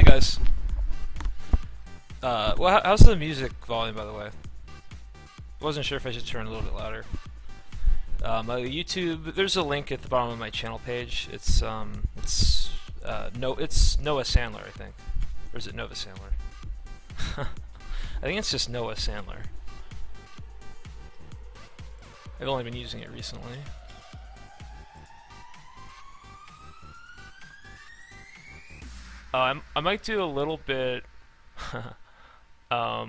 guys. How's the music volume, by the way? Wasn't sure if I should turn it a little bit louder. YouTube. There's a link at the bottom of my channel page. It's Noah Sandler, I think, or is it Nova Sandler? I think it's just Noah Sandler. I've only been using it recently. I might do a little bit, little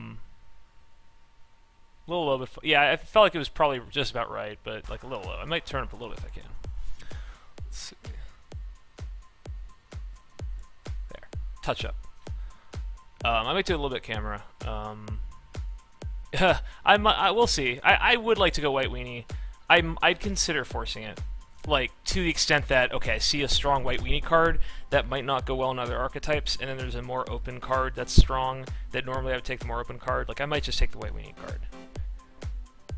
low, but yeah, I felt like it was probably just about right, but like a little low. I might turn up a little bit if I can. Let's see. There, touch up. I might do a little bit camera. I will see. I would like to go white weenie. I'd consider forcing it. Like, to the extent that, okay, I see a strong white weenie card that might not go well in other archetypes, and then there's a more open card that's strong that normally I would take the more open card. Like, I might just take the white weenie card.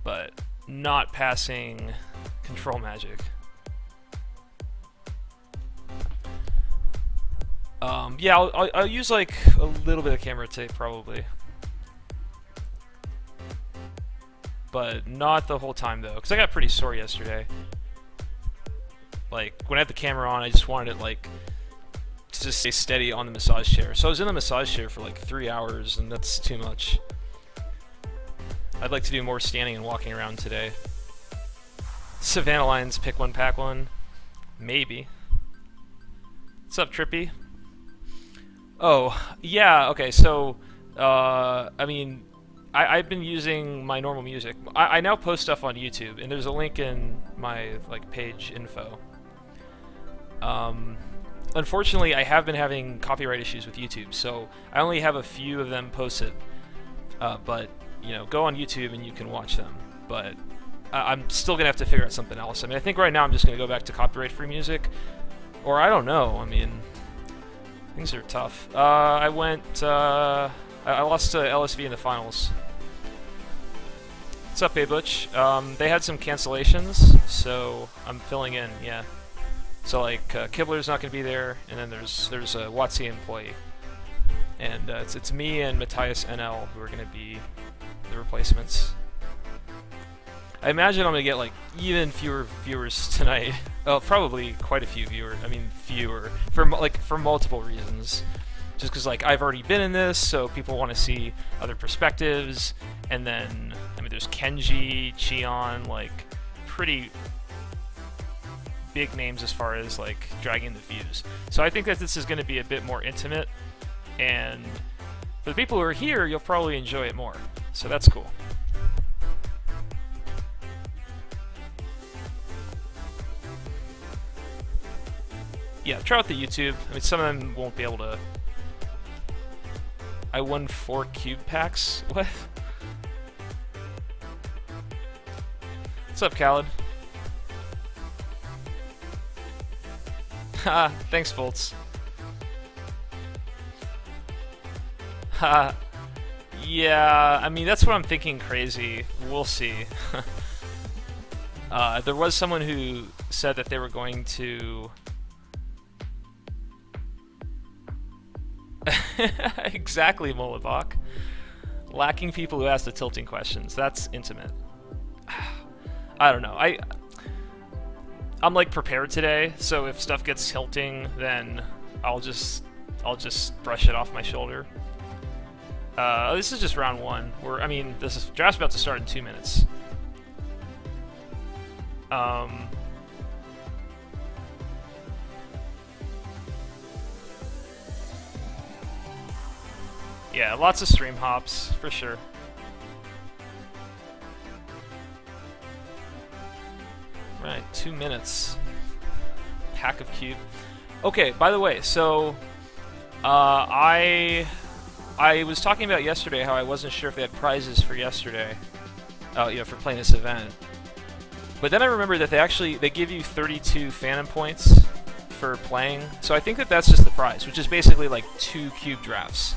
But not passing control magic. Yeah, I'll use like a little bit of camera tape probably. But not the whole time though, because I got pretty sore yesterday. Like, when I had the camera on, I just wanted it, like, to just stay steady on the massage chair. So I was in the massage chair for, like, 3 hours, and that's too much. I'd like to do more standing and walking around today. Savannah Lines, pick one, pack one. Maybe. What's up, Trippy? Oh, yeah, okay, so, I mean, I've been using my normal music. I now post stuff on YouTube, and there's a link in my, like, page info. Unfortunately, I have been having copyright issues with YouTube, so I only have a few of them posted. But, you know, go on YouTube and you can watch them. But I'm still going to have to figure out something else. I mean, I think right now I'm just going to go back to copyright-free music. Or I don't know. I mean, things are tough. I lost to LSV in the finals. What's up, A-Butch? They had some cancellations, so I'm filling in, yeah. So like Kibler's not going to be there, and then there's a WotC employee, and it's me and Matthias NL who are going to be the replacements. I imagine I'm going to get like even fewer viewers tonight. Oh, probably quite a few viewers. I mean fewer for multiple reasons. Just because like I've already been in this, so people want to see other perspectives, and then I mean there's Kenji, Cheon, like pretty big names as far as like dragging the views. So I think that this is going to be a bit more intimate, and for the people who are here, you'll probably enjoy it more. So that's cool. Yeah, try out the YouTube. I mean, some of them won't be able to. I won 4 cube packs? What? What's up, Khaled? Ha, thanks, Foltz. Ha. Yeah, I mean, that's what I'm thinking crazy. We'll see. There was someone who said that they were going to... Exactly, Molibok. Lacking people who ask the tilting questions. That's intimate. I don't know. I'm like prepared today, so if stuff gets tilting, then I'll just brush it off my shoulder. This is just round 1. I mean, this draft's about to start in 2 minutes. Yeah, lots of stream hops for sure. Right, 2 minutes. Pack of cube. Okay, by the way, so I was talking about yesterday how I wasn't sure if they had prizes for yesterday. You know, for playing this event. But then I remembered that they give you 32 Phantom points for playing. So I think that that's just the prize, which is basically like 2 cube drafts.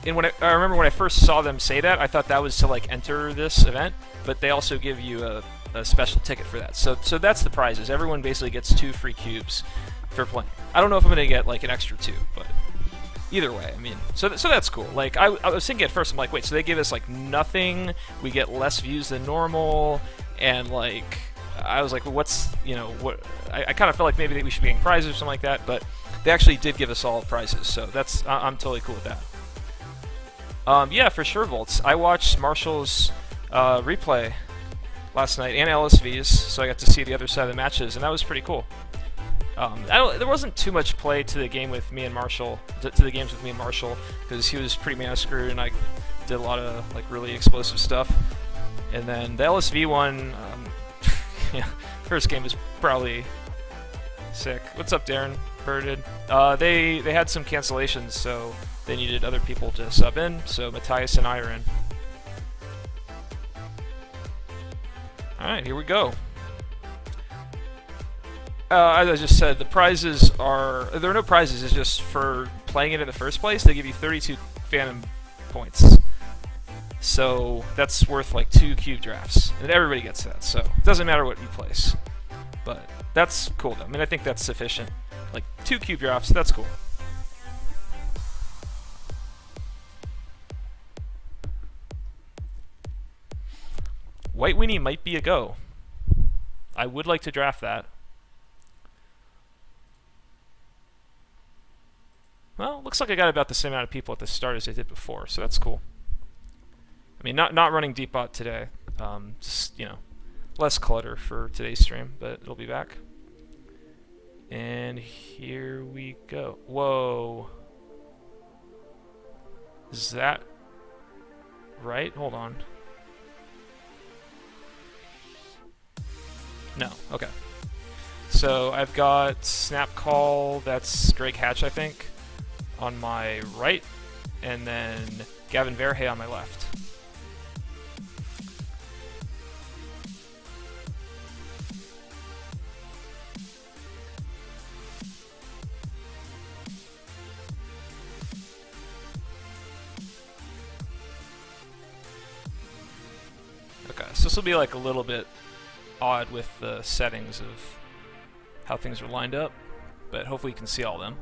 And I remember when I first saw them say that, I thought that was to like enter this event, but they also give you a special ticket for that. So that's the prizes. Everyone basically gets 2 free cubes for playing. I don't know if I'm going to get like an extra 2, but either way, I mean, so that's cool. Like, I was thinking at first, I'm like, wait, so they give us like nothing, we get less views than normal, and like, I was like, well, what's, you know, what? I kind of felt like maybe we should be getting prizes or something like that, but they actually did give us all prizes, so that's I'm totally cool with that. Yeah, for sure, Volts. I watched Marshall's replay last night and LSV's, so I got to see the other side of the matches, and that was pretty cool. There wasn't too much play to the game with me and Marshall, to the games with me and Marshall, because he was pretty mana screwed, and I did a lot of like really explosive stuff. And then the LSV one, yeah, first game was probably sick. What's up, Darren? Birded. They had some cancellations, so they needed other people to sub in, so Matthias and I are in. Alright, here we go. As I just said, the prizes are... There are no prizes, it's just for playing it in the first place, they give you 32 Phantom points. So that's worth like 2 cube drafts. And everybody gets that, so it doesn't matter what you place. But that's cool though. I mean, I think that's sufficient. Like 2 cube drafts, that's cool. White Weenie might be a go. I would like to draft that. Well, looks like I got about the same amount of people at the start as I did before, so that's cool. I mean, not running deep bot today. Just, you know, less clutter for today's stream, but it'll be back. And here we go. Whoa. Is that right? Hold on. No, okay. So I've got Snap Call, that's Greg Hatch, I think, on my right, and then Gavin Verhey on my left. Okay, so this will be like a little bit odd with the settings of how things are lined up, but hopefully you can see all of them.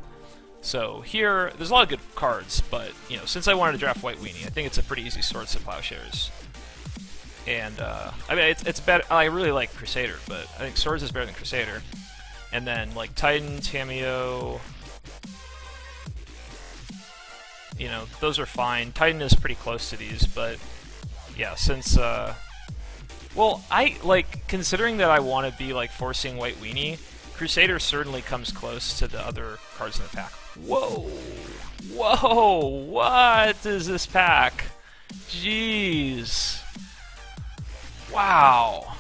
So here, there's a lot of good cards, but you know, since I wanted to draft White Weenie, I think it's a pretty easy Swords to Plowshares. And I mean, it's better. I really like Crusader, but I think Swords is better than Crusader. And then like Titan, Tamiyo, you know, those are fine. Titan is pretty close to these, but yeah, since well, I like considering that I want to be like forcing White Weenie. Crusader certainly comes close to the other cards in the pack. Whoa! Whoa! What is this pack? Jeez! Wow!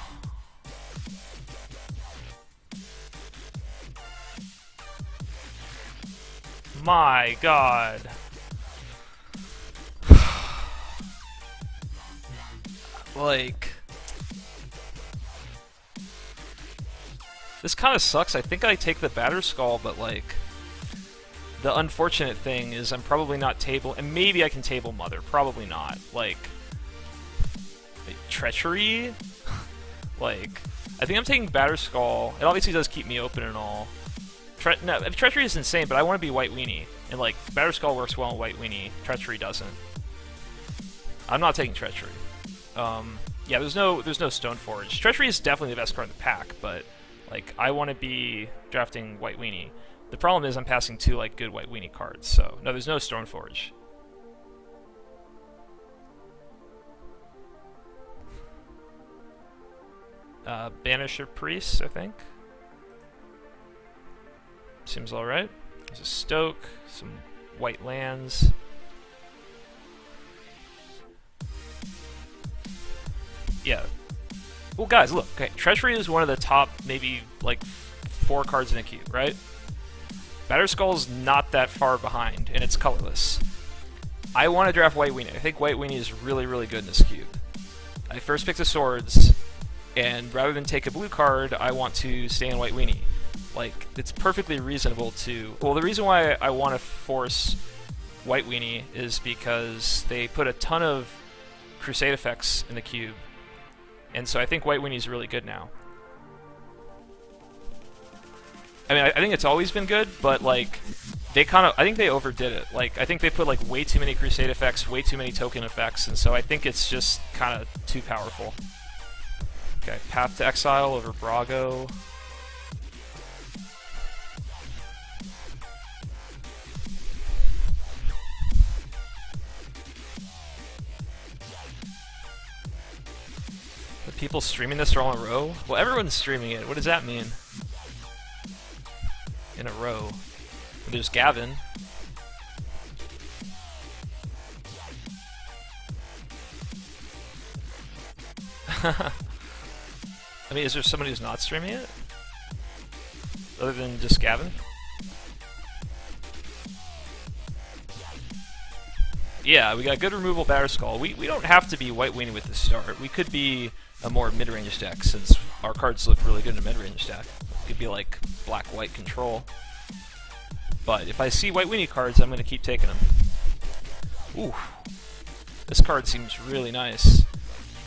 My God! Like... This kind of sucks. I think I take the Batterskull, but like... The unfortunate thing is I'm probably not table... And maybe I can table Mother. Probably not. Like... Treachery? Like... I think I'm taking Batterskull. It obviously does keep me open and all. No, Treachery is insane, but I want to be White Weenie. And like, Batterskull works well in White Weenie. Treachery doesn't. I'm not taking Treachery. Yeah, there's no Stoneforge. Treachery is definitely the best card in the pack, but... Like, I want to be drafting White Weenie. The problem is I'm passing 2, like, good White Weenie cards, so... No, there's no Stoneforge. Banisher Priest, I think. Seems alright. There's a Stoke, some white lands. Yeah. Well, guys, look. Okay, Treachery is one of the top, maybe, like, 4 cards in the cube, right? Batterskull's not that far behind, and it's colorless. I want to draft White Weenie. I think White Weenie is really, really good in this cube. I first picked the Swords, and rather than take a blue card, I want to stay in White Weenie. Like, it's perfectly reasonable to... Well, the reason why I want to force White Weenie is because they put a ton of Crusade effects in the cube. And so I think White Weenie is really good now. I mean, I think it's always been good, but like I think they overdid it. Like, I think they put like way too many Crusade effects, way too many token effects, and so I think it's just kind of too powerful. Okay, Path to Exile over Brago. The people streaming this are all in a row? Well, everyone's streaming it. What does that mean? In a row. There's Gavin. I mean, is there somebody who's not streaming it? Other than just Gavin? Yeah, we got good removal Batterskull. We don't have to be White Weenie with the start. We could be a more mid-range deck, since our cards look really good in a mid-range deck. It could be like black-white control. But if I see White Weenie cards, I'm going to keep taking them. Ooh. This card seems really nice.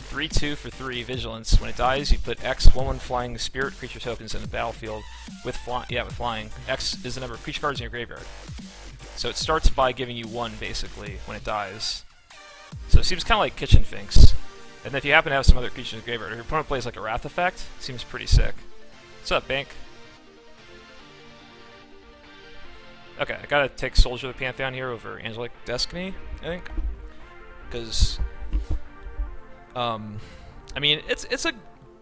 3/2 for 3 Vigilance. When it dies, you put X 1/1 flying spirit creature tokens in the battlefield with flying. X is the number of creature cards in your graveyard. So it starts by giving you 1, basically, when it dies. So it seems kind of like Kitchen Finks. And if you happen to have some other creatures in the graveyard, or your opponent plays like a Wrath effect, it seems pretty sick. What's up, Bank? Okay, I gotta take Soldier of the Pantheon here over Angelic Destiny, I think. Because, I mean, it's a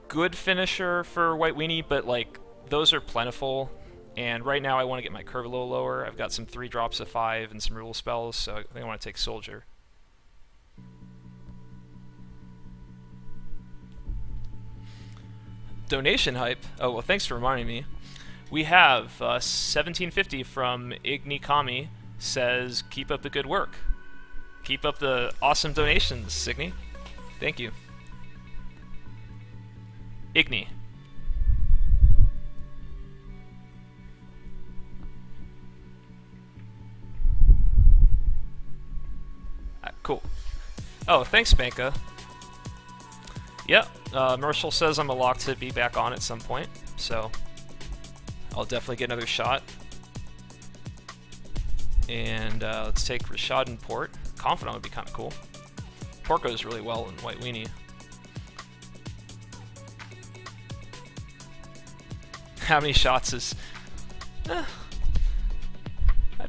good finisher for White Weenie, but, like, those are plentiful. And right now I want to get my curve a little lower. I've got some 3 drops of 5 and some rule spells, so I think I want to take Soldier. Donation hype. Oh, well, thanks for reminding me. We have 1750 from Igni Kami says, keep up the good work. Keep up the awesome donations, Igni. Thank you. Igni. Cool. Oh, thanks, Banka. Yep, Marshall says I'm a lock to be back on at some point, so I'll definitely get another shot. And let's take Rashad and Port. Confidant would be kind of cool. Port goes really well in White Weenie. How many shots is... I'd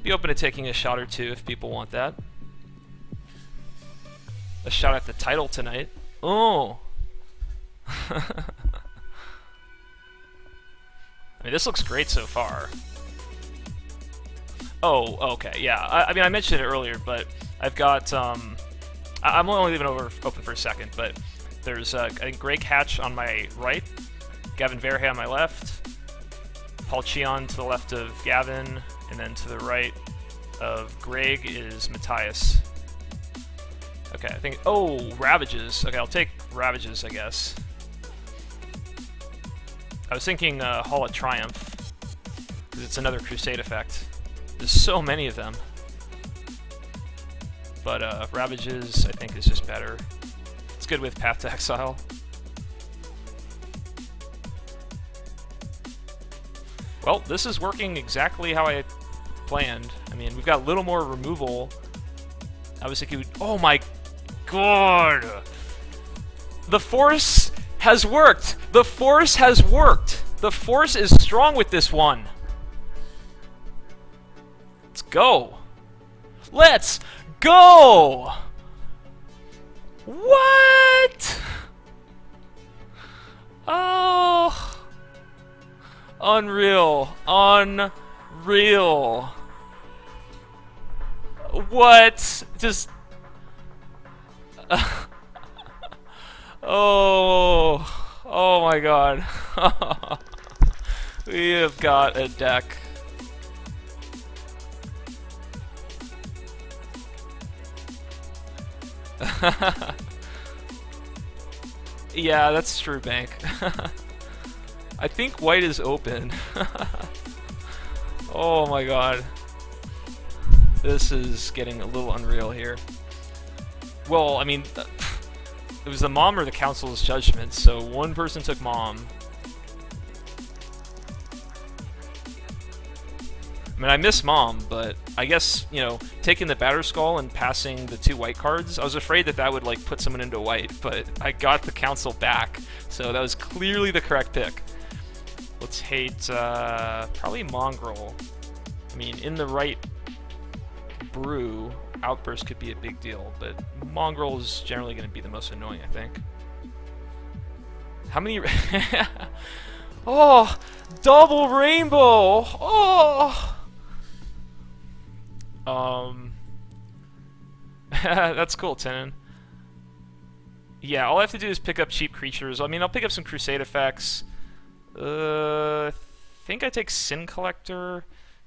be open to taking a shot or two if people want that. A shot at the title tonight. Oh! I mean, this looks great so far. Oh, okay, yeah. I mean, I mentioned it earlier, but I've got, I'm only leaving it open for a second, but there's, I think, Greg Hatch on my right, Gavin Verhey on my left, Paul Cheon to the left of Gavin, and then to the right of Greg is Matthias. Okay, I think... Oh, Ravages. Okay, I'll take Ravages, I guess. I was thinking Hall of Triumph, because it's another Crusade effect. There's so many of them. But Ravages, I think, is just better. It's good with Path to Exile. Well, this is working exactly how I planned. I mean, we've got a little more removal. I was thinking... Oh my god! The Force has worked! The Force has worked! The Force is strong with this one! Let's go! Let's go! What? Oh! Unreal. Unreal. What? Just... Oh, oh my god. We have got a deck. Yeah, that's true, Bank. I think white is open. Oh my god. This is getting a little unreal here. Well, I mean, it was the Mom or the Council's judgment, so one person took Mom. I mean, I miss Mom, but I guess, you know, taking the Batterskull and passing the 2 white cards, I was afraid that that would, like, put someone into white, but I got the Council back, so that was clearly the correct pick. Let's hate, probably Mongrel. I mean, in the right brew, Outburst could be a big deal, but Mongrel is generally going to be the most annoying, I think. How many... Oh! Double Rainbow! Oh! That's cool, Tenon. Yeah, all I have to do is pick up cheap creatures. I mean, I'll pick up some Crusade effects. I think I take Sin Collector.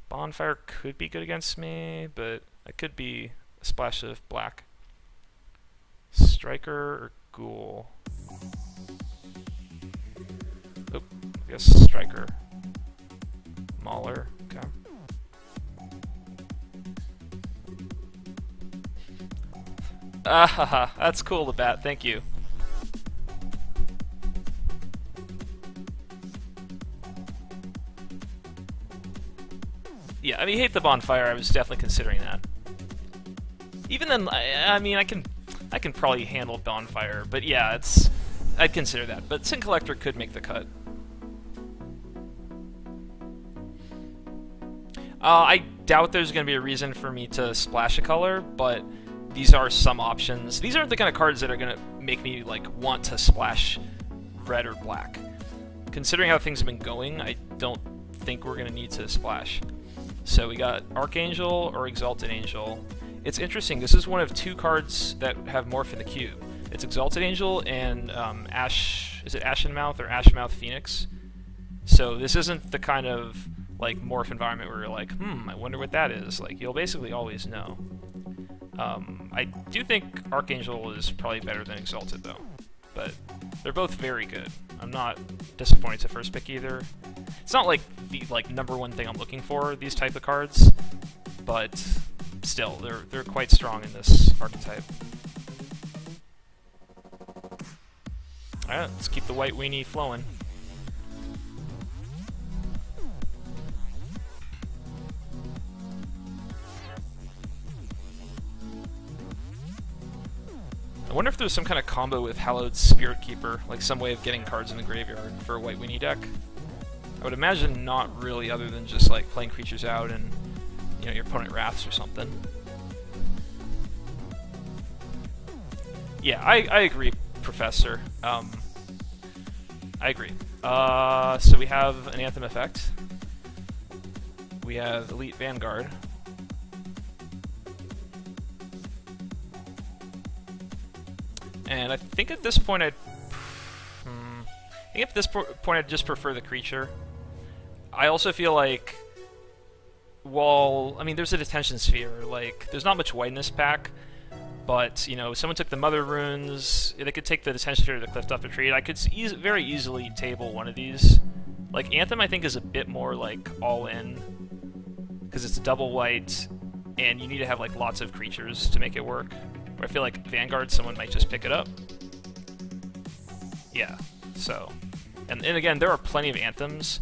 Bonfire could be good against me, but I could be a splash of black. Striker or Ghoul? Oh, I guess Striker. Mauler, okay. Ah, that's cool, the bat, thank you. Yeah, I mean, hate the Bonfire, I was definitely considering that. Even then, I mean, I can probably handle Bonfire, but yeah, I'd consider that. But Sin Collector could make the cut. I doubt there's going to be a reason for me to splash a color, but these are some options. These aren't the kind of cards that are going to make me like want to splash red or black. Considering how things have been going, I don't think we're going to need to splash. So we got Archangel or Exalted Angel. It's interesting, this is one of 2 cards that have Morph in the cube. It's Exalted Angel and is it Ashenmouth or Ashmouth Phoenix? So this isn't the kind of like morph environment where you're like, I wonder what that is. Like, you'll basically always know. I do think Archangel is probably better than Exalted though, but they're both very good. I'm not disappointed to first pick either. It's not like the #1 thing I'm looking for, these type of cards, but still, they're quite strong in this archetype. Alright, let's keep the white weenie flowing. I wonder if there's some kind of combo with Hallowed Spirit Keeper, like some way of getting cards in the graveyard for a white weenie deck. I would imagine not really, other than just like playing creatures out and, you know, your opponent wraths or something. Yeah, I agree, Professor. I agree. So we have an Anthem effect. We have Elite Vanguard. And I think at this point I'd just prefer the creature. I also feel like, well, I mean, there's a Detention Sphere. Like, there's not much white in this pack, but, you know, someone took the Mother Runes, they could take the Detention Sphere to the Cliff Top Retreat. I could very easily table one of these. Like, Anthem, I think, is a bit more, like, all-in, because it's double white, and you need to have, like, lots of creatures to make it work. Where I feel like Vanguard, someone might just pick it up. Yeah, so. And again, there are plenty of Anthems.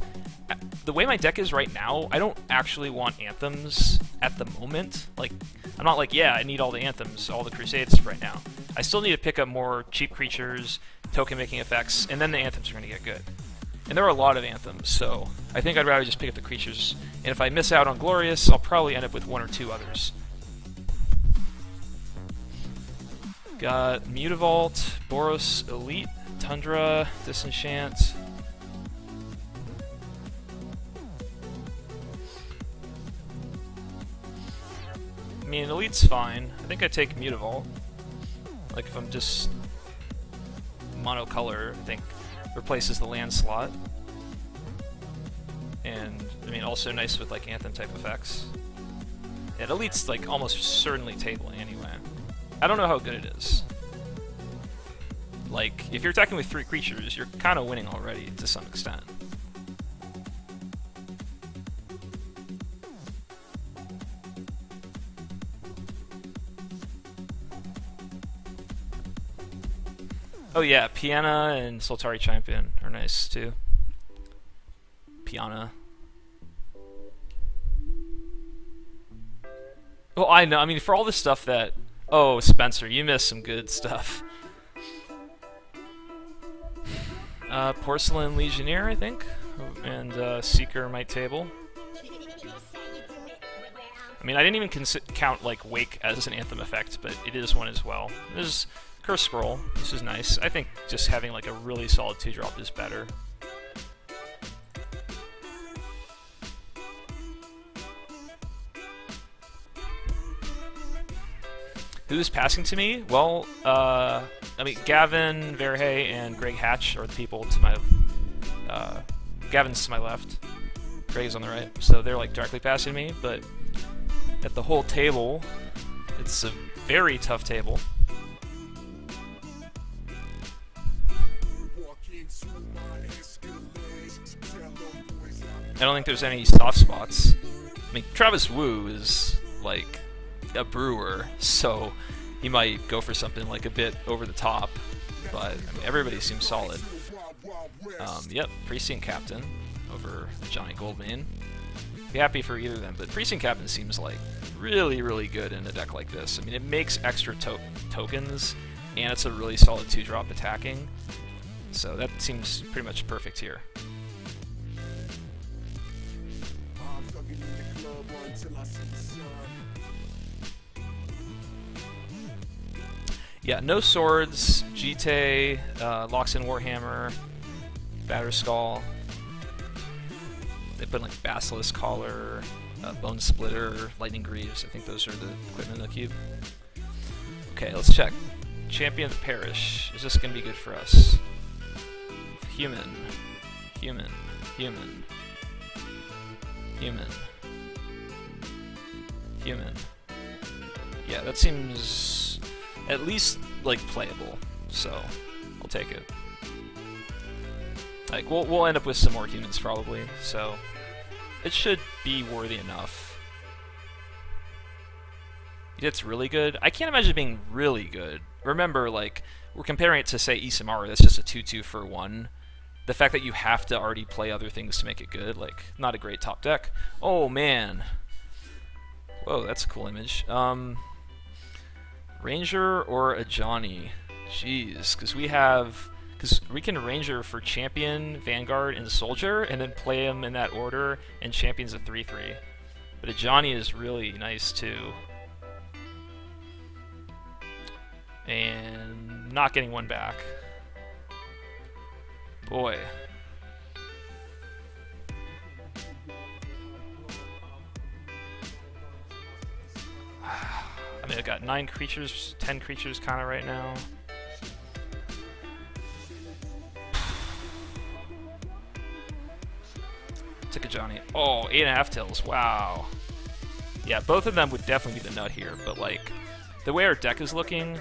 The way my deck is right now, I don't actually want Anthems at the moment. Like, I'm not like, yeah, I need all the Anthems, all the Crusades right now. I still need to pick up more cheap creatures, token-making effects, and then the Anthems are going to get good. And there are a lot of Anthems, so I think I'd rather just pick up the creatures. And if I miss out on Glorious, I'll probably end up with 1 or 2 others. Got Mutavault, Boros Elite, Tundra, Disenchant. I mean, Elite's fine. I think I take Mutavault. Like, if I'm just monocolor, I think replaces the land slot. And, I mean, also nice with, like, Anthem-type effects. And Elite's, like, almost certainly tabling anyway. I don't know how good it is. Like, if you're attacking with 3 creatures, you're kind of winning already, to some extent. Oh yeah, Piana and Soltari Champion are nice, too. Piana. Well, I know. I mean, for all the stuff that... Oh, Spencer, you missed some good stuff. Porcelain Legionnaire, I think, and Seeker Might Table. I mean, I didn't even count like Wake as an Anthem effect, but it is one as well. There's Curse Scroll. This is nice. I think just having like a really solid 2-drop is better. Who's passing to me? Well, I mean, Gavin Verhey and Greg Hatch are the people to my... Gavin's to my left. Greg is on the right. So they're, like, directly passing me, but at the whole table, it's a very tough table. I don't think there's any soft spots. I mean, Travis Wu is, like... a brewer, so he might go for something like a bit over the top, but I mean, everybody seems solid. Yep, Precinct Captain over Johnny Goldmane. Be happy for either of them, but Precinct Captain seems like really, really good in a deck like this. I mean, it makes extra tokens, and it's a really solid 2-drop attacking, so that seems pretty much perfect here. Yeah, no swords, Jite, Loxin Warhammer, Batterskull. They put like Basilisk Collar, Bone Splitter, Lightning Greaves. I think those are the equipment in the cube. Okay, let's check. Champion of the Parish. Is this going to be good for us? Human. Human. Human. Human. Human. Yeah, that seems... at least, like, playable, so I'll take it. Like, we'll end up with some more humans, probably, so it should be worthy enough. It's really good. I can't imagine it being really good. Remember, like, we're comparing it to, say, Isamaru, that's just a 2-2 for 1. The fact that you have to already play other things to make it good, like, not a great top deck. Oh, man. Whoa, that's a cool image. Ranger or a Johnny? Jeez, because we can Ranger for Champion, Vanguard, and Soldier, and then play them in that order, and Champion's a 3-3. But a Johnny is really nice too. And not getting one back. Boy. I mean, I've got 9 creatures, 10 creatures kind of right now. Took a Johnny. Oh, 8.5 tails. Wow. Yeah, both of them would definitely be the nut here, but like, the way our deck is looking,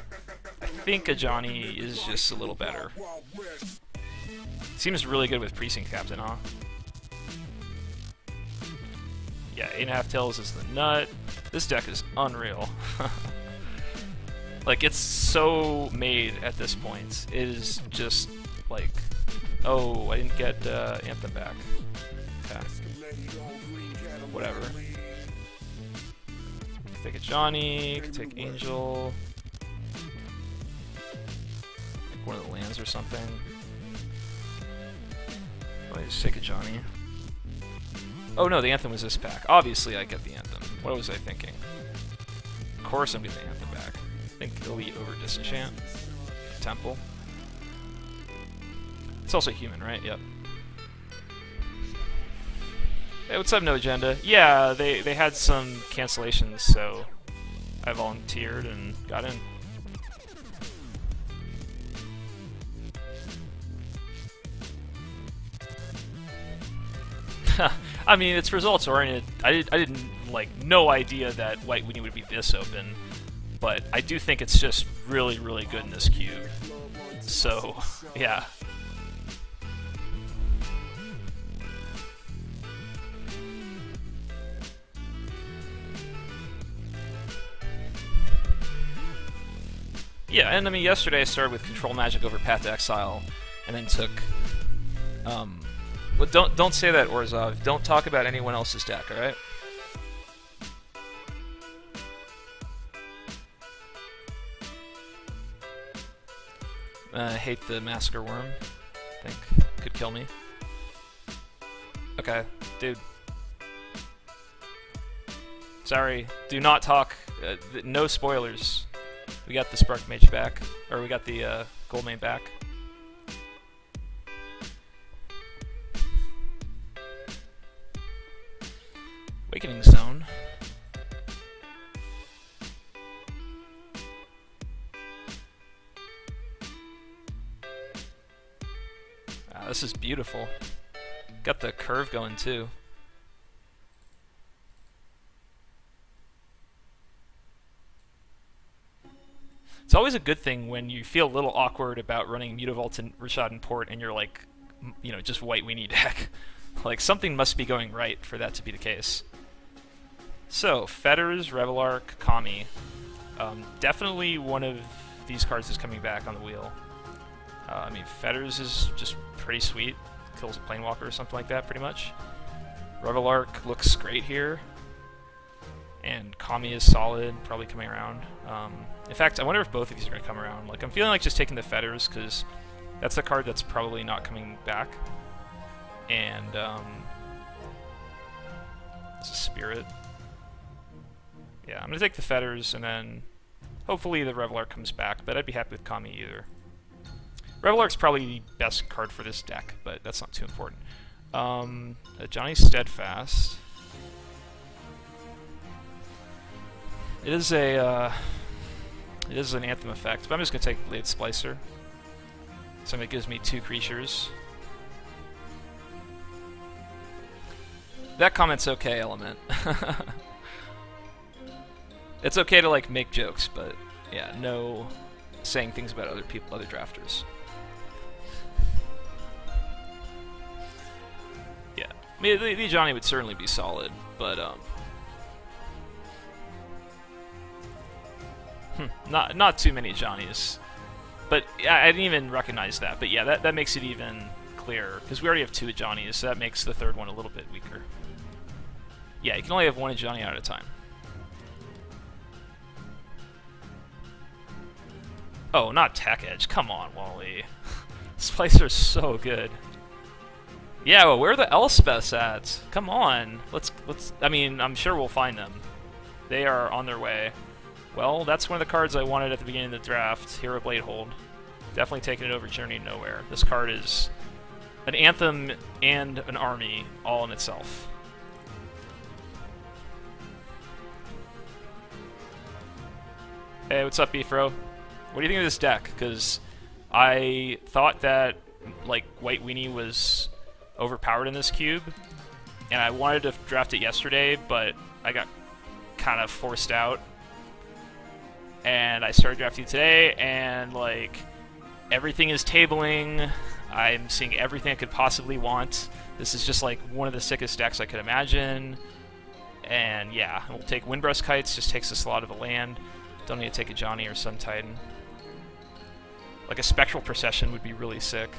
I think a Johnny is just a little better. Seems really good with Precinct Captain, huh? Yeah, 8.5 tails is the nut. This deck is unreal. Like, it's so made at this point. It is just like, oh, I didn't get Anthem back. Okay. Whatever. Could take a Johnny, could take Angel. Like one of the lands or something. Why just take a Johnny? Oh no, the Anthem was this pack. Obviously I get the Anthem. What was I thinking? Of course I'm getting the Anthem back. I think Elite over Disenchant. Temple. It's also human, right? Yep. Hey, what's up, No Agenda? Yeah, they had some cancellations, so I volunteered and got in. I mean, it's results oriented. I didn't like no idea that White Weenie would be this open, but I do think it's just really, really good in this cube. So, yeah. Yeah, and I mean, yesterday I started with Control Magic over Path to Exile, and then took, well, don't say that, Orzhov. Don't talk about anyone else's deck, alright? Hate the Massacre Worm. I think could kill me. Okay, dude. Sorry, do not talk. No spoilers. We got the Spark Mage back, or we got the Goldmane back. Awakening Zone. Wow, this is beautiful. Got the curve going too. It's always a good thing when you feel a little awkward about running Mutavault and Rishadan Port and you're like, you know, just white weenie deck. Like, something must be going right for that to be the case. So, Fetters, Revelark, Kami. Definitely one of these cards is coming back on the wheel. I mean, Fetters is just pretty sweet. Kills a Planeswalker or something like that, pretty much. Revelark looks great here. And Kami is solid, probably coming around. In fact, I wonder if both of these are going to come around. Like, I'm feeling like just taking the Fetters, because that's the card that's probably not coming back. And, it's a Spirit. Yeah, I'm going to take the Fetters, and then hopefully the Revelark comes back, but I'd be happy with Kami either. Revelark's probably the best card for this deck, but that's not too important. Johnny Steadfast. It is a, it is an Anthem effect, but I'm just going to take Blade Splicer. So it gives me 2 creatures. That comment's okay, Element. It's okay to, like, make jokes, but yeah, no saying things about other people, other drafters. Yeah, I mean, the Johnny would certainly be solid, but not too many Johnnies. But yeah, I didn't even recognize that. But yeah, that makes it even clearer, because we already have 2 Johnnies, so that makes the third one a little bit weaker. Yeah, you can only have 1 Johnny at a time. Oh, not Tack Edge. Come on, Wally. Splicer's so good. Yeah, well, where are the Elspeths at? Come on. Let's. I mean, I'm sure we'll find them. They are on their way. Well, that's one of the cards I wanted at the beginning of the draft. Hero Bladehold. Definitely taking it over Journey to Nowhere. This card is an Anthem and an army all in itself. Hey, what's up, Beefro? What do you think of this deck? Because I thought that, like, White Weenie was overpowered in this cube, and I wanted to draft it yesterday, but I got kind of forced out. And I started drafting today, and, like, everything is tabling. I'm seeing everything I could possibly want. This is just, like, one of the sickest decks I could imagine. And, yeah, we'll take Windbreast Kites, just takes a slot of a land. Don't need to take a Johnny or Sun Titan. Like, a Spectral Procession would be really sick.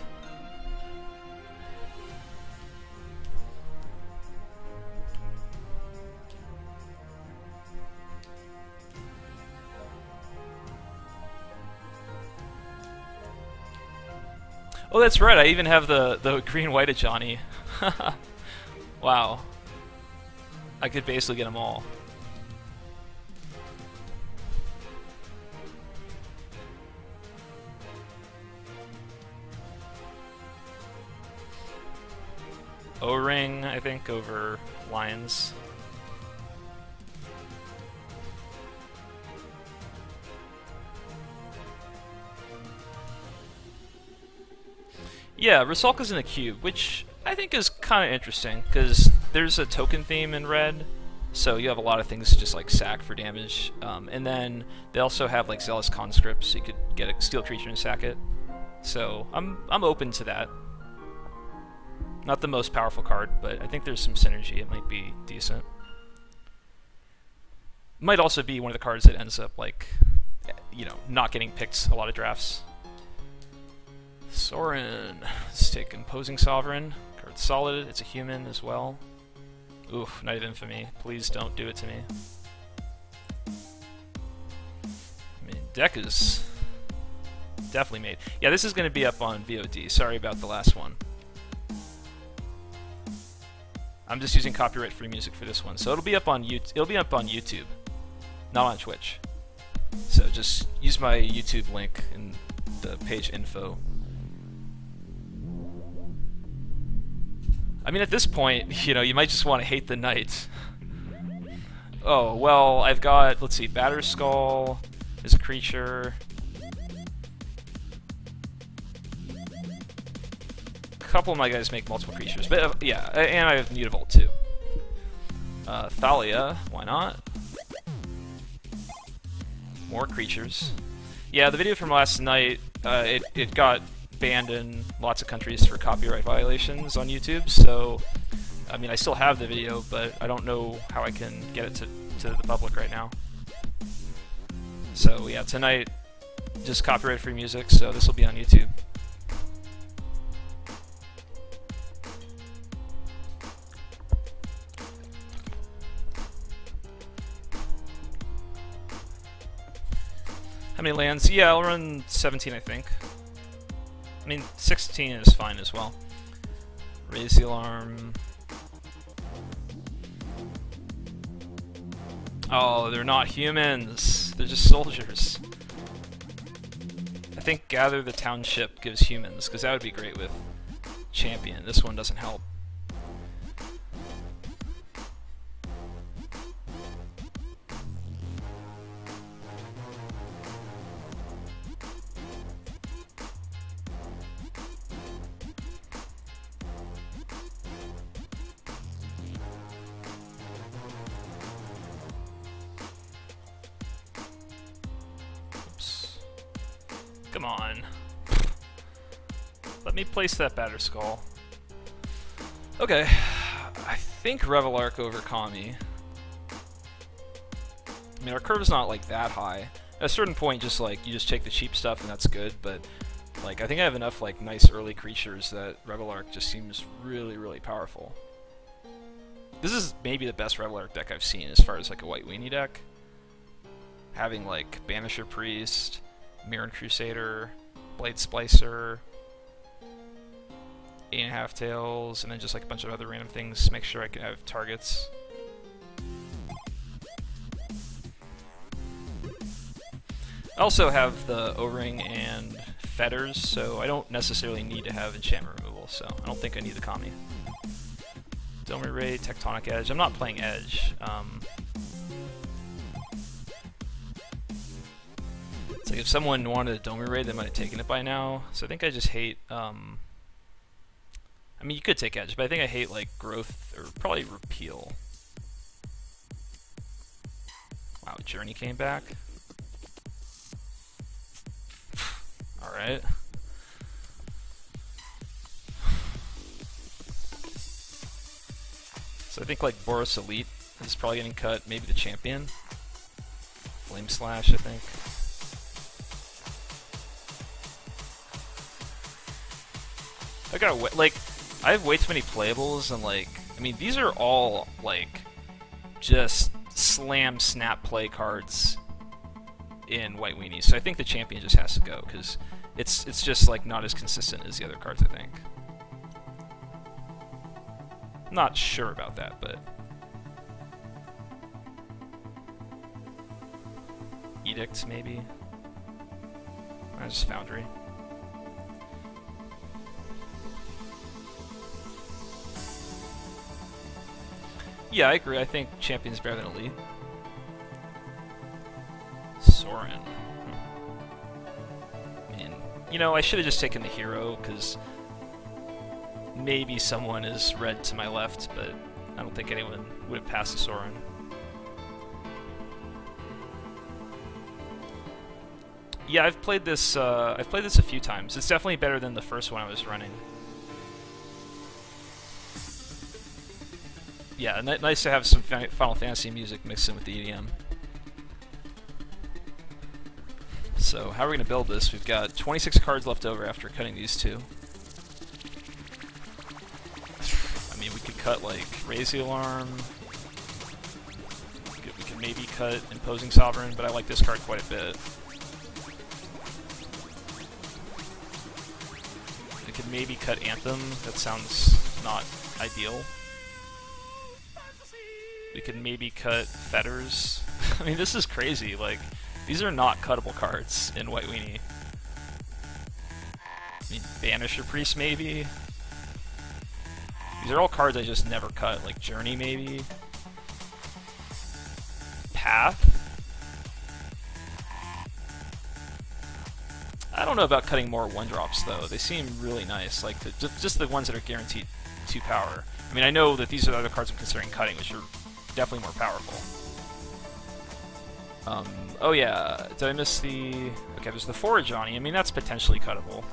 Oh, that's right, I even have the green-white Johnny. Wow. I could basically get them all. O-Ring, I think, over Lions. Yeah, Rusalka's in the cube, which I think is kind of interesting, because there's a token theme in red, so you have a lot of things to just like sack for damage. And then they also have like Zealous Conscript, so you could get a steel creature and sack it. So I'm open to that. Not the most powerful card, but I think there's some synergy. It might be decent. Might also be one of the cards that ends up, like, you know, not getting picked a lot of drafts. Sorin. Let's take Imposing Sovereign. Card's solid. It's a human as well. Oof, Knight of Infamy. Please don't do it to me. I mean, deck is definitely made. Yeah, this is going to be up on VOD. Sorry about the last one. I'm just using copyright-free music for this one, so it'll be up on YouTube, not on Twitch. So just use my YouTube link in the page info. I mean, at this point, you know, you might just want to hate the knight. Oh, well, I've got, let's see, Batterskull is a creature. A couple of my guys make multiple creatures, but yeah, and I have Mutavault too. Thalia, why not? More creatures. Yeah, the video from last night, it got banned in lots of countries for copyright violations on YouTube, so I mean, I still have the video, but I don't know how I can get it to the public right now. So yeah, tonight, just copyright-free music, so this will be on YouTube. How many lands? Yeah, I'll run 17, I think. I mean, 16 is fine as well. Raise the alarm. Oh, they're not humans. They're just soldiers. I think Gather the Township gives humans, because that would be great with Champion. This one doesn't help. Come on. Let me place that Batterskull. Okay. I think Revelark over Kami. I mean, our curve's not like that high. At a certain point, just like, you just take the cheap stuff and that's good, but like, I think I have enough like nice early creatures that Revelark just seems really, really powerful. This is maybe the best Revelark deck I've seen as far as like a White Weenie deck. Having like Banisher Priest, Mirran Crusader, Blade Splicer, 8.5 Tails, and then just like a bunch of other random things to make sure I can have targets. I also have the O-Ring and Fetters, so I don't necessarily need to have enchantment removal, so I don't think I need the Kami. Domi Ray, Tectonic Edge. I'm not playing Edge. It's like if someone wanted a Domi Ray, they might have taken it by now. So I think I just hate, I mean, you could take Edge, but I think I hate, like, Growth, or probably Repeal. Wow, Journey came back. Alright. So I think, like, Boros Elite is probably getting cut, maybe the Champion. Flame Slash, I think. I have way too many playables, and like, I mean, these are all like just slam snap play cards in White Weenie. So I think the Champion just has to go because it's just like not as consistent as the other cards. I think. Not sure about that, but Edict maybe. Or just Foundry. Yeah, I agree. I think Champion's better than Elite. Sorin. I mean, you know, I should have just taken the hero, because maybe someone is red to my left, but I don't think anyone would have passed the Sorin. Yeah, I've played this a few times. It's definitely better than the first one I was running. Yeah, nice to have some Final Fantasy music mixed in with the EDM. So, how are we going to build this? We've got 26 cards left over after cutting these two. I mean, we could cut, like, Raise the Alarm. We could maybe cut Imposing Sovereign, but I like this card quite a bit. could maybe cut Anthem. That sounds not ideal. We could maybe cut Fetters. I mean, this is crazy. Like, these are not cuttable cards in White Weenie. I mean, Banisher Priest maybe. These are all cards I just never cut. Like Journey maybe. Path. I don't know about cutting more 1-drops though. They seem really nice. Like just the ones that are guaranteed 2 power. I mean, I know that these are the other cards I'm considering cutting, which are definitely more powerful. Oh yeah, did I miss the... Okay, there's the Forage Johnny. I mean, that's potentially cuttable.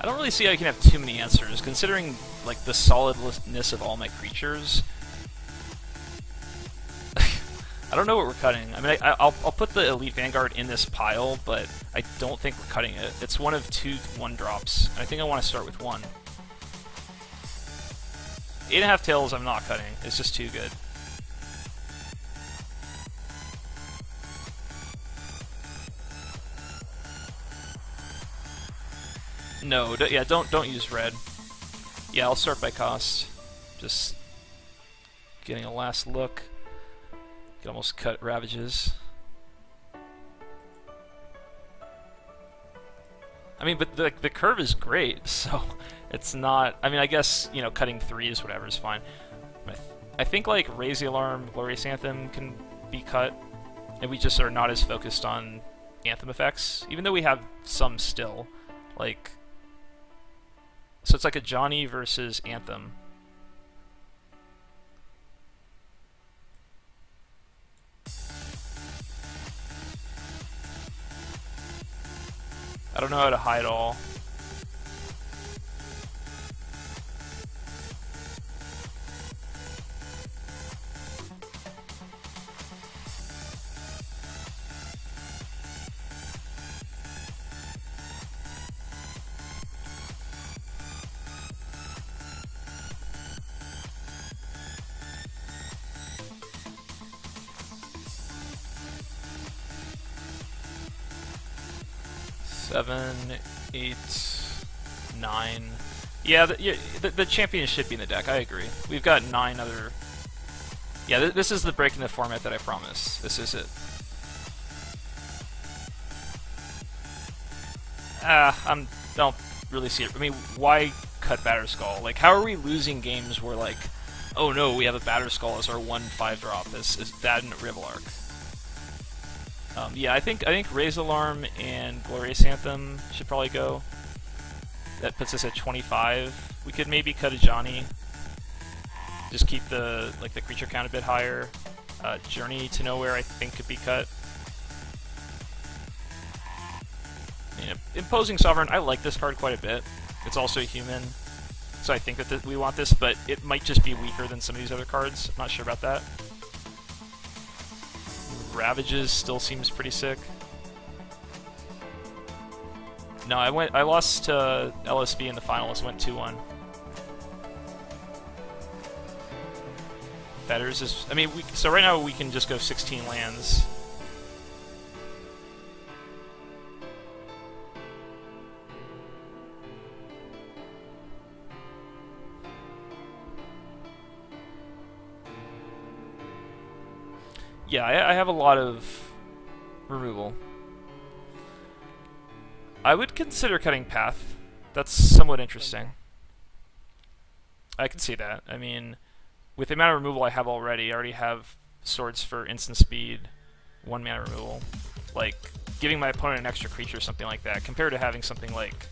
I don't really see how you can have too many answers, considering like the solidness of all my creatures. I don't know what we're cutting. I mean, I'll put the Elite Vanguard in this pile, but I don't think we're cutting it. It's one of 2 1-drops. I think I want to start with 1. 8.5 Tails I'm not cutting. It's just too good. No, yeah, don't use red. Yeah, I'll start by cost. Just getting a last look. Can almost cut Ravages. I mean, but the curve is great, so it's not... I mean, I guess, you know, cutting 3s, whatever, is fine. I think, like, Raise the Alarm, Glorious Anthem can be cut, and we just are not as focused on Anthem effects, even though we have some still. Like... So it's like a Johnny versus Anthem. I don't know how to hide all. Seven, 8, 9. Yeah, the champion should be in the deck. I agree. We've got 9 other. Yeah, this is the break in the format that I promised. This is it. I don't really see it. I mean, why cut Batterskull? Like, how are we losing games where like, oh no, we have a Batterskull as our 1/5 drop? Is that in Rivalark? Yeah, I think Raise Alarm and Glorious Anthem should probably go. That puts us at 25. We could maybe cut a Johnny. Just keep the creature count a bit higher. Journey to Nowhere I think could be cut. You know, Imposing Sovereign, I like this card quite a bit. It's also a human, so I think that we want this, but it might just be weaker than some of these other cards. I'm not sure about that. Ravages still seems pretty sick. No, I lost to LSV in the finals, went 2-1. Fetters is... I mean, so right now we can just go 16 lands. Yeah, I have a lot of removal. I would consider cutting Path. That's somewhat interesting. I can see that. I mean, with the amount of removal I have already, I already have Swords for instant speed, 1 mana removal. Like, giving my opponent an extra creature or something like that, compared to having something like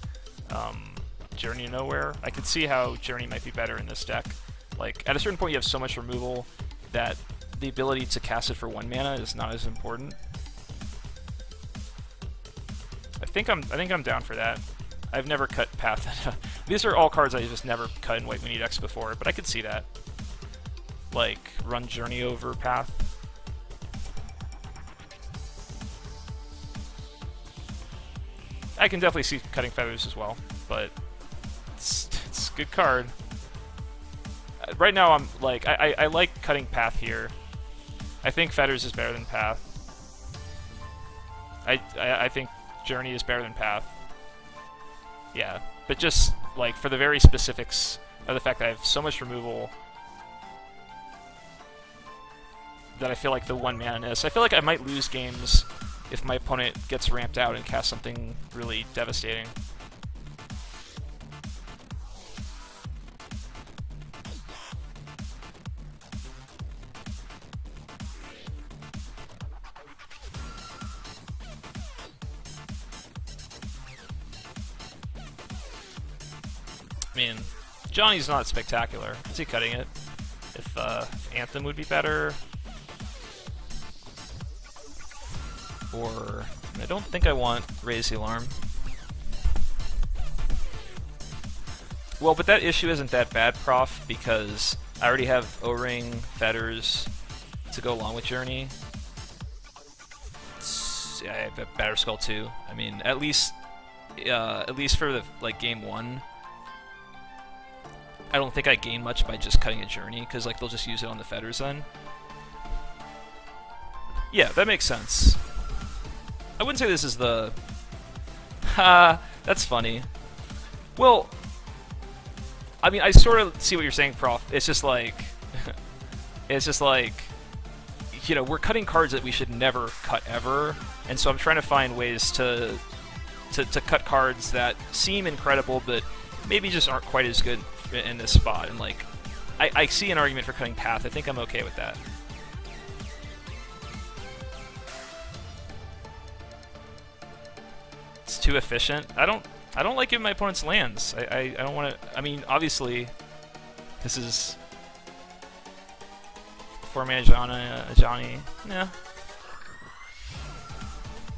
Journey to Nowhere, I could see how Journey might be better in this deck. Like, at a certain point you have so much removal that the ability to cast it for 1 mana is not as important. I think I'm down for that. I've never cut Path. These are all cards I just never cut in White Weenie decks before, but I could see that. Like, run Journey over Path. I can definitely see cutting Feathers as well, but it's a good card. Right now I'm like, I like cutting Path here. I think Fetters is better than Path. I think Journey is better than Path. Yeah, but just like for the very specifics of the fact that I have so much removal that I feel like the one mana-ness. I feel like I might lose games if my opponent gets ramped out and casts something really devastating. I mean, Johnny's not spectacular. Is he cutting it? If Anthem would be better. Or I don't think I want Raise the Alarm. Well, but that issue isn't that bad, Prof, because I already have O-Ring, Fetters to go along with Journey. Yeah, I have Batterskull too. I mean, at least for the game one, I don't think I gain much by just cutting a Journey, because they'll just use it on the Fetters then. Yeah, that makes sense. I wouldn't say this is the... Ha, that's funny. Well, I mean, I sort of see what you're saying, Prof. It's just like... you know, we're cutting cards that we should never cut ever, and so I'm trying to find ways to cut cards that seem incredible, but maybe just aren't quite as good in this spot. And I see an argument for cutting Path. I think I'm okay with that. It's too efficient. I don't like giving my opponents lands. I don't want to. I mean, obviously, this is 4-mana Johnny. Yeah.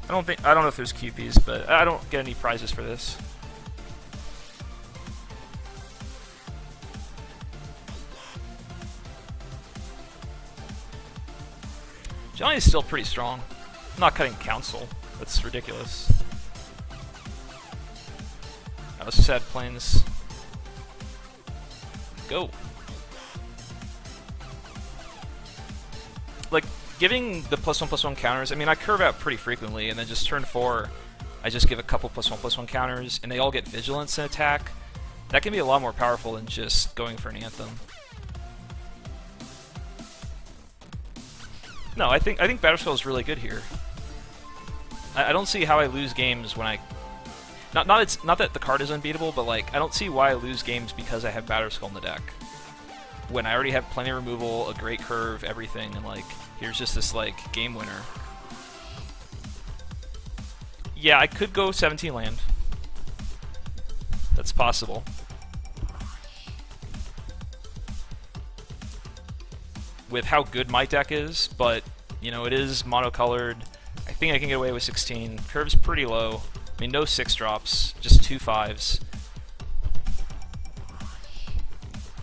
I don't know if there's QPs, but I don't get any prizes for this. Johnny is still pretty strong. I'm not cutting Council. That's ridiculous. Let's just add planes. Go. Giving the +1/+1 counters, I mean, I curve out pretty frequently, and then just turn 4, I just give a couple +1/+1 counters, and they all get Vigilance and attack. That can be a lot more powerful than just going for an Anthem. No, I think Batterskull is really good here. I don't see how I lose games when I... Not that the card is unbeatable, but I don't see why I lose games because I have Batterskull in the deck. When I already have plenty of removal, a great curve, everything, and here's just this game winner. Yeah, I could go 17 land. That's possible. With how good my deck is, but you know, it is monocolored. I think I can get away with 16. Curve's pretty low. I mean, no 6-drops, just 2 5s.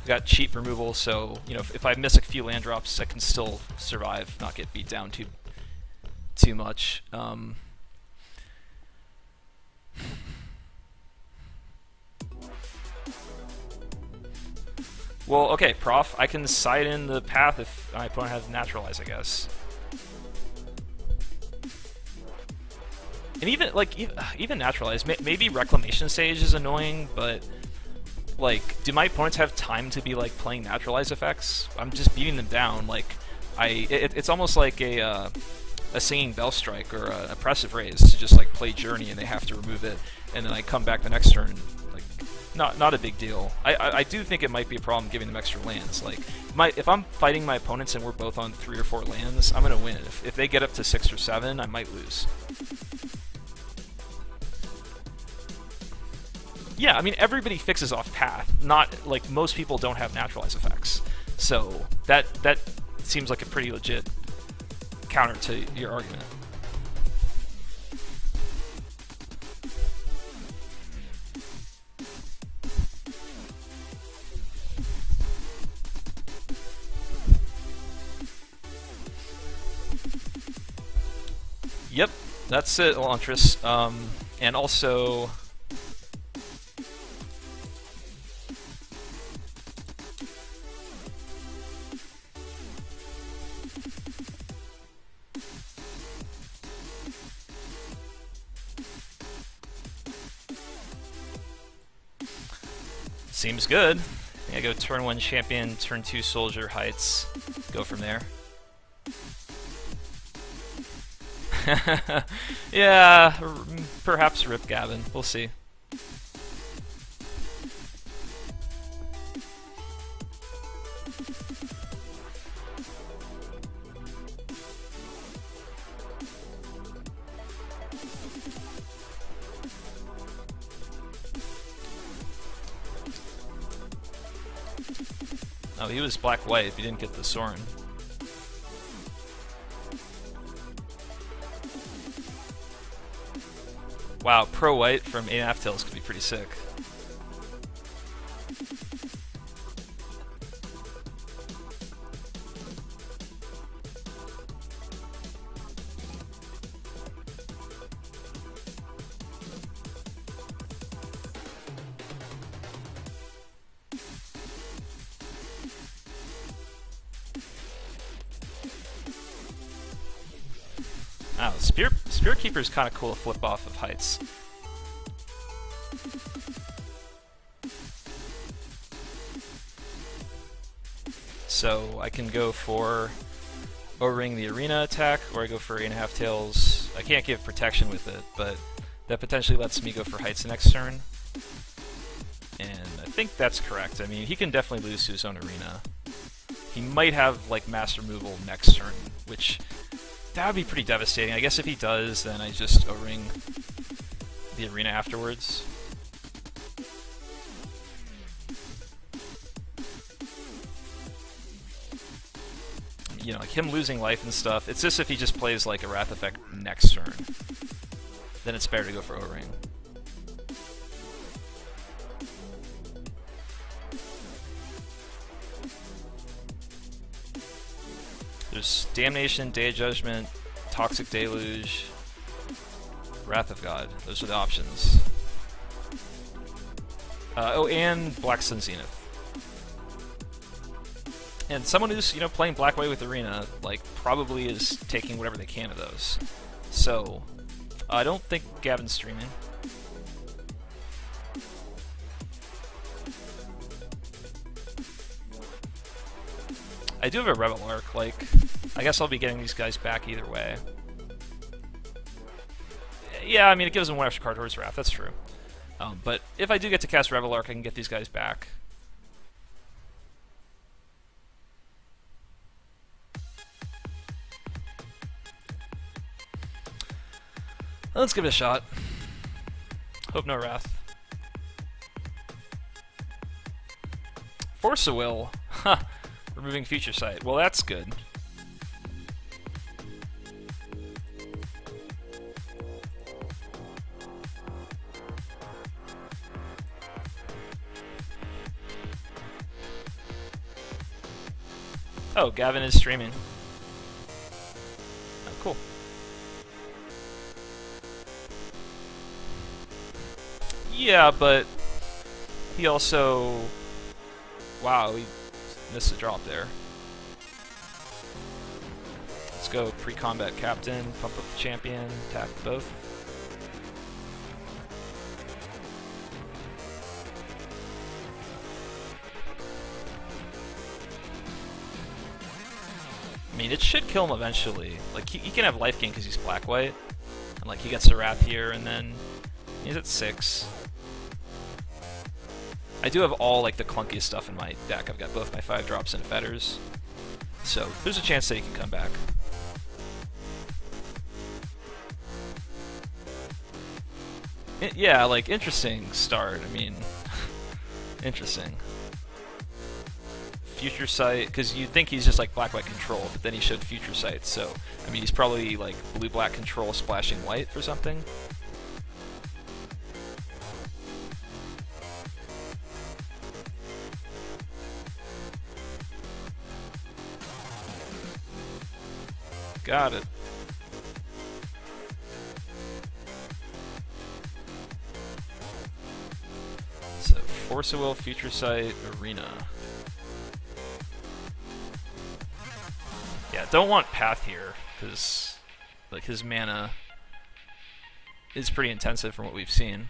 Got cheap removal, so you know, if I miss a few land drops, I can still survive, not get beat down too much. Well, okay, Prof, I can side in the Path if my opponent has Naturalize, I guess. And even Naturalize, maybe Reclamation Sage is annoying, but do my opponents have time to be playing Naturalize effects? I'm just beating them down. It's almost like a Singing Bell Strike or a Oppressive Raise to just play Journey, and they have to remove it, and then I come back the next turn. Not a big deal. I do think it might be a problem giving them extra lands. If I'm fighting my opponents and we're both on 3 or 4 lands, I'm gonna win. If they get up to 6 or 7, I might lose. Yeah, I mean, everybody fixes off Path. Not most people don't have Naturalize effects. So that seems like a pretty legit counter to your argument. Yep, that's it, Elantris. And also... Seems good. I go turn 1 champion, turn 2 soldier, heights, go from there. Yeah, perhaps rip Gavin. We'll see. Oh, he was black-white if he didn't get the Sorin. Wow, pro-white from 8.5 tails could be pretty sick. Wow, Spirit Keeper is kind of cool to flip off of heights. So I can go for O-Ring the arena attack, or I go for 8.5 tails. I can't give protection with it, but that potentially lets me go for heights the next turn. And I think that's correct. I mean, he can definitely lose to his own arena. He might have like mass removal next turn, which that would be pretty devastating. I guess if he does, then I just O-Ring the arena afterwards. You know, like him losing life and stuff, it's just if he just plays like a Wrath Effect next turn. Then it's better to go for O-Ring. There's Damnation, Day of Judgment, Toxic Deluge, Wrath of God. Those are the options. Oh, and Black Sun Zenith. And someone who's, you know, playing black-white with Arena, like, probably is taking whatever they can of those. So, I don't think Gavin's streaming. I do have a Rebel Arc, like, I guess I'll be getting these guys back either way. Yeah, I mean, it gives them one extra card towards Wrath, that's true. But if I do get to cast Rebel Arc, I can get these guys back. Let's give it a shot. Hope no Wrath. Force of Will. Huh. Removing Future Sight. Well, that's good. Oh, Gavin is streaming. Oh, cool. Yeah, but he also... Wow, he missed a drop there. Let's go pre-combat captain, pump up the champion, attack both. I mean, it should kill him eventually. Like, he can have life gain because he's black-white. And, like, he gets the Wrath here, and then he's at 6. I do have all, like, the clunkiest stuff in my deck. I've got both my 5-drops and fetters. So, there's a chance that he can come back. Yeah, like, interesting start. I mean, interesting. Future Sight, because you'd think he's just like black-white control, but then he showed Future Sight, so, I mean, he's probably like blue-black control splashing white for something. Got it. So, Force of Will, Future Sight, Arena. Yeah, don't want Path here, because like his mana is pretty intensive from what we've seen.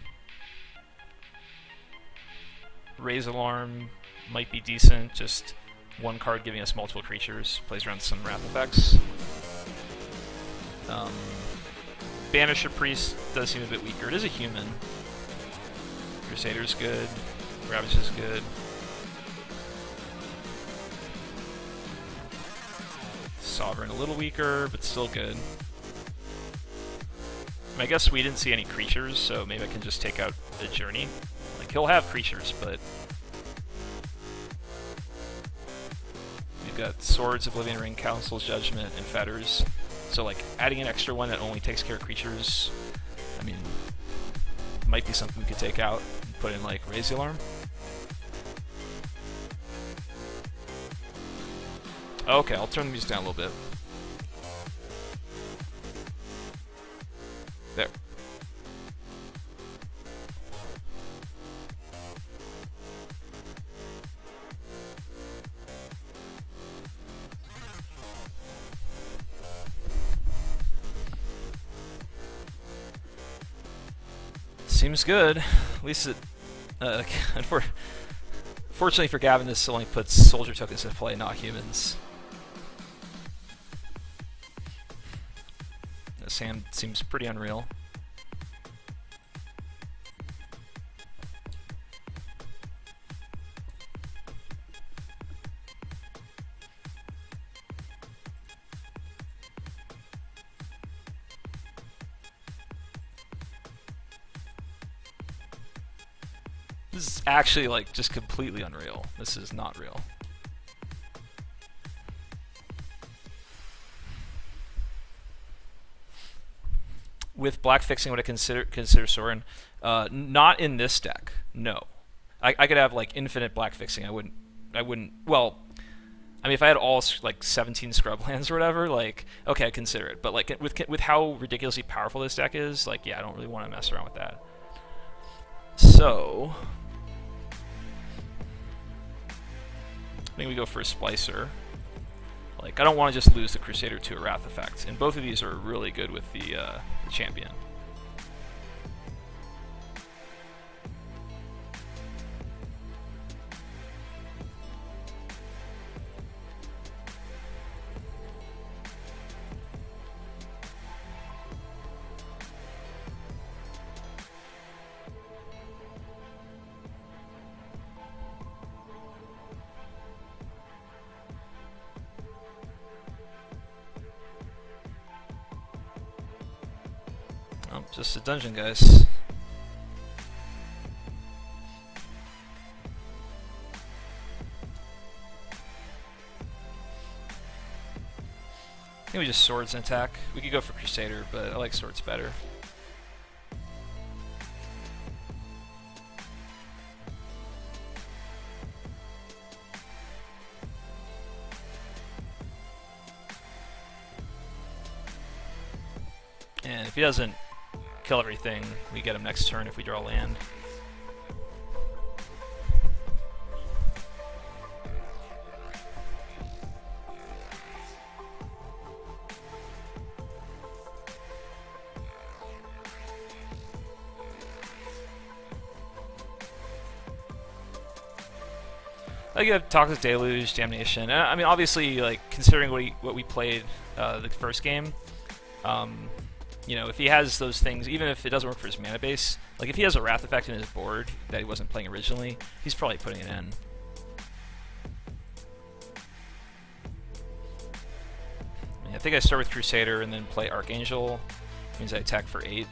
Raise Alarm might be decent, just one card giving us multiple creatures, plays around some Wrath effects. Banisher Priest does seem a bit weaker. It is a human. Crusader's good. Ravage is good. Sovereign a little weaker, but still good. I guess we didn't see any creatures, so maybe I can just take out the Journey. Like, he'll have creatures, but... We've got Swords, Oblivion Ring, Council's Judgment, and Fetters. So, like, adding an extra one that only takes care of creatures, I mean, might be something we could take out and put in, like, Raise the Alarm. Okay, I'll turn the music down a little bit. There. Seems good. At least it... Fortunately for Gavin, this only puts soldier tokens in play, not humans. This hand seems pretty unreal. This is actually, like, just completely unreal. This is not real. With black fixing, would I consider Sorin? Not in this deck. No. I could have, like, infinite black fixing. I wouldn't. Well, I mean, if I had all like 17 scrub lands or whatever, like, okay, I'd consider it. But like with how ridiculously powerful this deck is, like, yeah, I don't really want to mess around with that. So I think we go for a Splicer. Like, I don't want to just lose the Crusader to a Wrath effect, and both of these are really good with the champion. Oh, just a dungeon, guys. I think we just Swords and attack. We could go for Crusader, but I like Swords better. And if he doesn't kill everything, we get him next turn if we draw land. I have Toxic Deluge, Damnation. I mean, obviously, like, considering what we played the first game, you know, if he has those things, even if it doesn't work for his mana base, like if he has a Wrath effect in his board that he wasn't playing originally, he's probably putting it in. I mean, I think I start with Crusader and then play Archangel. Means I attack for 8.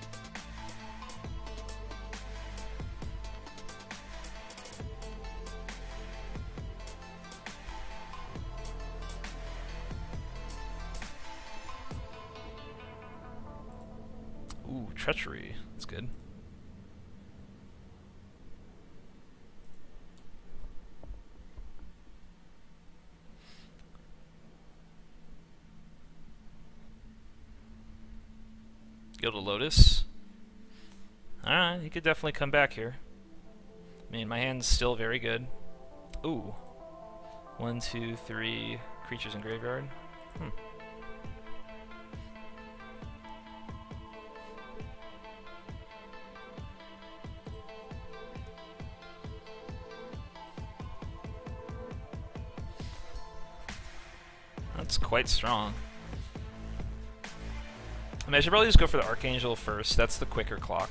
Ooh, Treachery. That's good. Go to Lotus. Alright, he could definitely come back here. I mean, my hand's still very good. Ooh. 1, 2, 3 creatures in graveyard. That's quite strong. I mean, I should probably just go for the Archangel first. That's the quicker clock.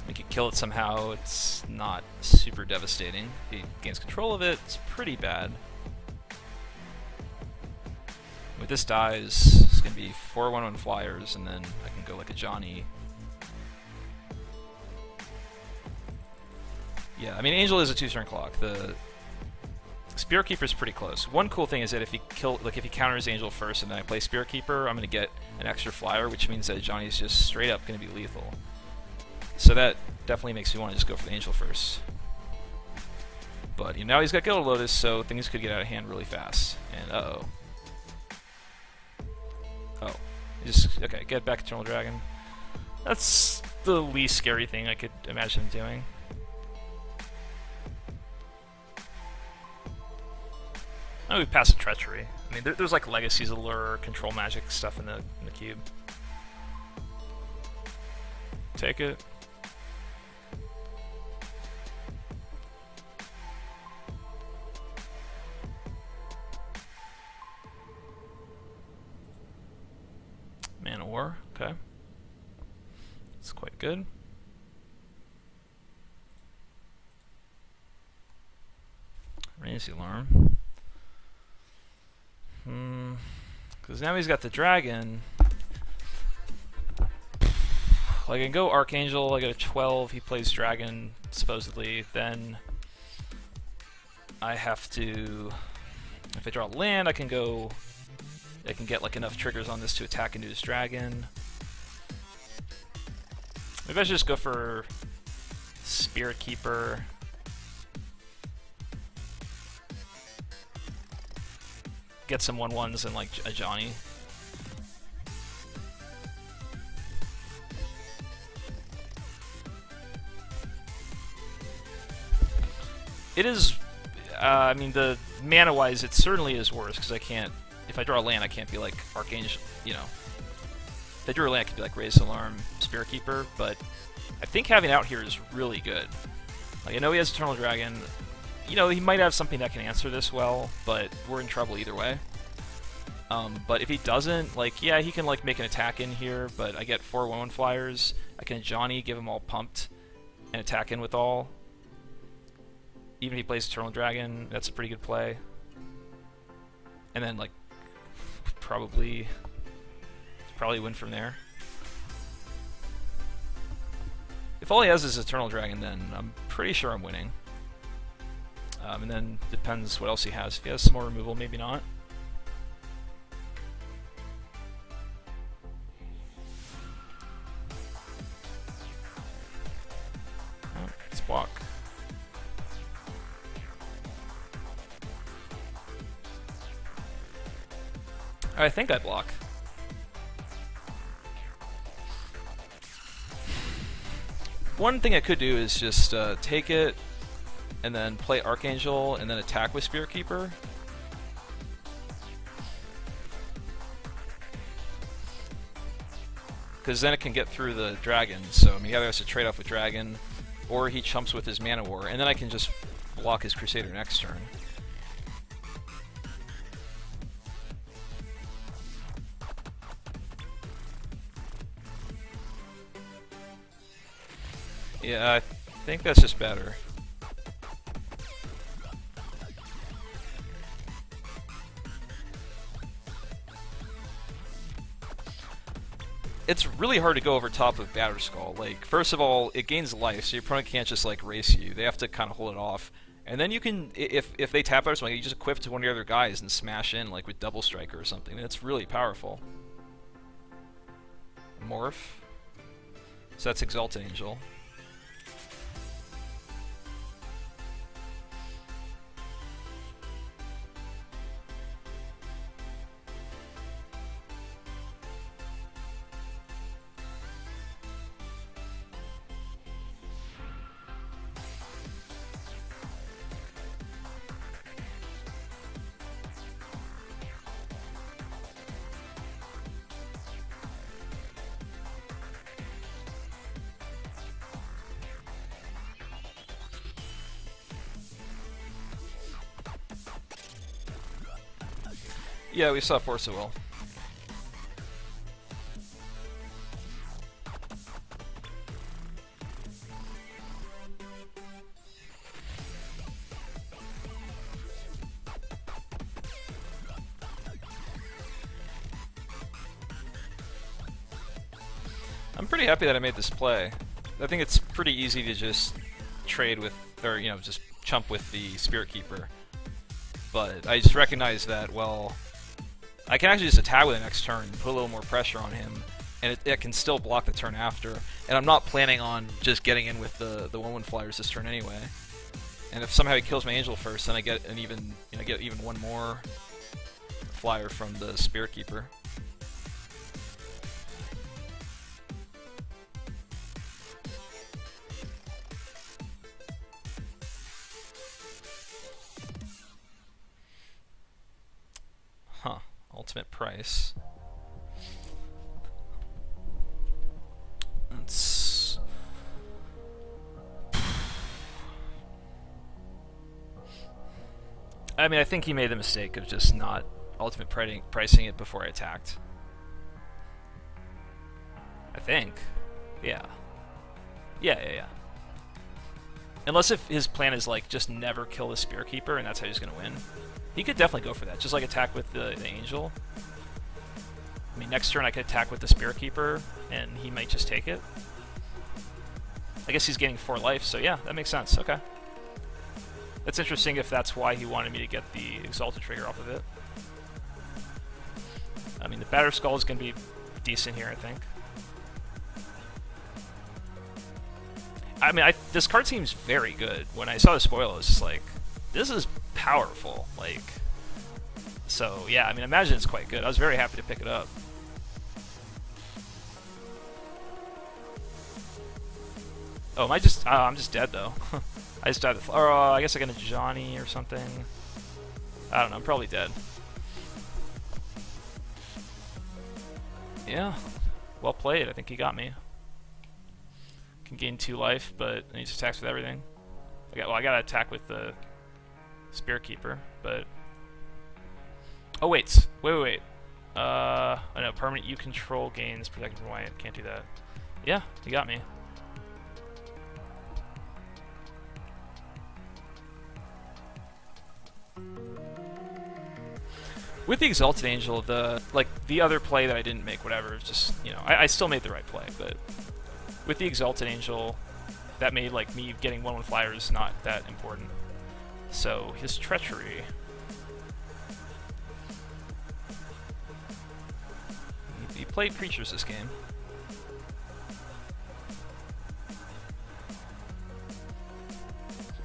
We could kill it somehow. It's not super devastating. If he gains control of it, it's pretty bad. With this dies, it's going to be 4/1/1 flyers, and then I can go like a Johnny. Yeah, I mean, Angel is a 2-turn clock. The Spirit Keeper's pretty close. One cool thing is that if he if he counters Angel first and then I play Spirit Keeper, I'm going to get an extra flyer, which means that Johnny's just straight up going to be lethal. So that definitely makes me want to just go for the Angel first. But now he's got Gilded Lotus, so things could get out of hand really fast. And uh-oh. Oh. Okay, get back Eternal Dragon. That's the least scary thing I could imagine him doing. Oh, we passed a Treachery. I mean, there's like Legacies of Lure, Control Magic stuff in the cube. Take it. Man of War, okay. It's quite good. Raise the Alarm. Because now he's got the dragon. Like, I can go Archangel, I get a 12, he plays dragon, supposedly, then I have to, if I draw land, I can get like enough triggers on this to attack into his dragon. Maybe I should just go for Spirit Keeper. Get some 1/1s and like a Johnny. It is, I mean, the mana-wise, it certainly is worse, because I can't, if I draw a land, I can't be like Archangel, you know. If I drew a land, I could be like Raise the Alarm, Spirit Keeper, but I think having out here is really good. Like, I know he has Eternal Dragon. You know, he might have something that can answer this well, but we're in trouble either way. But if he doesn't, like, yeah, he can like make an attack in here, but I get 4/1/1 flyers. I can Johnny, give him all pumped, and attack in with all. Even if he plays Eternal Dragon, that's a pretty good play. And then, like, probably win from there. If all he has is Eternal Dragon, then I'm pretty sure I'm winning. And then depends what else he has. If he has some more removal, maybe not. Oh, let's block. I think I block. One thing I could do is just take it, and then play Archangel, and then attack with Spirit Keeper. Because then it can get through the dragon, so I mean, he either has to trade off with dragon, or he chumps with his Mana War, and then I can just block his Crusader next turn. Yeah, I think that's just better. It's really hard to go over top of Batterskull. Like, first of all, it gains life, so your opponent can't just like race you. They have to kind of hold it off. And then you can, if they tap Batterskull, you just equip to one of the other guys and smash in, like with Double Striker or something. It's really powerful. Morph. So that's Exalted Angel. Yeah, we saw Force of Will. I'm pretty happy that I made this play. I think it's pretty easy to just trade with, or just chump with the Spirit Keeper. But I just recognize that, well, I can actually just attack with the next turn, put a little more pressure on him, and it can still block the turn after. And I'm not planning on just getting in with the 1/1 flyers this turn anyway. And if somehow he kills my Angel first, then I get an even, get even one more flyer from the Spirit Keeper. Huh. Ultimate price. That's... I mean, I think he made the mistake of just not ultimate pricing it before I attacked. I think. Yeah. Yeah. Unless if his plan is like just never kill the Spirit Keeper and that's how he's gonna win. He could definitely go for that, just like attack with the Angel. I mean, next turn I could attack with the Spirit Keeper, and he might just take it. I guess he's gaining 4 life, so yeah, that makes sense. Okay. That's interesting if that's why he wanted me to get the Exalted trigger off of it. I mean, the Battered Skull is going to be decent here, I think. I mean, this card seems very good. When I saw the spoil, I was just like, this is powerful. Like, so yeah, I mean, I imagine it's quite good. I was very happy to pick it up. Oh, am I just? I'm just dead though. I just died. Or I guess I got a Johnny or something. I don't know. I'm probably dead. Yeah. Well played. I think he got me. Can gain 2 life, but he just attacks with everything. I got to attack with the Spirit Keeper, but... Oh, wait. I know, permanent you control gains protected from white. Can't do that. Yeah, he got me. With the Exalted Angel, the other play that I didn't make, whatever, just, I still made the right play, but with the Exalted Angel, that made, like, me getting 1/1 flyers not that important. So, his Treachery. He played creatures this game.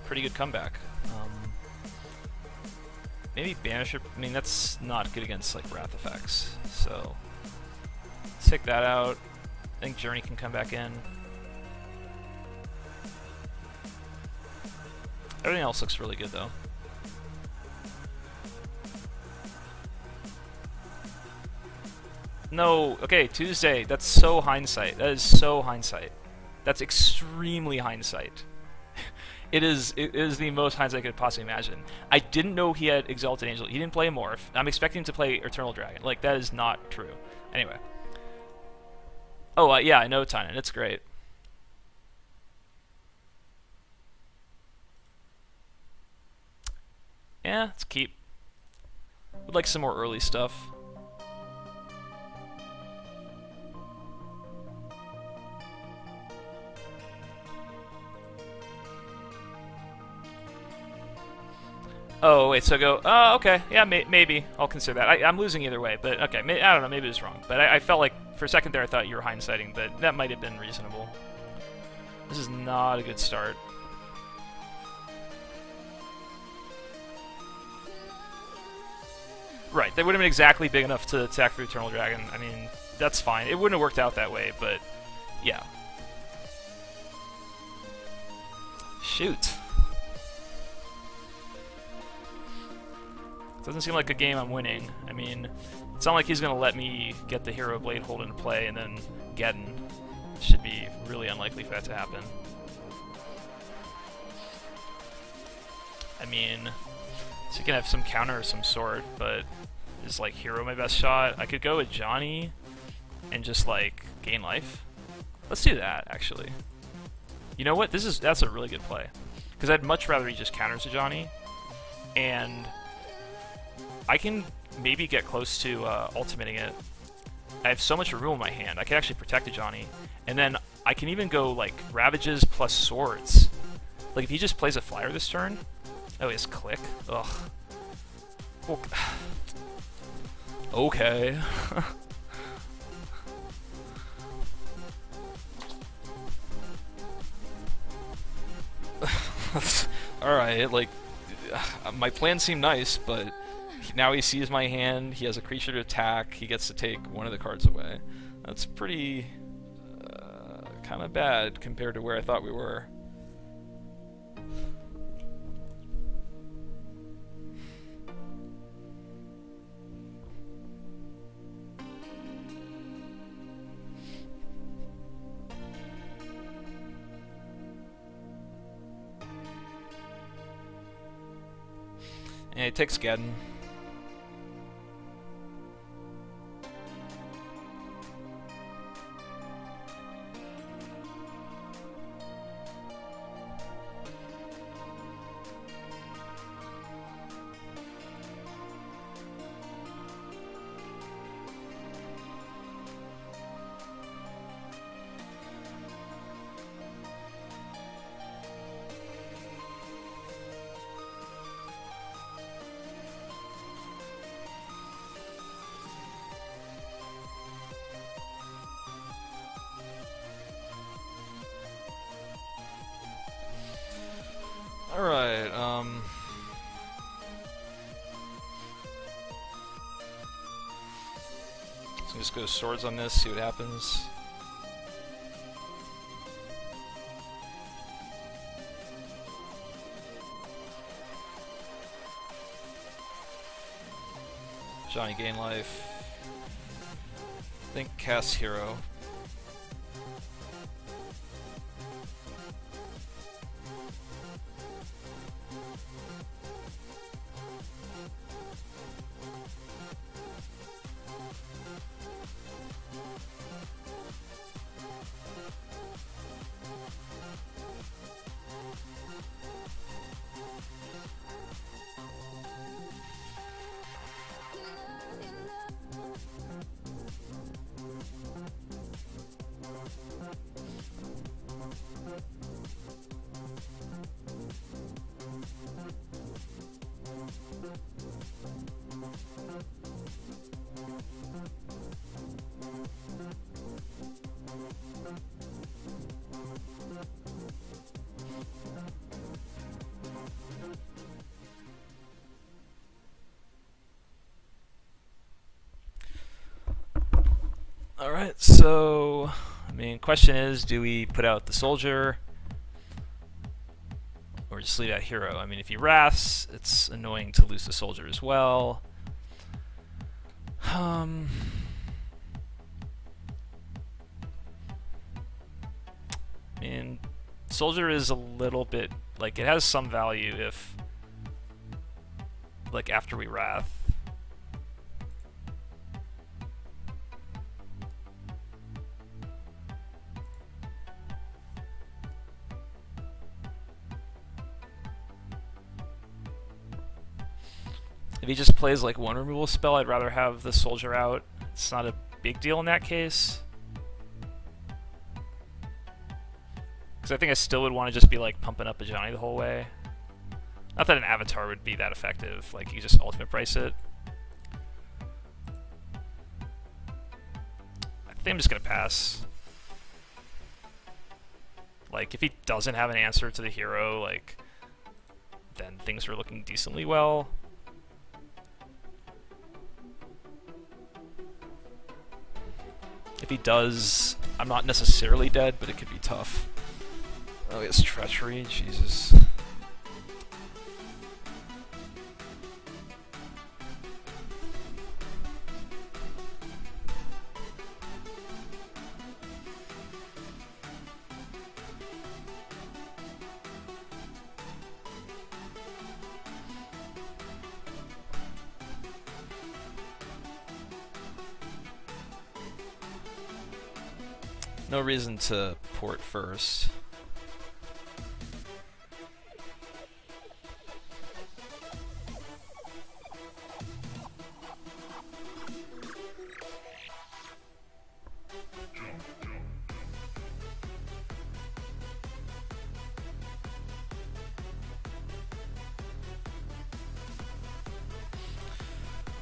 Pretty good comeback. Maybe Banisher. I mean, that's not good against like Wrath effects. So let's take that out. I think Journey can come back in. Everything else looks really good though. No, okay, Tuesday. That's so hindsight. That is so hindsight. That's extremely hindsight. It is the most hindsight I could possibly imagine. I didn't know he had Exalted Angel. He didn't play Morph. I'm expecting him to play Eternal Dragon. Like, that is not true. Anyway. Oh, yeah, I know Tynan. It's great. Yeah, let's keep. Would like some more early stuff. Oh, wait, so go, oh, okay, yeah, maybe, I'll consider that. I'm losing either way, but okay, I don't know, maybe it was wrong. But I felt like, for a second there, I thought you were hindsighting, but that might have been reasonable. This is not a good start. Right, that would have been exactly big enough to attack the Eternal Dragon. I mean, that's fine. It wouldn't have worked out that way, but yeah. Shoot. Doesn't seem like a game I'm winning. I mean, it's not like he's going to let me get the Hero Blade hold into play and then Geddon. It should be really unlikely for that to happen. I mean, so you can have some counter of some sort, but is like hero my best shot. I could go with Johnny and just like gain life. Let's do that actually. You know what? That's a really good play. Because I'd much rather he just counters to Johnny, and I can maybe get close to ultimating it. I have so much room in my hand. I can actually protect a Johnny, and then I can even go like Ravages plus Swords. Like if he just plays a flyer this turn. Oh, he has Click. Ugh. Okay. Alright, like, my plan seemed nice, but now he sees my hand, he has a creature to attack, he gets to take one of the cards away. That's pretty kind of bad compared to where I thought we were. And he takes Geddon. Alright, so just go swords on this, see what happens. Johnny gain life. I think cast hero. Alright, so, I mean, question is, do we put out the soldier or just leave out hero? I mean, if he wraths, it's annoying to lose the soldier as well. I mean, soldier is a little bit, like, it has some value if, like, after we wrath. If he just plays like one removal spell, I'd rather have the soldier out. It's not a big deal in that case. Because I think I still would want to just be like pumping up a Johnny the whole way. Not that an avatar would be that effective, like you just ultimate price it. I think I'm just gonna pass. Like if he doesn't have an answer to the hero, like then things are looking decently well. If he does, I'm not necessarily dead, but it could be tough. Oh, he has treachery, Jesus. No reason to port first.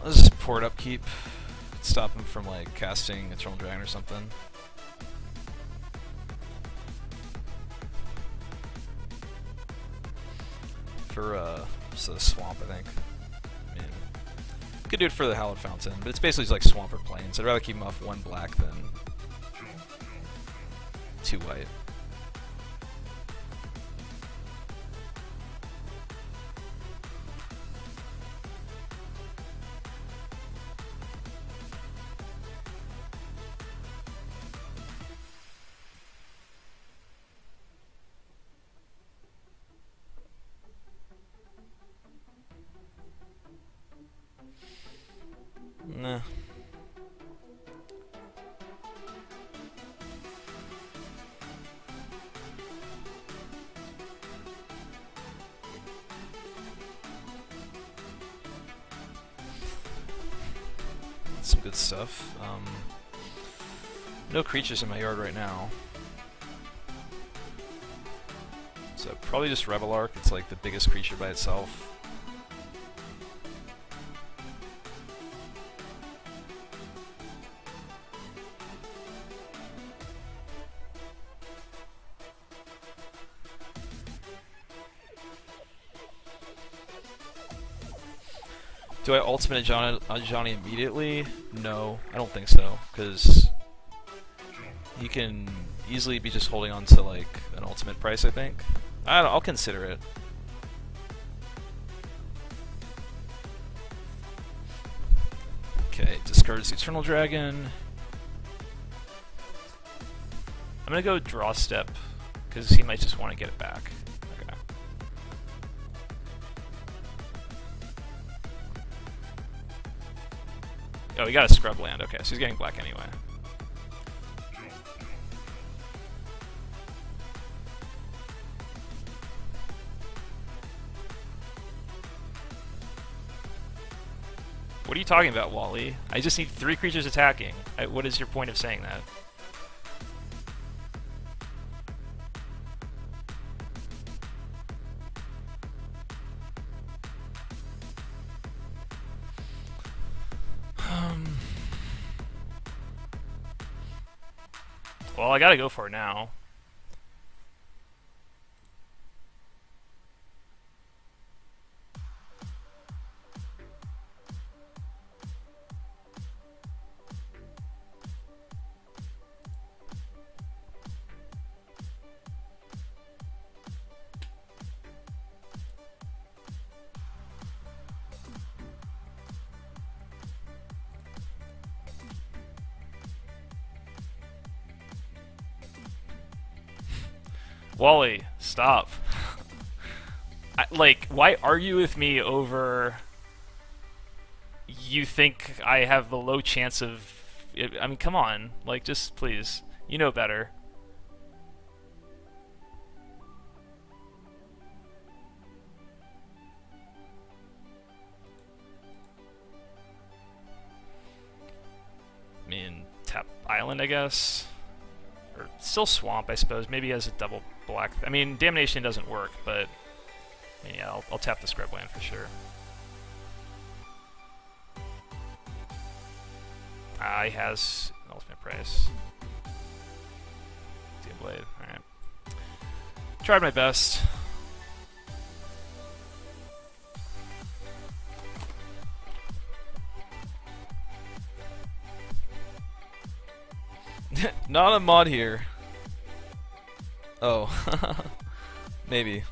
Let's just port upkeep. Stop him from like casting Eternal Dragon or something. For so swamp, I think. I mean, could do it for the Hallowed Fountain, but it's basically just like swamp or plains. I'd rather keep him off 1 black than 2 white. Nah. Some good stuff. No creatures in my yard right now. So probably just Rebel Arc. It's like the biggest creature by itself. Do I ultimate Johnny immediately? No, I don't think so, because he can easily be just holding on to like an ultimate price, I think. I'll consider it. Okay, discards the Eternal Dragon. I'm gonna go draw step, because he might just want to get it back. Okay. Oh, he got a scrub land. Okay, so he's getting black anyway. What are you talking about, Wally? I just need 3 creatures attacking. What is your point of saying that? Well, I gotta go for it now. Wally, stop. Like, why argue with me over... You think I have the low chance of... I mean, come on. Like, just please. You know better. I mean, tap island, I guess? Or still swamp, I suppose. Maybe he has a double black. I mean, Damnation doesn't work, but yeah, I'll tap the scrub land for sure. He has an ultimate price. Demon Blade. Alright. Tried my best. Not a mod here. Oh. Maybe.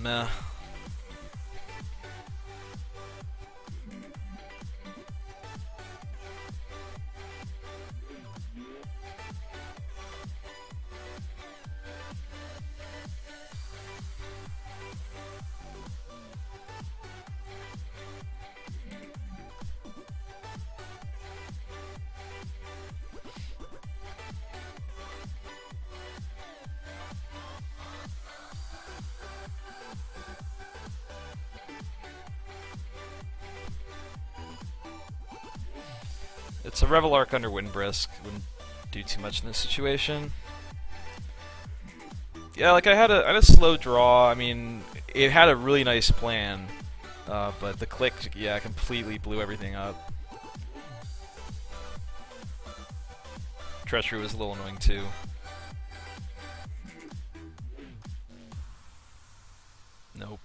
Meh. It's a Revel Arc under Windbrisk. Wouldn't do too much in this situation. Yeah, like I had a slow draw. I mean, it had a really nice plan, but the click, yeah, completely blew everything up. Treachery was a little annoying too. Nope.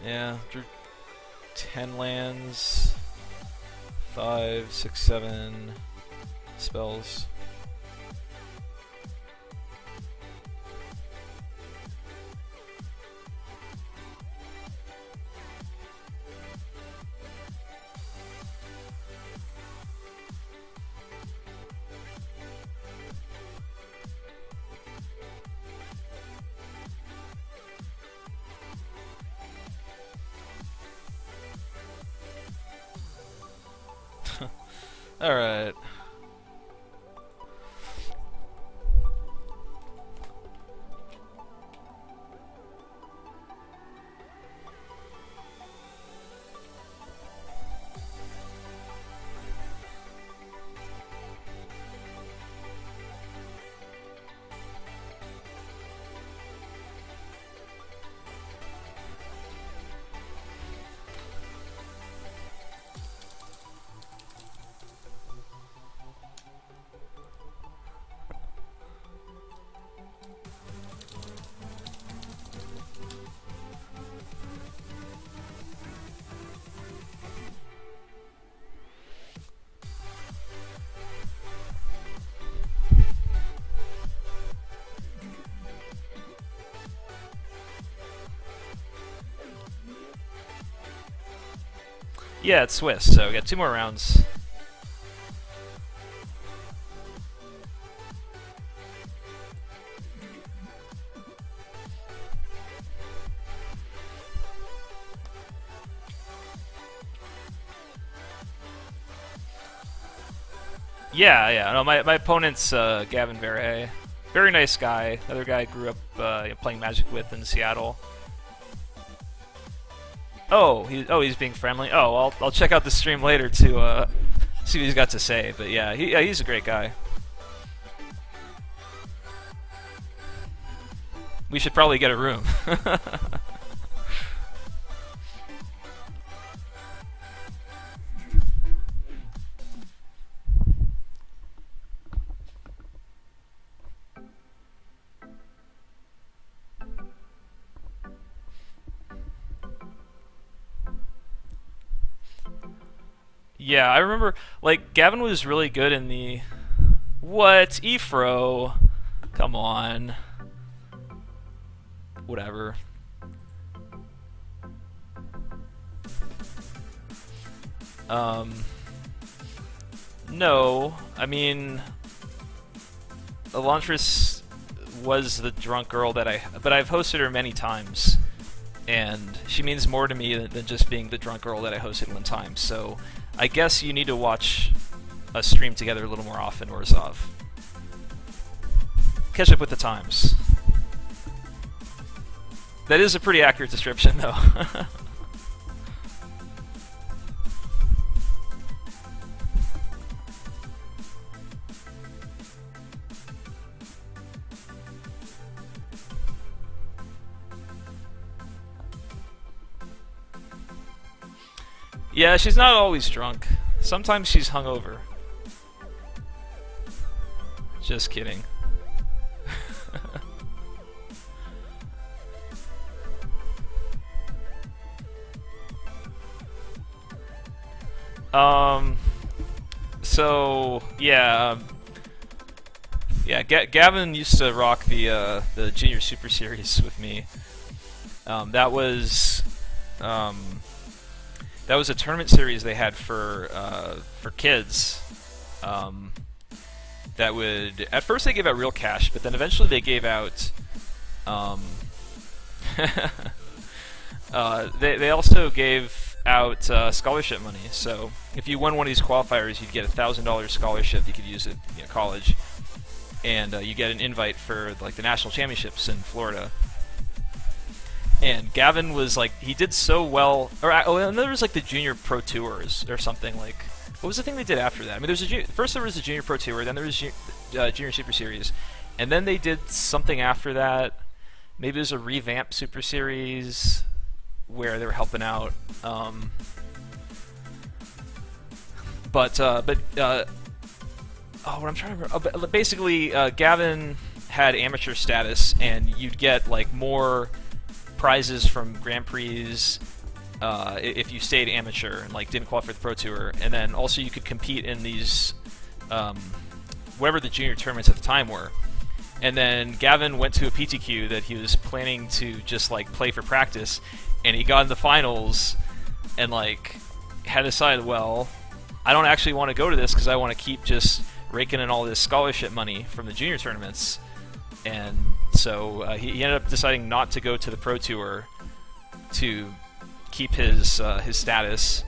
Yeah, drew 10 lands, 5, 6, 7 spells. Alright. Yeah, it's Swiss, so we got 2 more rounds. Yeah. No, my opponent's Gavin Verhey. Very nice guy. Another guy I grew up playing Magic with in Seattle. He's being friendly. Oh, I'll check out the stream later to see what he's got to say. But yeah, he's a great guy. We should probably get a room. Yeah, I remember, like, Gavin was really good in the... What? Ephro? Come on. Whatever. No. I mean... Elantris was the drunk girl that But I've hosted her many times. And she means more to me than just being the drunk girl that I hosted one time, so... I guess you need to watch us stream together a little more often, Orzhov. Catch up with the times. That is a pretty accurate description, though. Yeah, she's not always drunk. Sometimes she's hungover. Just kidding. So yeah, Gavin used to rock the Junior Super Series with me. That was a tournament series they had for kids. That would, at first they gave out real cash, but then eventually they gave out Um, they also gave out scholarship money. So if you won one of these qualifiers, you'd get $1,000 scholarship you could use at college, and you get an invite for like the national championships in Florida. And Gavin was like, he did so well. And there was like the Junior Pro Tours or something. Like, what was the thing they did after that? I mean, first there was the Junior Pro Tour, then there was Junior Super Series, and then they did something after that. Maybe it was a revamped Super Series where they were helping out. What I'm trying to remember. Basically, Gavin had amateur status, and you'd get like more prizes from Grand Prix if you stayed amateur and like didn't qualify for the Pro Tour, and then also you could compete in these whatever the junior tournaments at the time were. And then Gavin went to a PTQ that he was planning to just like play for practice, and he got in the finals and like had decided, well, I don't actually want to go to this because I want to keep just raking in all this scholarship money from the junior tournaments. And so he ended up deciding not to go to the Pro Tour to keep his status.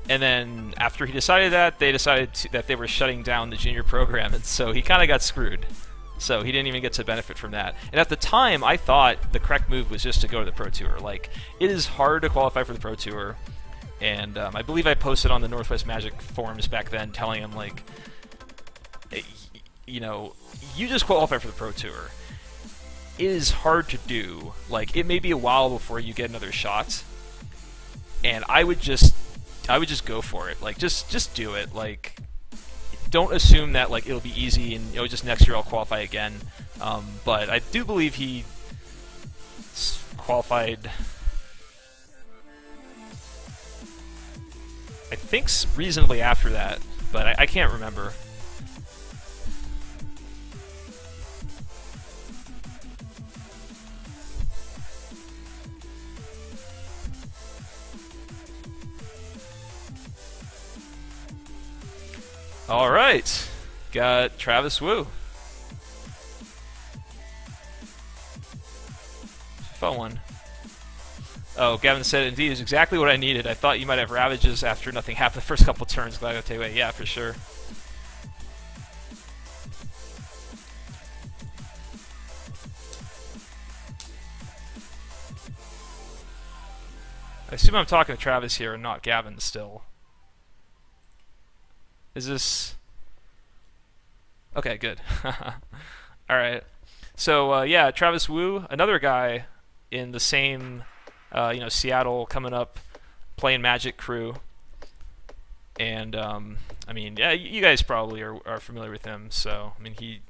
And then after he decided that, they decided that they were shutting down the junior program, and so he kind of got screwed. So he didn't even get to benefit from that. And at the time, I thought the correct move was just to go to the Pro Tour. Like, it is hard to qualify for the Pro Tour. And I believe I posted on the Northwest Magic forums back then telling him, like, you just qualify for the Pro Tour. It is hard to do. Like, it may be a while before you get another shot. And I would just go for it. Like, just do it. Like, don't assume that like it'll be easy and just next year I'll qualify again. But I do believe he qualified, I think, reasonably after that, but I can't remember. All right, got Travis Wu. Fun one. Oh, Gavin said, indeed, is exactly what I needed. I thought you might have Ravages after nothing happened the first couple turns. Glad I got to take away. Yeah, for sure. I assume I'm talking to Travis here and not Gavin still. Is this... Okay, good. Alright. So, yeah, Travis Wu, another guy in the same, Seattle coming up, playing Magic crew. And, I mean, yeah, you guys probably are familiar with him. So, I mean, he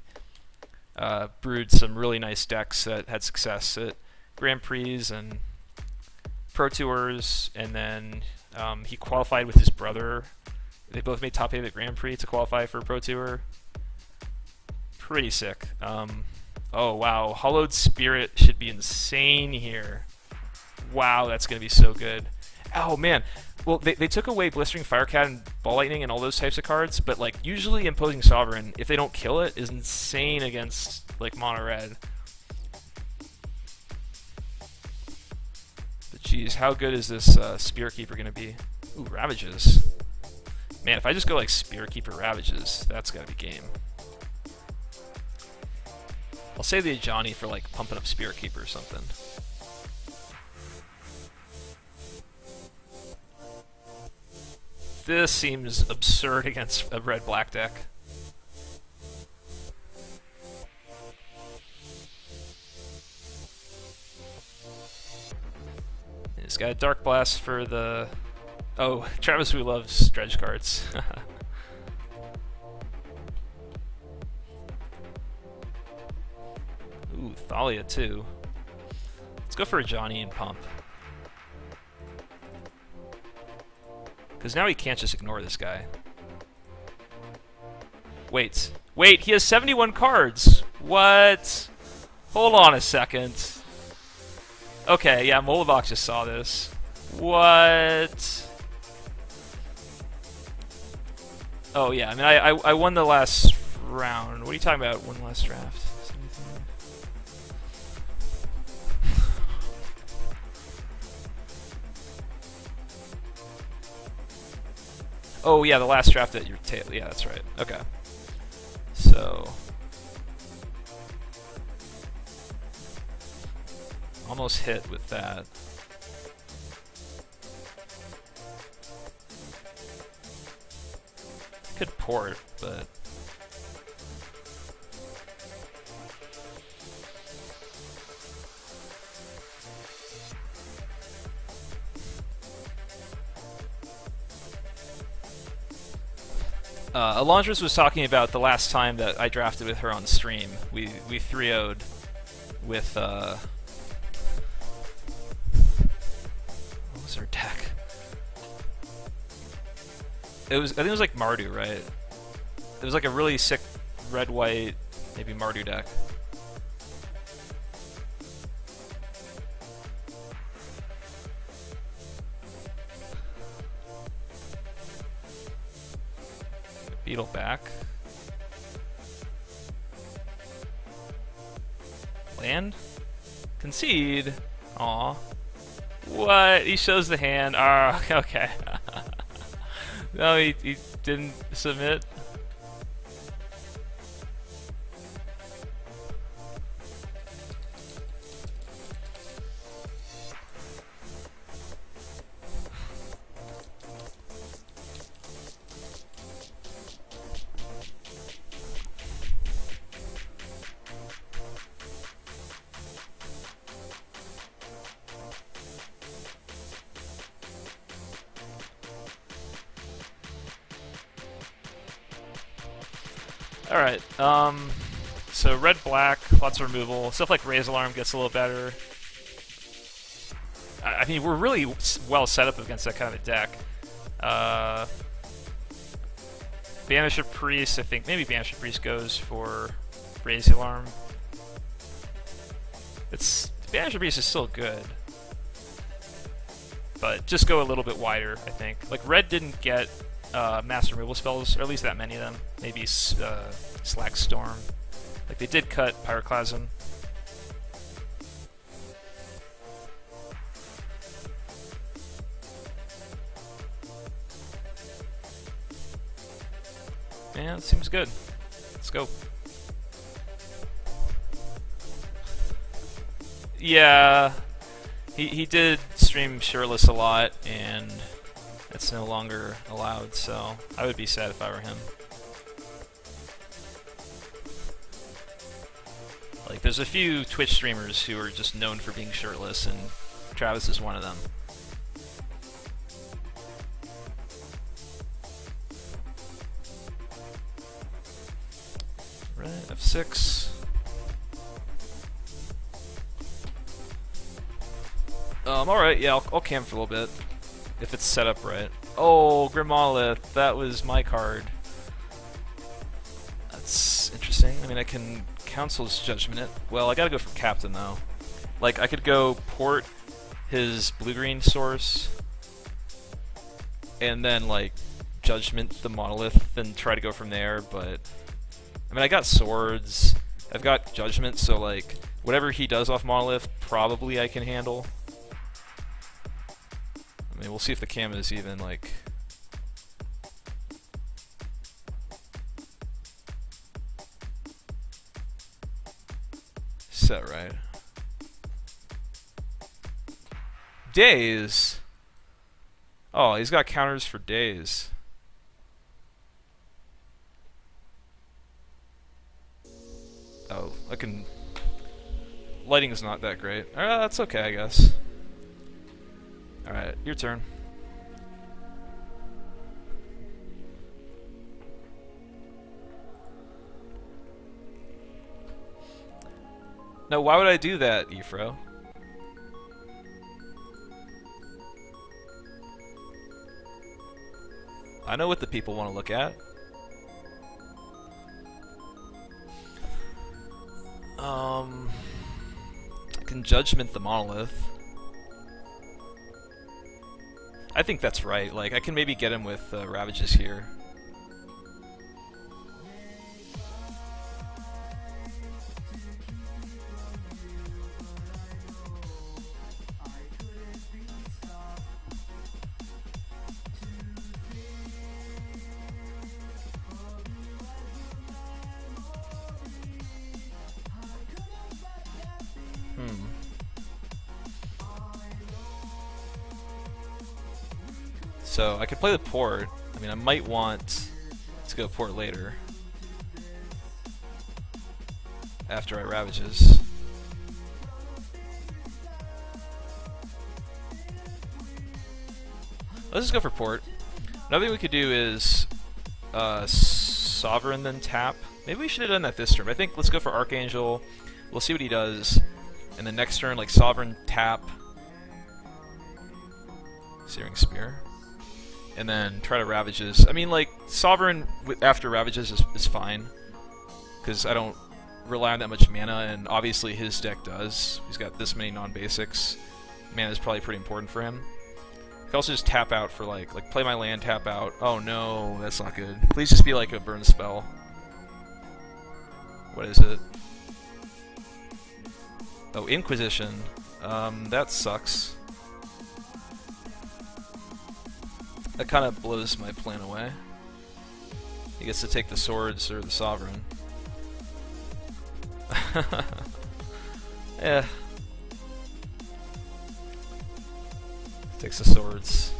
brewed some really nice decks that had success at Grand Prix and Pro Tours. And then he qualified with his brother. They both made top 8 at Grand Prix to qualify for Pro Tour. Pretty sick. Oh, wow. Hollowed Spirit should be insane here. Wow, that's going to be so good. Oh, man. Well, they took away Blistering Firecat and Ball Lightning and all those types of cards, but, like, usually Imposing Sovereign, if they don't kill it, is insane against, like, Mono Red. But, geez, how good is this Spirit Keeper going to be? Ooh, Ravages. Man, if I just go like Spirit Keeper Ravages, that's gotta be game. I'll save the Ajani for like pumping up Spirit Keeper or something. This seems absurd against a red-black deck. It's got a Dark Blast for the... Oh, Travis Wu loves dredge cards. Ooh, Thalia too. Let's go for a Johnny and pump. Because now he can't just ignore this guy. Wait, he has 71 cards! What? Hold on a second. Okay, yeah, Molovok just saw this. What? Oh yeah, I mean, I won the last round. What are you talking about? Won the last draft. Oh yeah, the last draft at your tail. Yeah, that's right. Okay. So almost hit with that. Could port, but Alondras was talking about the last time that I drafted with her on stream. We 3-0'd with what was her deck? I think it was like Mardu, right? It was like a really sick red-white, maybe Mardu deck. Beetle back. Land? Concede? Aw. What? He shows the hand. Ah, okay. No, he didn't submit. Alright, so red black, lots of removal. Stuff like Raise Alarm gets a little better. I mean, we're really well set up against that kind of a deck. Banisher Priest, I think maybe Banisher Priest goes for Raise Alarm. Banisher Priest is still good, but just go a little bit wider, I think. Like, red didn't get mass removal spells, or at least that many of them. Maybe Slack Storm. Like, they did cut Pyroclasm. Yeah, it seems good. Let's go. Yeah, he did stream shirtless a lot, and it's no longer allowed, so I would be sad if I were him. Like, there's a few Twitch streamers who are just known for being shirtless, and Travis is one of them. Right, F6. Alright, yeah, I'll camp for a little bit. If it's set up right. Oh, Grim Monolith, that was my card. That's interesting. I mean, I can Council's Judgment it. Well, I gotta go for Captain, though. Like, I could go port his blue-green source, and then, like, Judgment the Monolith, and try to go from there, but... I mean, I got swords, I've got Judgment, so, like, whatever he does off Monolith, probably I can handle. I mean, we'll see if the cam is even, like... set right. Days? Oh, he's got counters for days. Oh, I can... lighting is not that great. That's okay, I guess. Alright, your turn. No, why would I do that, Ephro? I know what the people want to look at. I can Judgment the Monolith. I think that's right. Like, I can maybe get him with Ravages here. So I could play the port. I mean, I might want to go port later. After I Ravages. Let's just go for port. Another thing we could do is Sovereign then tap. Maybe we should have done that this turn. I think let's go for Archangel. We'll see what he does. And the next turn, like Sovereign tap. Searing Spear. And then try to Ravages. I mean, like, Sovereign after Ravages is fine. Because I don't rely on that much mana, and obviously his deck does. He's got this many non-basics. Mana is probably pretty important for him. I could also just tap out for like play my land, tap out. Oh no, that's not good. Please just be like a burn spell. What is it? Oh, Inquisition. That sucks. That kind of blows my plan away. He gets to take the swords or the Sovereign. Yeah. Takes the swords.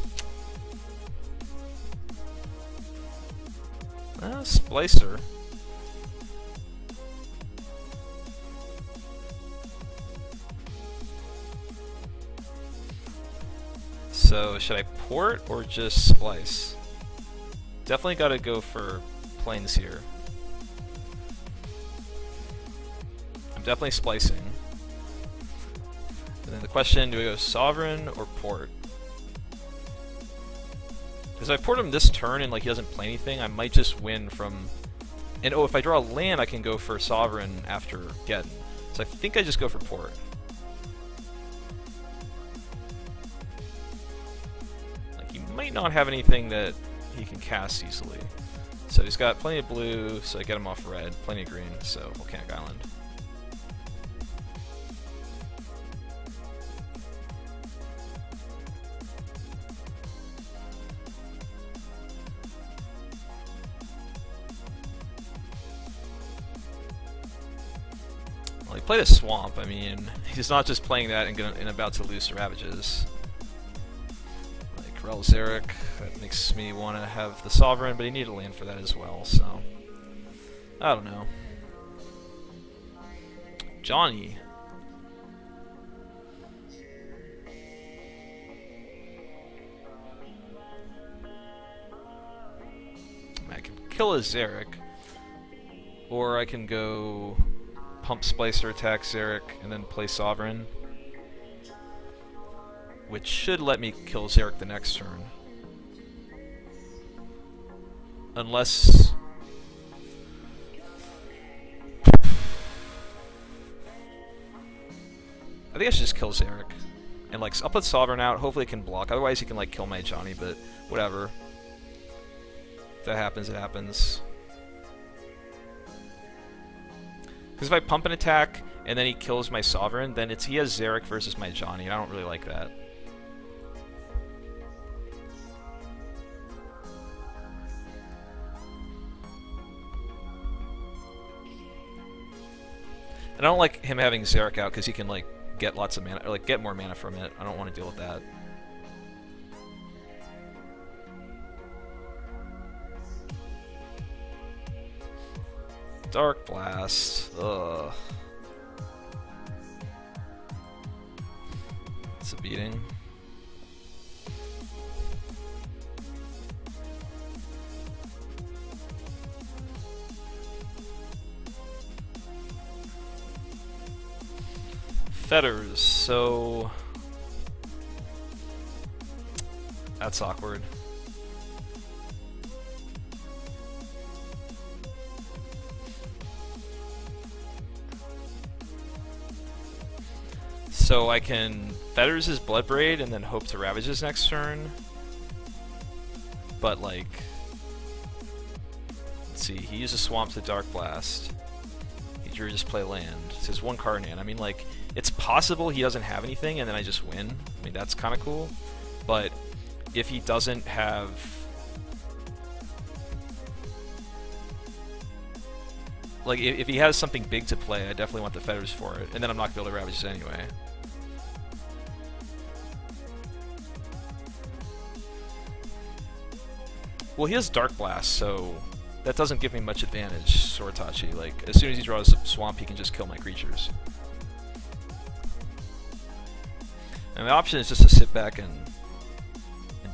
Splicer. So, should I port or just splice? Definitely gotta go for planes here. I'm definitely splicing. And then the question, do we go Sovereign or port? Because if I port him this turn and like he doesn't play anything, I might just win from... And oh, if I draw a land, I can go for Sovereign after Geddon. So I think I just go for port. Like, he might not have anything that he can cast easily. So he's got plenty of blue, so I get him off red. Plenty of green, so Volcanic Island. Well, he played a Swamp. I mean, he's not just playing that and about to lose to Ravages. Like Rel Zarek, that makes me want to have the Sovereign, but he needed a land for that as well, so... I don't know. Johnny. I can kill a Zarek, or I can go Pump Splicer, attack Zarek, and then play Sovereign, which should let me kill Zarek the next turn. Unless... I think I should just kill Zarek. And like, I'll put Sovereign out, hopefully it can block, otherwise he can like kill my Johnny, but whatever. If that happens, it happens. Because if I pump an attack, and then he kills my Sovereign, then he has Zarek versus my Johnny, and I don't really like that. And I don't like him having Zarek out, because he can, like, get lots of mana, or, like, get more mana from it. I don't want to deal with that. Dark Blast. Ugh. It's a beating. Fetters, so... That's awkward. So I can Fetters his Bloodbraid and then hope to Ravage his next turn. But like... Let's see, he used a Swamp to Dark Blast. He drew just play land. It says one card in hand. I mean, like, it's possible he doesn't have anything and then I just win. I mean, that's kind of cool. But if he doesn't have... Like, if he has something big to play, I definitely want the Fetters for it. And then I'm not going to be able to Ravage it anyway. Well, he has Dark Blast, so that doesn't give me much advantage, Sortachi. Like, as soon as he draws a Swamp, he can just kill my creatures. And the option is just to sit back and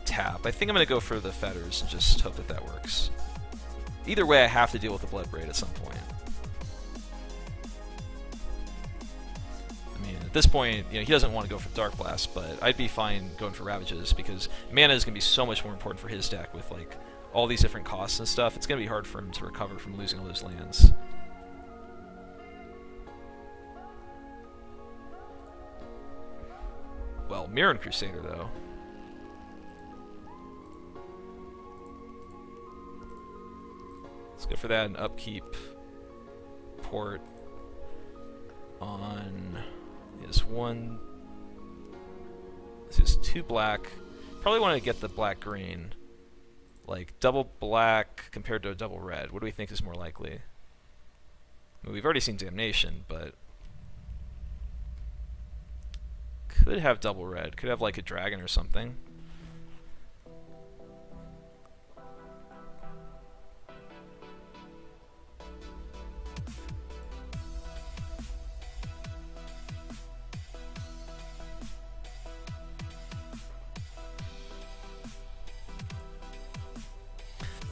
tap. I think I'm going to go for the Fetters and just hope that that works. Either way, I have to deal with the Bloodbraid at some point. I mean, at this point, you know, he doesn't want to go for Dark Blast, but I'd be fine going for Ravages because mana is going to be so much more important for his deck with like all these different costs and stuff. It's going to be hard for him to recover from losing all those lands. Well, Mirran Crusader, though. Let's go for that and upkeep port on his one. This is 2 black. Probably want to get the black-green. Like, double black compared to a double red. What do we think is more likely? Well, we've already seen Damnation, but could have double red. Could have like a dragon or something.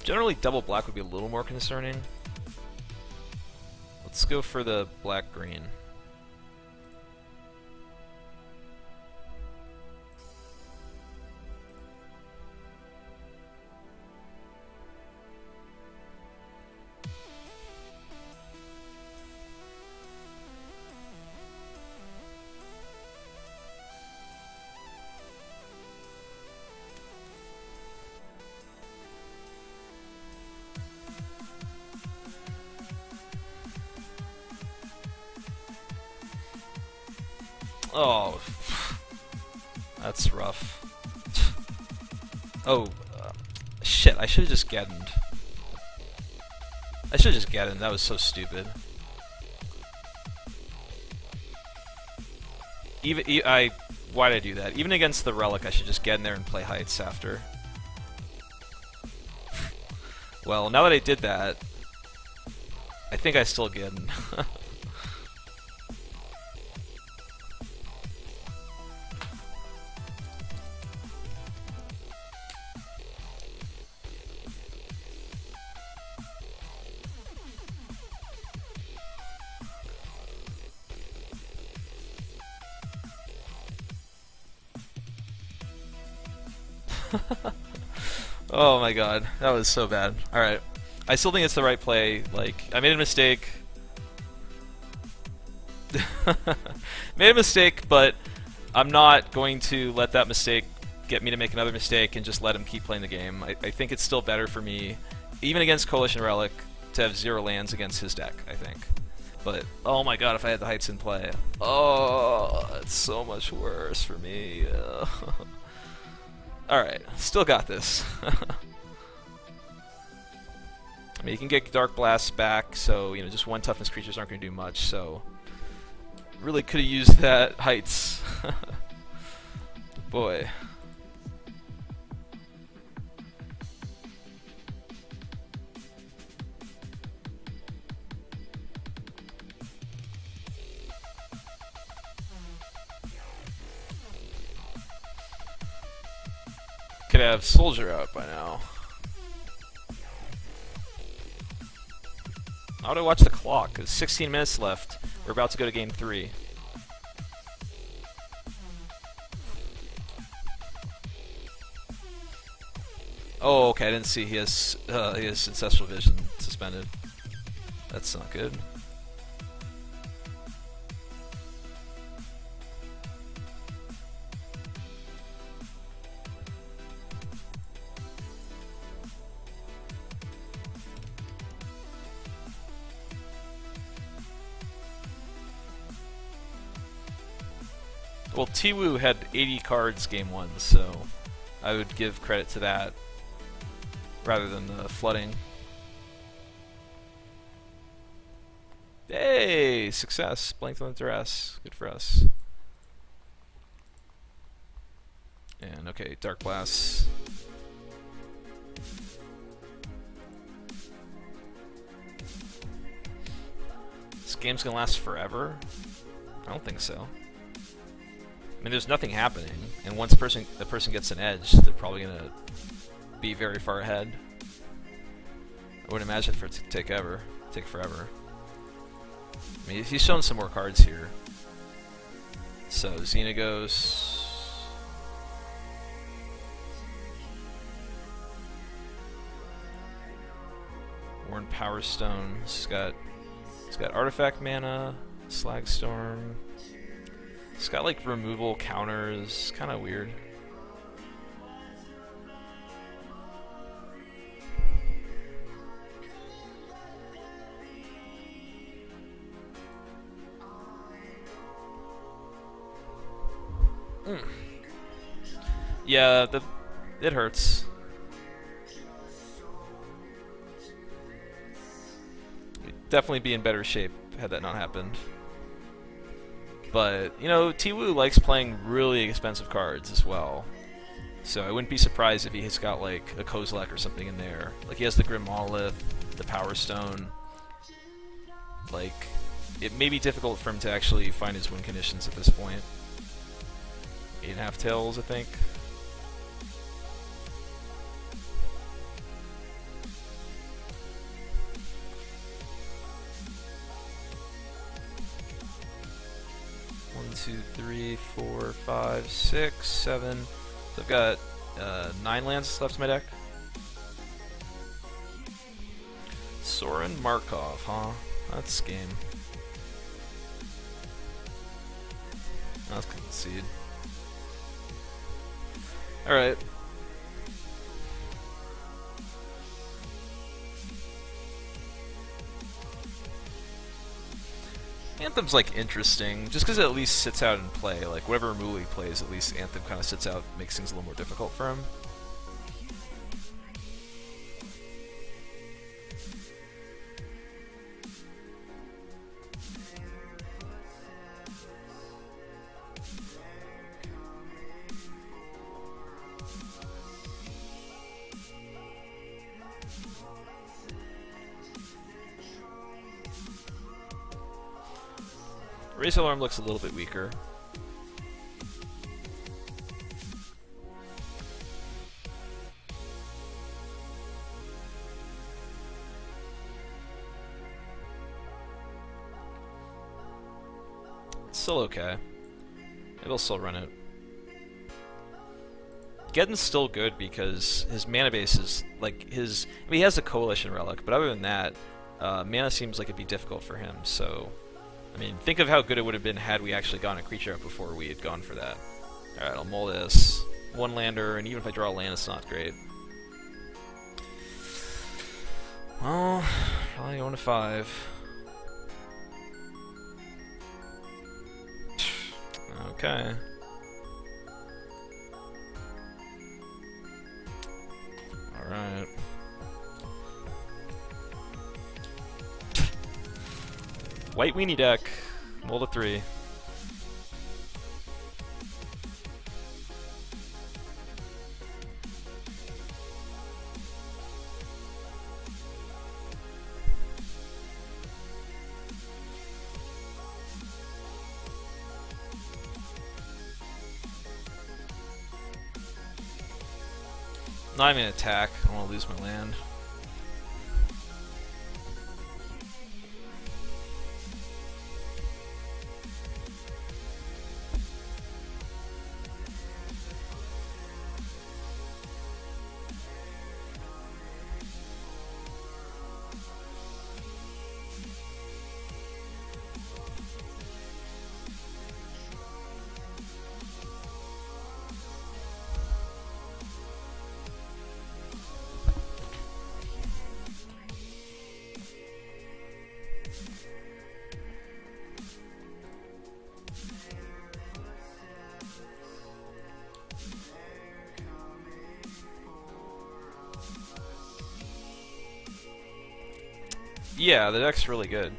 Generally, double black would be a little more concerning. Let's go for the black-green. Oh, that's rough. Oh, shit, I should have just Gaddened. I should have just Gaddened, that was so stupid. Why'd I do that? Even against the Relic, I should just get in there and play Heights after. Well, now that I did that, I think I still Gadden. Oh my god, that was so bad. Alright. I still think it's the right play. Like, I made a mistake. Made a mistake, but I'm not going to let that mistake get me to make another mistake and just let him keep playing the game. I think it's still better for me, even against Coalition Relic, to have 0 lands against his deck, I think. But, oh my god, if I had the Heights in play. Oh, it's so much worse for me. Alright, still got this. I mean, you can get Dark Blast back, so, you know, just 1 toughness creatures aren't going to do much, so really could have used that Heights. Boy. Could have Soldier out by now. How do I watch the clock? There's 16 minutes left. We're about to go to game 3. Oh, okay. I didn't see he has Ancestral Vision suspended. That's not good. Well, Tiwu had 80 cards game 1, so I would give credit to that rather than the flooding. Hey! Success! Blanked on the Duress. Good for us. And okay, Dark Blast. game's gonna last forever? I don't think so. I mean, there's nothing happening, and once the person gets an edge, they're probably gonna be very far ahead. I would imagine for it to take forever. I mean, he's shown some more cards here. So Xenagos. Worn Power Stone. He's got artifact mana, Slagstorm. It's got like removal counters, kind of weird. Yeah, it hurts. We'd definitely be in better shape had that not happened. But, you know, Tiwu likes playing really expensive cards as well. So I wouldn't be surprised if he's got like a Kozilek or something in there. Like he has the Grim Monolith, the Power Stone. Like, it may be difficult for him to actually find his win conditions at this point. 8.5 tails, I think. One, two, three, 4, 5, 6, 7. So I've got 9 lands left in my deck. Sorin Markov, huh? That's game. Let's concede. Alright. Anthem's like interesting, just because it at least sits out in play. Like whatever removal he plays, at least Anthem kind of sits out, makes things a little more difficult for him. Raise Alarm looks a little bit weaker. It's still okay. Maybe I'll still run it. Geddon's still good because his mana base is like his. I mean, he has a Coalition Relic, but other than that, mana seems like it'd be difficult for him. So, I mean, think of how good it would have been had we actually gotten a creature up before we had gone for that. Alright, I'll mull this. One lander, and even if I draw a land, it's not great. Well, probably going to 5. Okay. Alright. White Weenie deck. Roll to 3. Not even attack. I don't want to lose my land. Yeah, the deck's really good.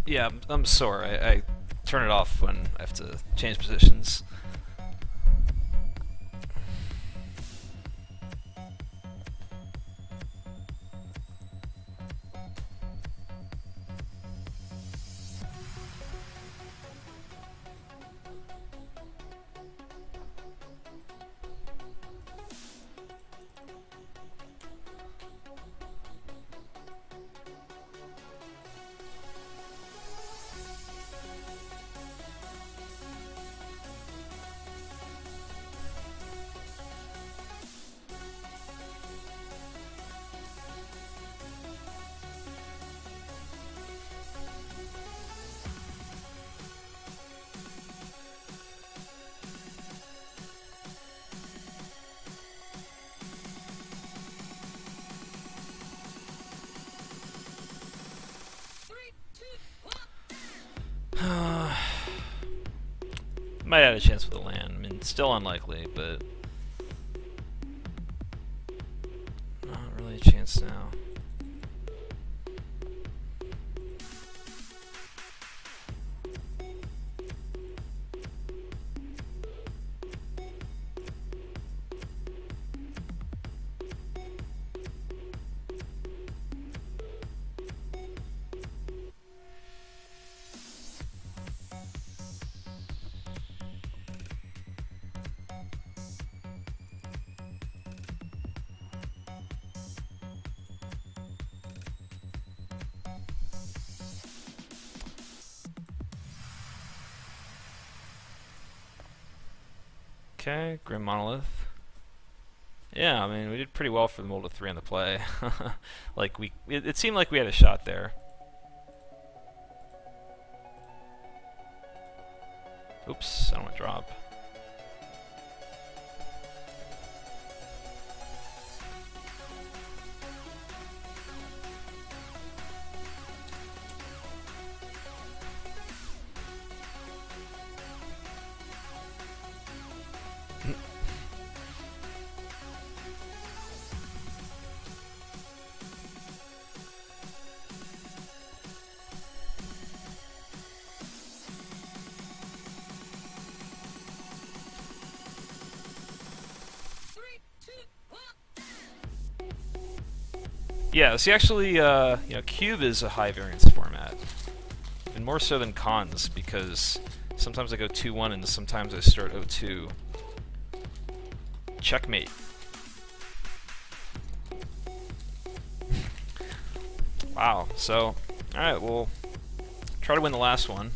Yeah, I'm sore. I turn it off when I have to change positions. Might have a chance for the land. I mean, still unlikely, but not really a chance now. Okay, Grim Monolith. Yeah, I mean, we did pretty well for the mold of 3 on the play. Like, it seemed like we had a shot there. Oops, I don't want to drop. Yeah, see, actually, Cube is a high variance format, and more so than Cons, because sometimes I go 2-1 and sometimes I start 0-2. Checkmate. Wow. So, all right, we'll try to win the last one.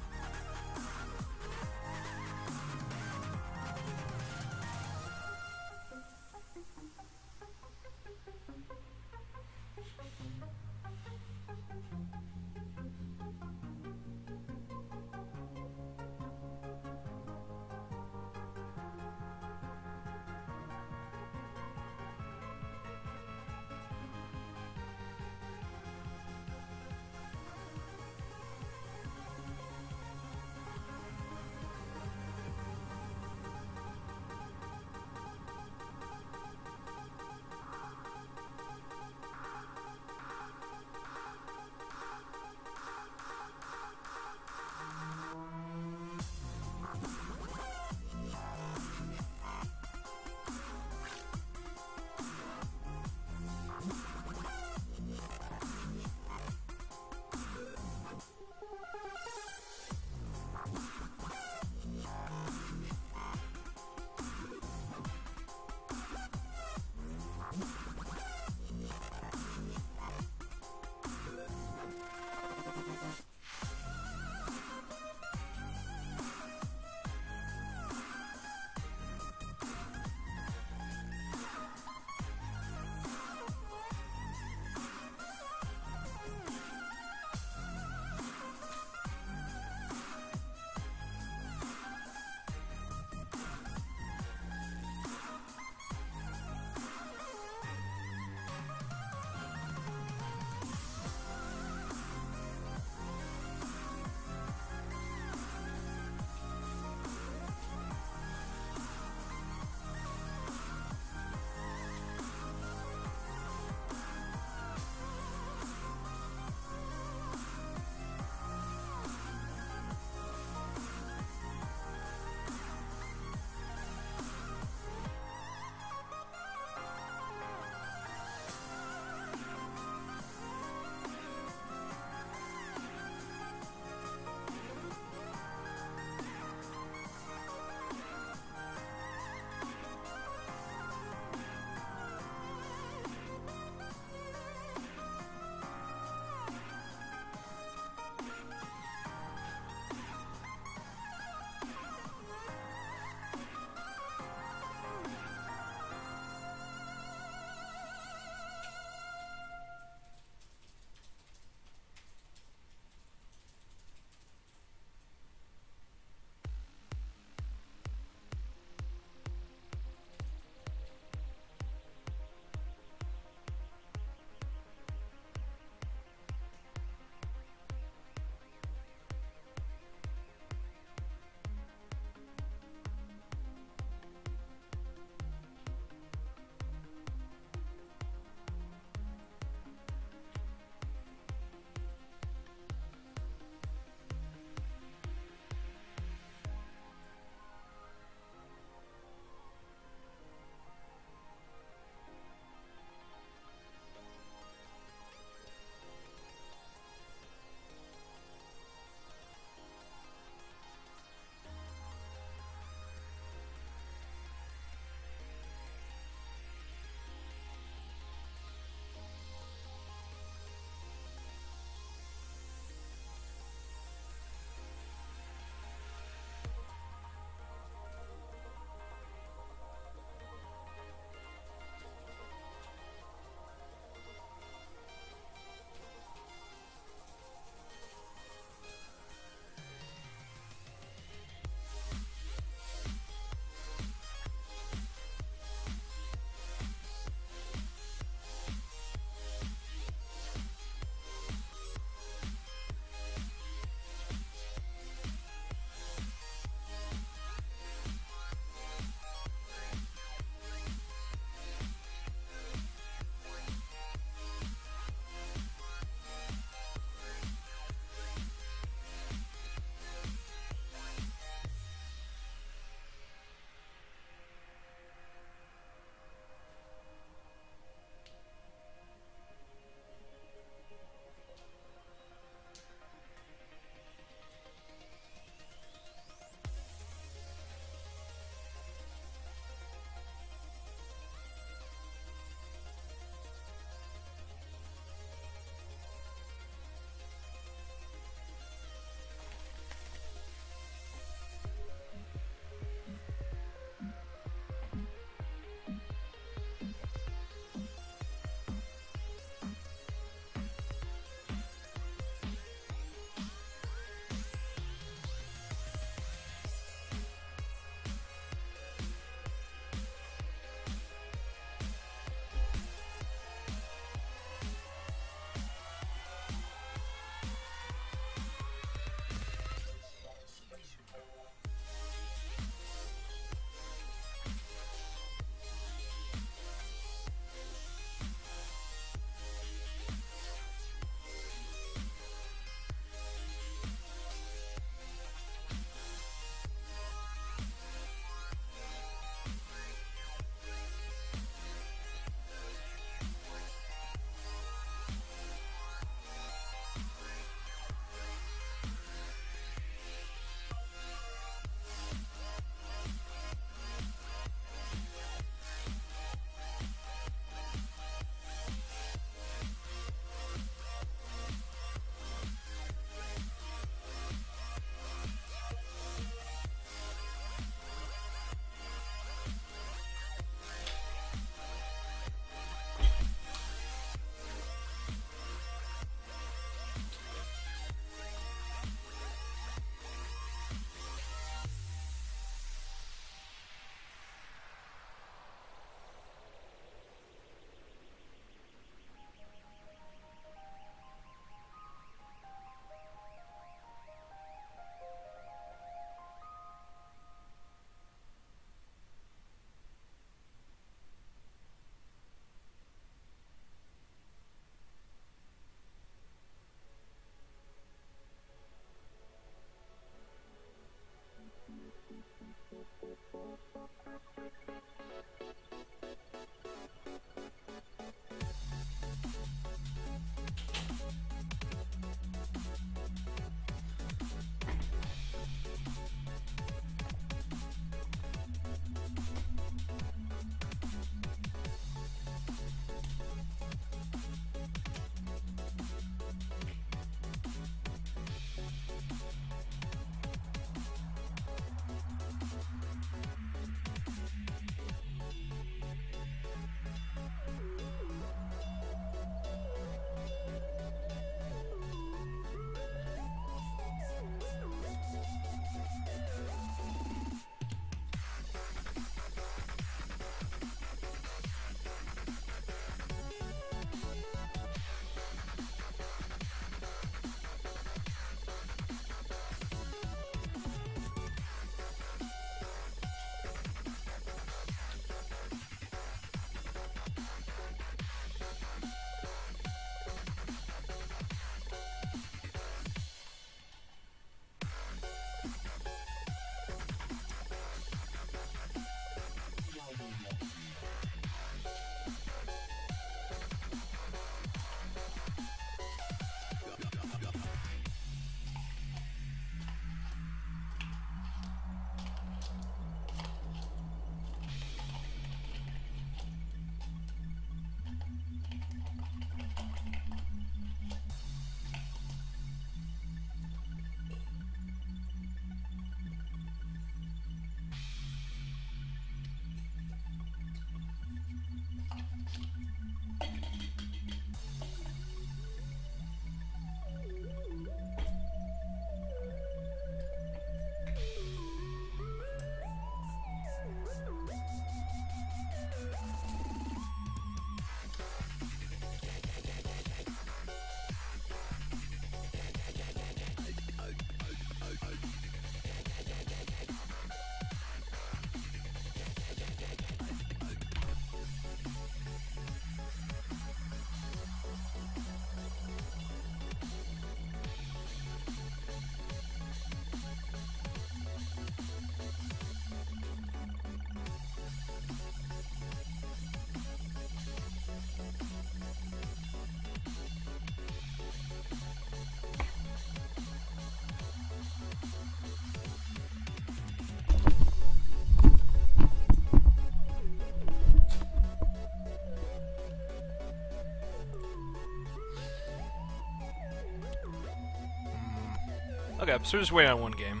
Okay, so we're just waiting on one game.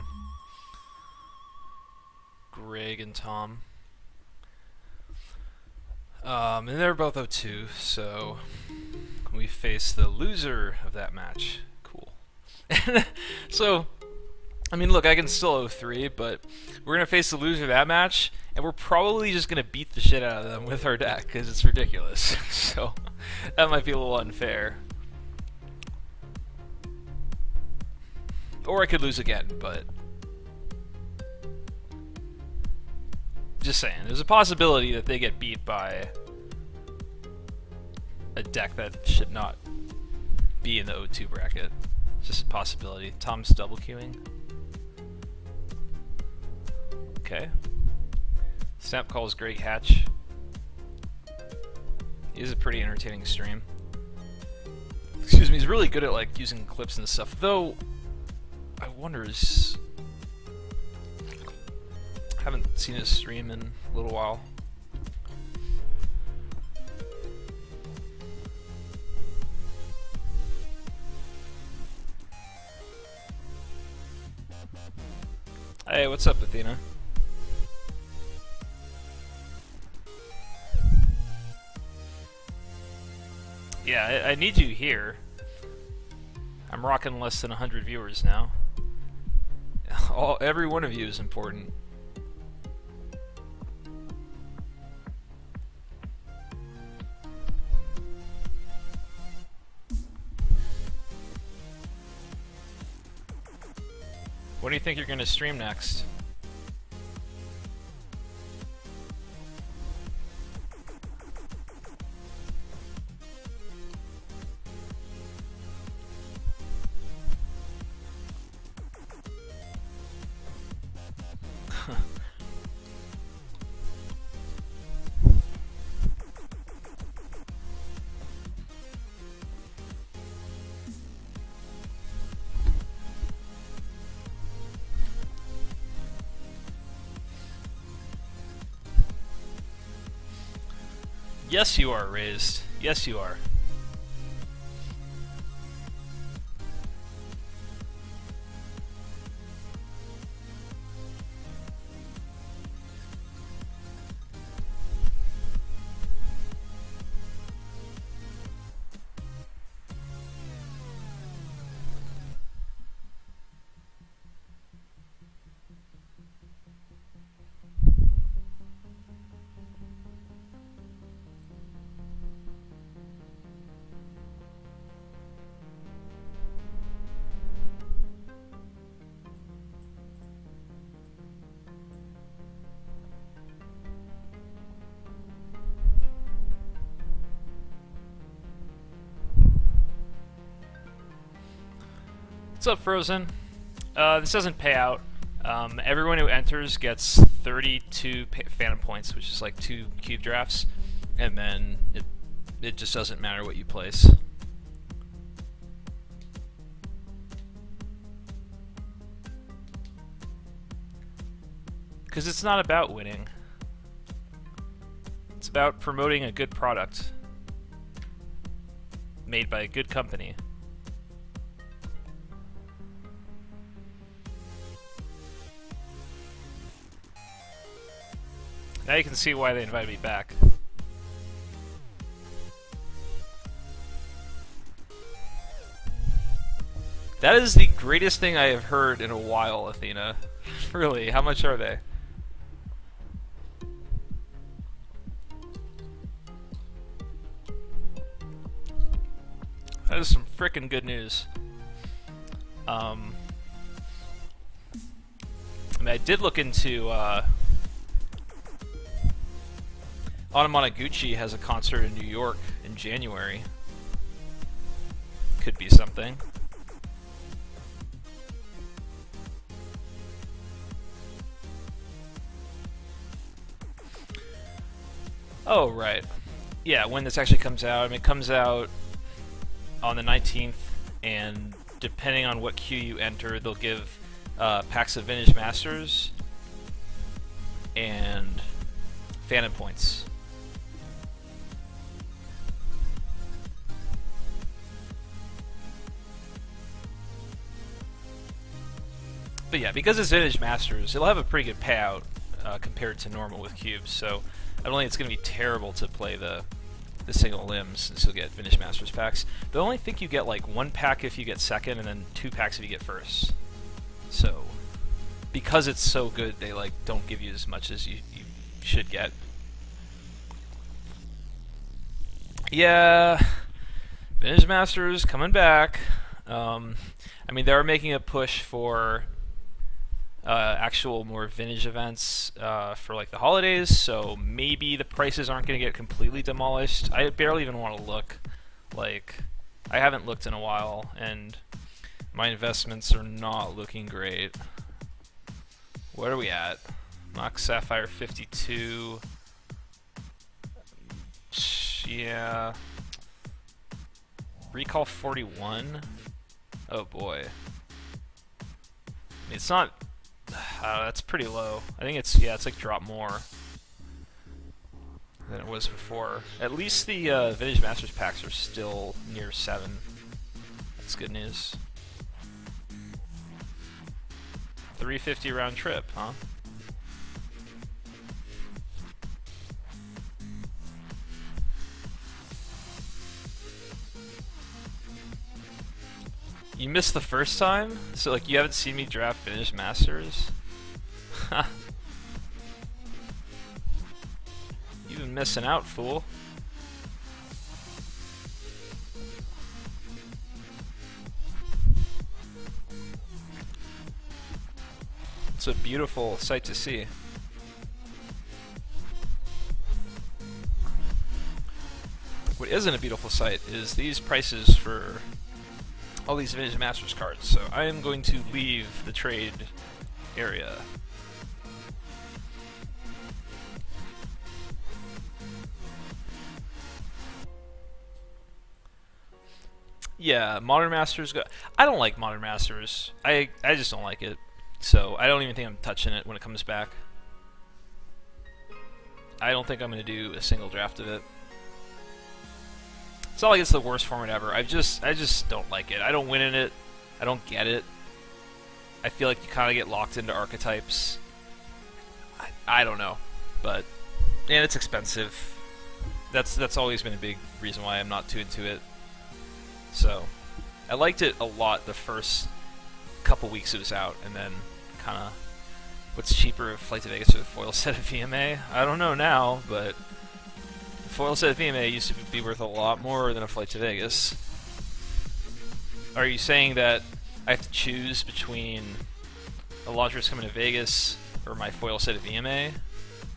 Greg and Tom. And they're both 0-2, so we face the loser of that match. Cool. So, I mean, look, I can still 0-3, but we're going to face the loser of that match, and we're probably just going to beat the shit out of them with our deck, because it's ridiculous. So, that might be a little unfair. Or I could lose again, but just saying, there's a possibility that they get beat by a deck that should not be in the 0-2 bracket. It's just a possibility. Tom's double queuing. Okay. Snap calls Great Hatch. He is a pretty entertaining stream. Excuse me, he's really good at like using clips and stuff, though I wonder is... haven't seen his stream in a little while. Hey, what's up, Athena? Yeah, I need you here. I'm rocking less than 100 viewers now. Every one of you is important. What do you think you're going to stream next? Yes, you are, Raised. Yes, you are. What's up, Frozen? This doesn't pay out. Everyone who enters gets 32 Phantom points, which is like 2 cube drafts, and then it just doesn't matter what you place. Because it's not about winning. It's about promoting a good product made by a good company. Now you can see why they invited me back. That is the greatest thing I have heard in a while, Athena. Really, how much are they? That is some frickin' good news. I mean, I did look into, Anamanaguchi has a concert in New York in January. Could be something. Oh, right. Yeah, when this actually comes out. I mean, it comes out on the 19th, and depending on what queue you enter, they'll give packs of Vintage Masters and Phantom points. But yeah, because it's Vintage Masters, it'll have a pretty good payout compared to normal with cubes. So I don't think it's going to be terrible to play the single limbs since you'll get Vintage Masters packs. But I only think you get like 1 pack if you get second, and then 2 packs if you get first. So because it's so good, they like don't give you as much as you should get. Yeah, Vintage Masters coming back. I mean, they're making a push for actual more vintage events for like the holidays, so maybe the prices aren't going to get completely demolished. I barely even want to look. Like, I haven't looked in a while, and my investments are not looking great. What are we at? Mox Sapphire 52. Yeah. Recall 41. Oh boy. I mean, it's not. That's pretty low. I think it's it's like drop more than it was before. At least the Vintage Masters packs are still near 7. That's good news. 350 round trip, huh? You missed the first time? So like you haven't seen me draft Vintage Masters? You've been missing out, fool. It's a beautiful sight to see. What isn't a beautiful sight is these prices for all these Vintage Masters cards, so I am going to leave the trade area. Yeah, Modern Masters I don't like Modern Masters. I just don't like it. So I don't even think I'm touching it when it comes back. I don't think I'm going to do a single draft of it. It's not like it's the worst format ever. I just don't like it. I don't win in it. I don't get it. I feel like you kind of get locked into archetypes. I don't know, but and it's expensive. That's always been a big reason why I'm not too into it. So I liked it a lot the first couple weeks it was out, and then kind of what's cheaper, Flight to Vegas or the foil set of VMA? I don't know now, but foil set of VMA used to be worth a lot more than a Flight to Vegas. Are you saying that I have to choose between Elantris coming to Vegas or my foil set of VMA?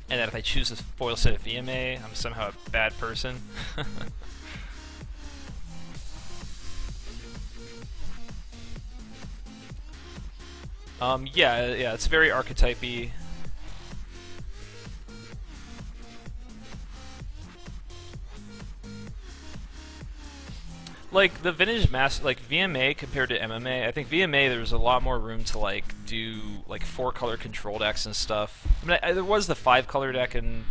And that if I choose the foil set of VMA, I'm somehow a bad person? Yeah, it's very archetype-y. Like the Vintage like VMA compared to MMA, I think VMA there's a lot more room to like do like 4-color control decks and stuff. I mean, there was the 5-color deck in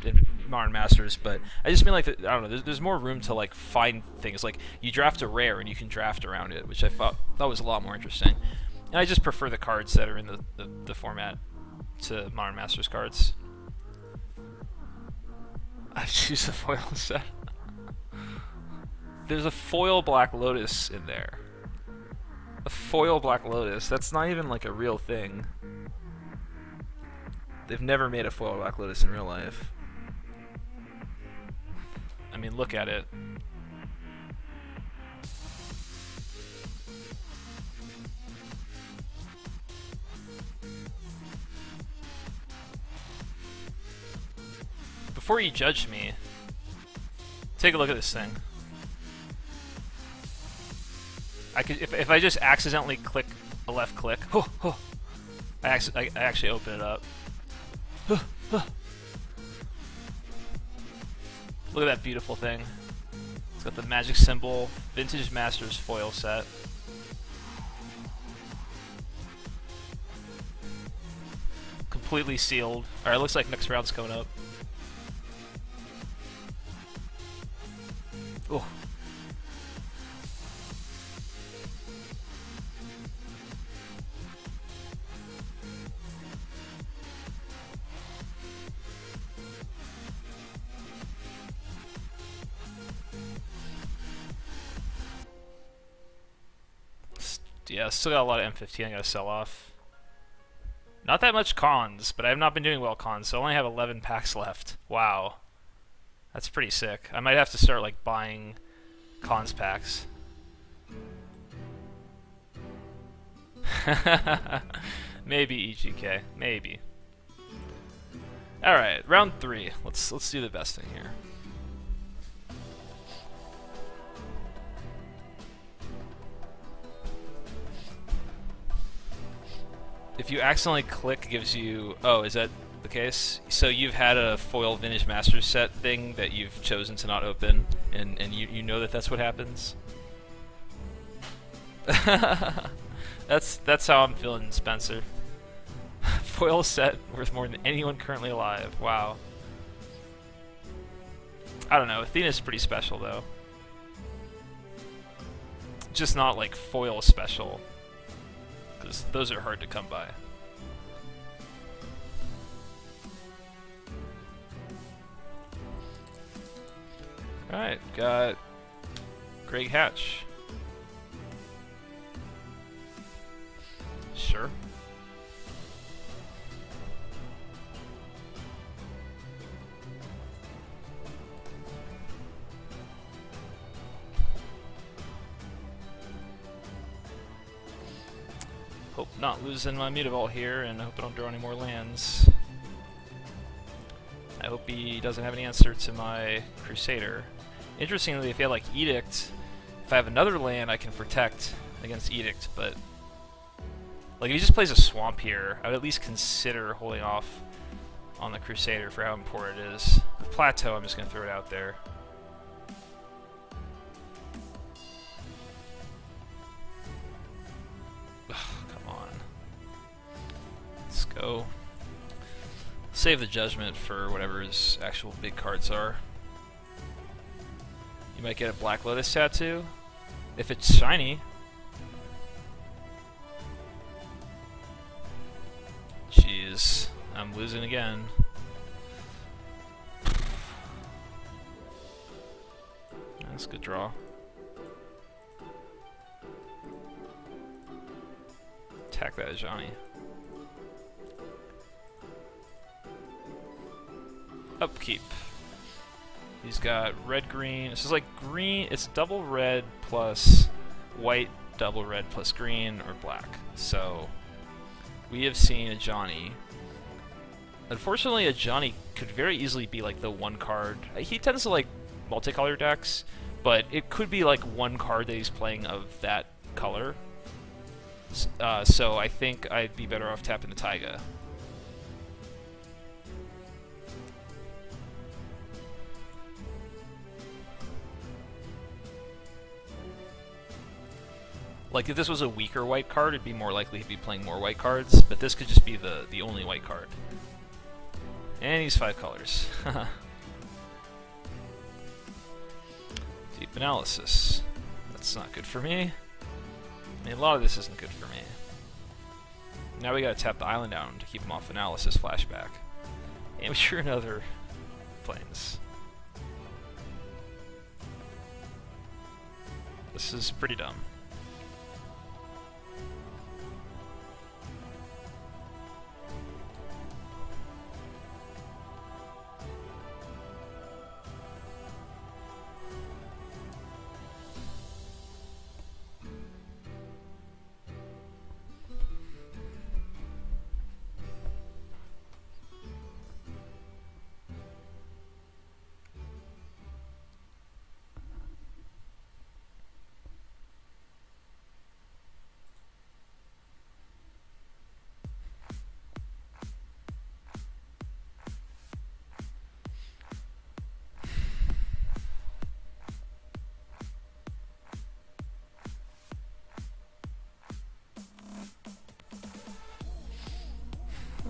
Modern Masters, but I just mean like I don't know. There's more room to like find things. Like you draft a rare and you can draft around it, which I thought was a lot more interesting. And I just prefer the cards that are in the format to Modern Masters cards. I choose the foil set. There's a foil Black Lotus in there. A foil Black Lotus. That's not even like a real thing. They've never made a foil Black Lotus in real life. I mean, look at it. Before you judge me, take a look at this thing. I could, if I just accidentally click a left click, I actually open it up. Look at that beautiful thing. It's got the magic symbol, Vintage Masters foil set. Completely sealed. Alright, looks like next round's coming up. Oh. Yeah, still got a lot of M15 I gotta sell off. Not that much cons, but I have not been doing well cons, so I only have 11 packs left. Wow. That's pretty sick. I might have to start like buying cons packs. Maybe EGK. Maybe. Alright, round 3. Let's do the best thing here. If you accidentally click, it gives you... Oh, is that the case? So you've had a foil Vintage Masters set thing that you've chosen to not open, and you know that that's what happens? That's how I'm feeling, Spencer. Foil set worth more than anyone currently alive. Wow. I don't know. Athena's pretty special, though. Just not like foil special, because those are hard to come by. Alright, got Greg Hatch. Sure. Hope not losing my Mutavault here, and I hope I don't draw any more lands. I hope he doesn't have any answer to my Crusader. Interestingly, if he had like Edict, if I have another land, I can protect against Edict, but like if he just plays a Swamp here, I would at least consider holding off on the Crusader for how important it is. With Plateau, I'm just going to throw it out there. Go. Save the Judgment for whatever his actual big cards are. You might get a Black Lotus tattoo if it's shiny. Jeez, I'm losing again. That's a good draw. Attack that Ajani. Upkeep. He's got red green. This is like green. It's double red plus white, double red plus green or black. So we have seen Ajani. Unfortunately, Ajani could very easily be like the one card. He tends to like multicolor decks, but it could be like one card that he's playing of that color. So I think I'd be better off tapping the Taiga. Like, if this was a weaker white card, it'd be more likely he'd be playing more white cards, but this could just be the only white card. And he's 5 colors. Deep Analysis. That's not good for me. I mean, a lot of this isn't good for me. Now we gotta tap the island down to keep him off Analysis Flashback. And we drew another Plains. This is pretty dumb.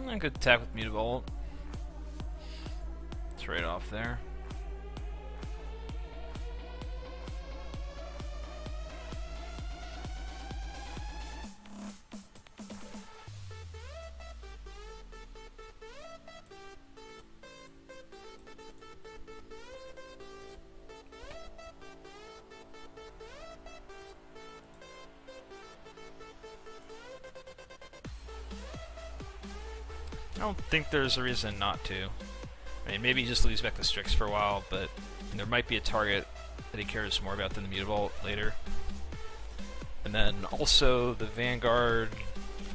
I could attack with Mutavault. Trade off there. don't think there's a reason not to. I mean, maybe he just leaves back the Strix for a while, but there might be a target that he cares more about than the Mutavault later. And then also the Vanguard,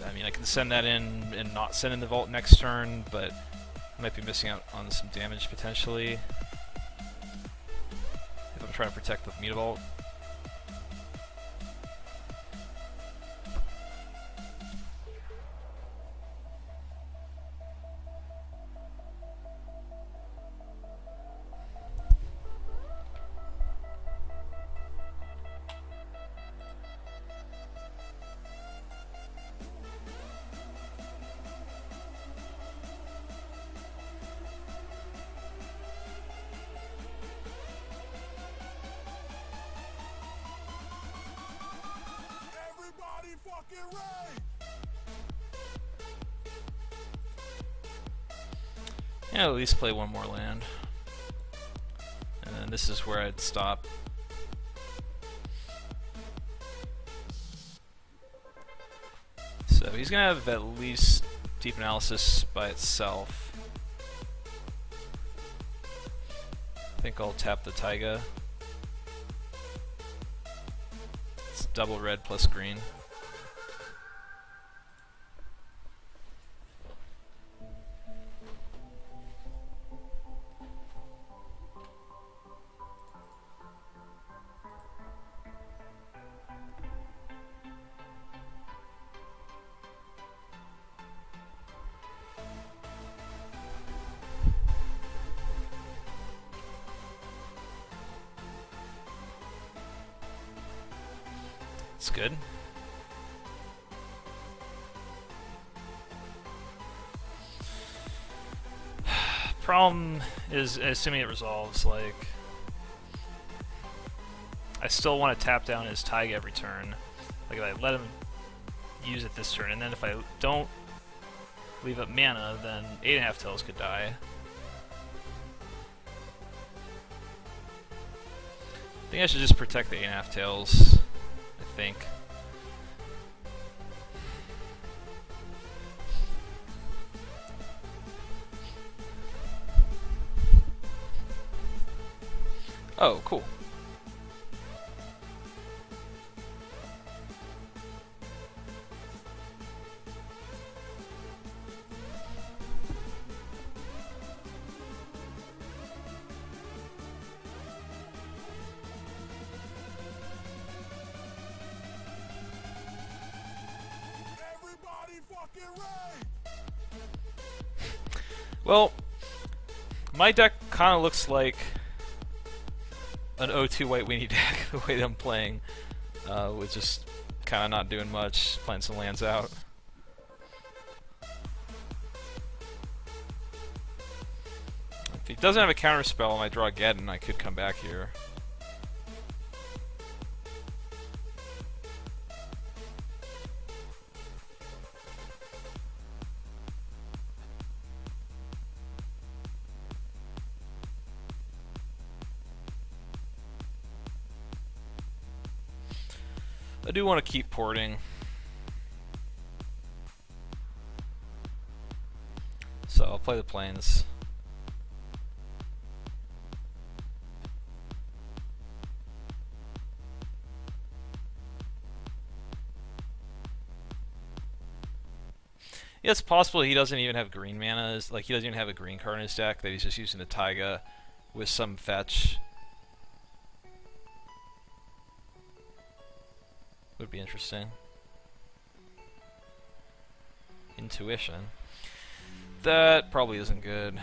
I mean, I can send that in and not send in the Vault next turn, but I might be missing out on some damage potentially if I'm trying to protect the Mutavault. Yeah, at least play one more land. And then this is where I'd stop. So he's gonna have at least Deep Analysis by itself. I think I'll tap the Taiga. It's double red plus green. It's good. Problem is, assuming it resolves, like, I still want to tap down his Taiga every turn. Like, if I let him use it this turn, and then if I don't leave up mana, then 8.5 Tails could die. I think I should just protect the 8.5 Tails. I think. Oh, cool. Well, my deck kind of looks like an 0-2 white weenie deck, the way that I'm playing, with just kind of not doing much, playing some lands out. If he doesn't have a counter spell and I draw Geddon, I could come back here. I do want to keep porting. So I'll play the plains. Yeah, it's possible he doesn't even have green mana, like he doesn't even have a green card in his deck, that he's just using the Taiga with some fetch. Would be interesting. Intuition. That probably isn't good.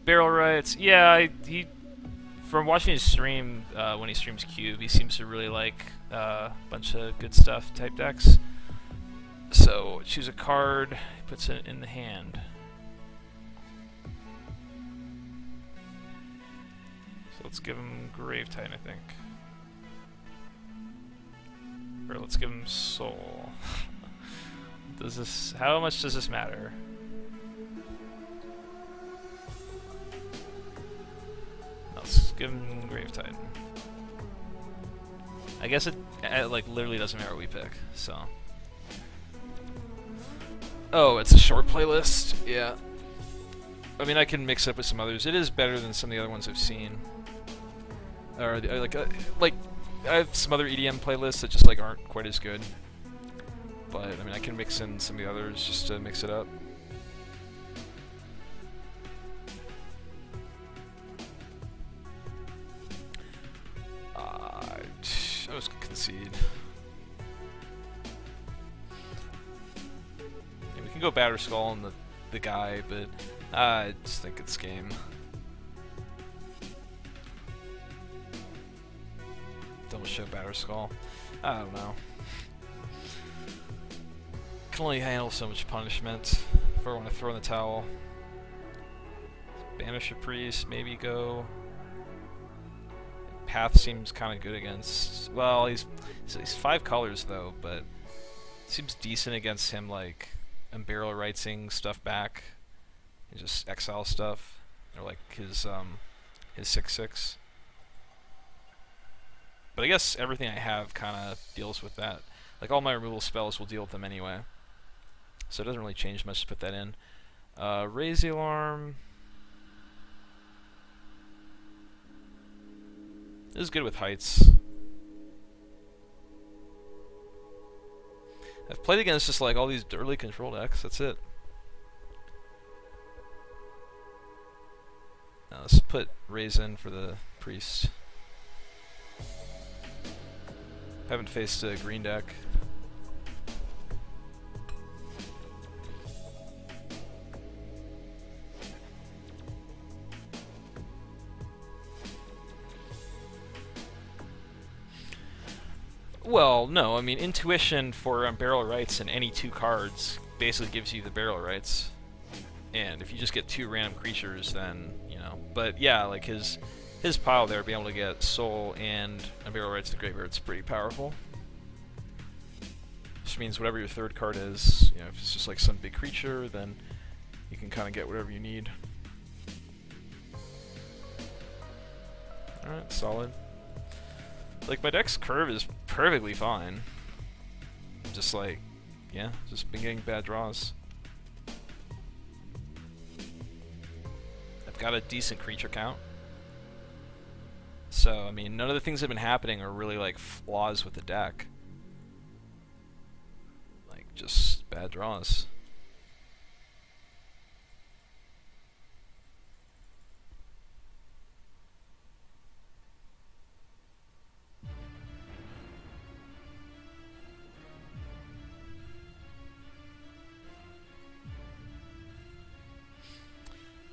Barrel rights. Yeah, he. From watching his stream, when he streams Cube, he seems to really like a bunch of good stuff type decks. So choose a card, puts it in the hand. Let's give him Grave Titan, I think. Or let's give him Soul. Does this? How much does this matter? Let's give him Grave Titan. I guess it like literally doesn't matter what we pick. So. Oh, it's a short playlist. Yeah. I mean, I can mix it up with some others. It is better than some of the other ones I've seen. Or like I have some other EDM playlists that just like aren't quite as good. But I mean, I can mix in some of the others just to mix it up. I was gonna concede. Yeah, we can go Batterskull on the guy, but I just think it's game. Double show Batterskull. I don't know. Can only handle so much punishment if I want to throw in the towel. Banish a priest, maybe go. Path seems kind of good against. Well, he's 5 colors though, but seems decent against him like Unburial Rightsing stuff back and just exile stuff, or like his 6/6. But I guess everything I have kind of deals with that. Like all my removal spells will deal with them anyway, so it doesn't really change much to put that in. Raise the Alarm. This is good with Heights. I've played against just like all these early control decks, that's it. Now let's put Raise in for the Priest. Haven't faced a green deck. Well, no, I mean, Intuition for Barrel Rights and any 2 cards basically gives you the Barrel Rights. And if you just get 2 random creatures, then, you know. But yeah, like his pile there, being able to get Soul and a Barrel Rights to the graveyard's pretty powerful. Which means whatever your 3rd card is, you know, if it's just like some big creature, then you can kind of get whatever you need. Alright, solid. Like, my deck's curve is perfectly fine. Just like, yeah, just been getting bad draws. I've got a decent creature count. So, I mean, none of the things that have been happening are really like flaws with the deck. Like, just bad draws.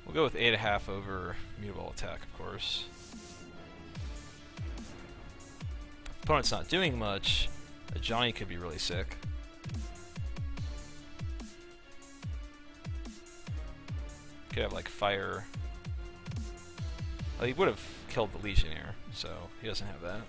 We'll go with 8.5 over Mutable Attack, of course. If opponent's not doing much, a Johnny could be really sick. Could have like fire. Well, he would have killed the Legionnaire, so he doesn't have that.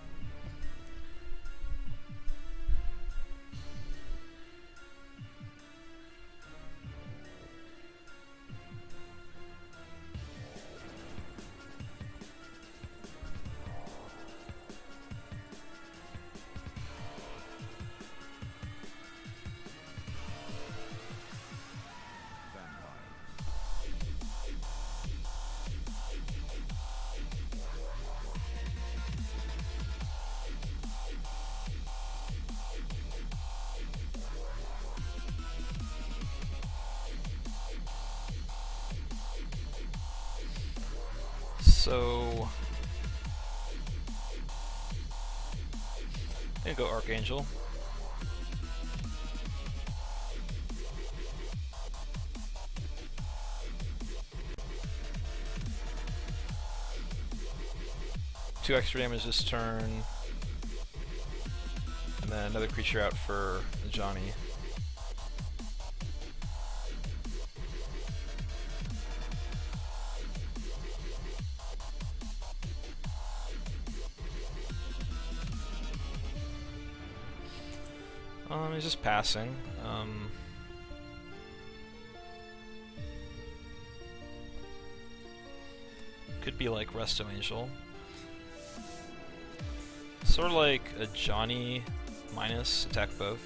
So I'm gonna go Archangel. Two extra damage this turn, and then another creature out for Johnny. He's just passing. Could be like Resto Angel. Sort of like a Johnny minus, attack both.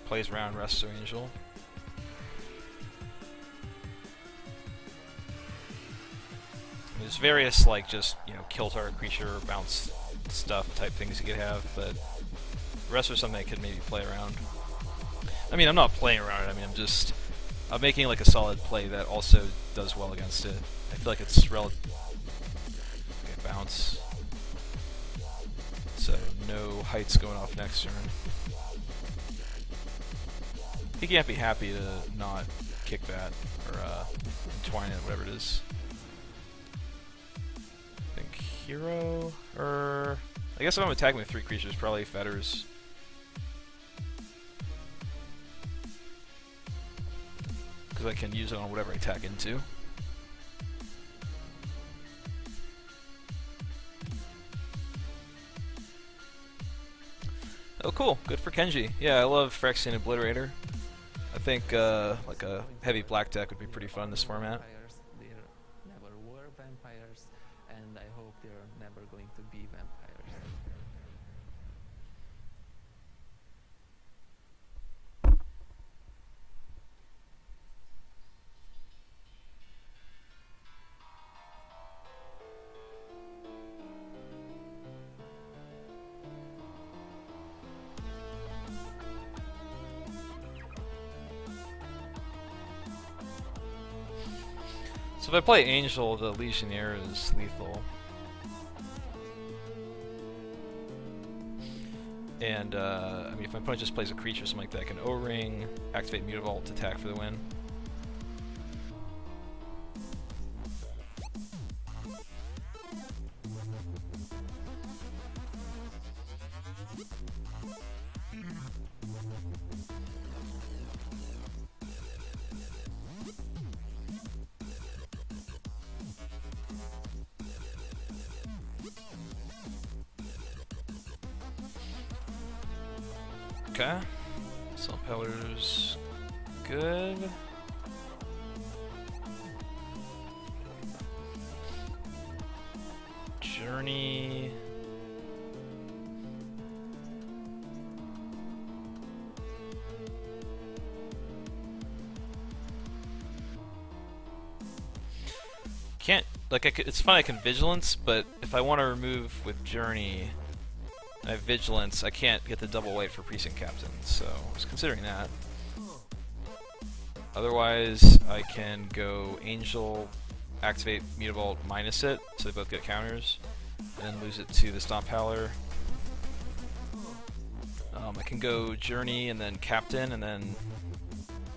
Plays around Resto Angel. There's various, like, just, you know, kill target creature, bounce stuff type things you could have, but the rest are something I could maybe play around. I mean, I'm not playing around it, I mean, I'm making, like, a solid play that also does well against it. I feel like it's relative. Okay, bounce. So, no heights going off next turn. I think you have to be happy to not kick that, or entwine it, whatever it is. I think hero, or I guess if I'm attacking with 3 creatures, probably fetters. Because I can use it on whatever I attack into. Oh cool, good for Kenji. Yeah, I love Phyrexian Obliterator. I think like a heavy black deck would be pretty fun in this format. There never were vampires, and I hope there are never going to be vampires. So if I play Angel, the Legionnaire is lethal. And, I mean, if my opponent just plays a creature or something like that, I can O-Ring, activate Mutavault, attack for the win. Okay. Self-Peller's good. Journey. Can't, like, it's fine I can Vigilance, but if I want to remove with Journey, I have Vigilance, I can't get the double weight for Precinct Captain, so I was considering that. Otherwise, I can go Angel, activate Mutavault, minus it, so they both get counters, and then lose it to the Stomp Howler. I can go Journey and then Captain, and then...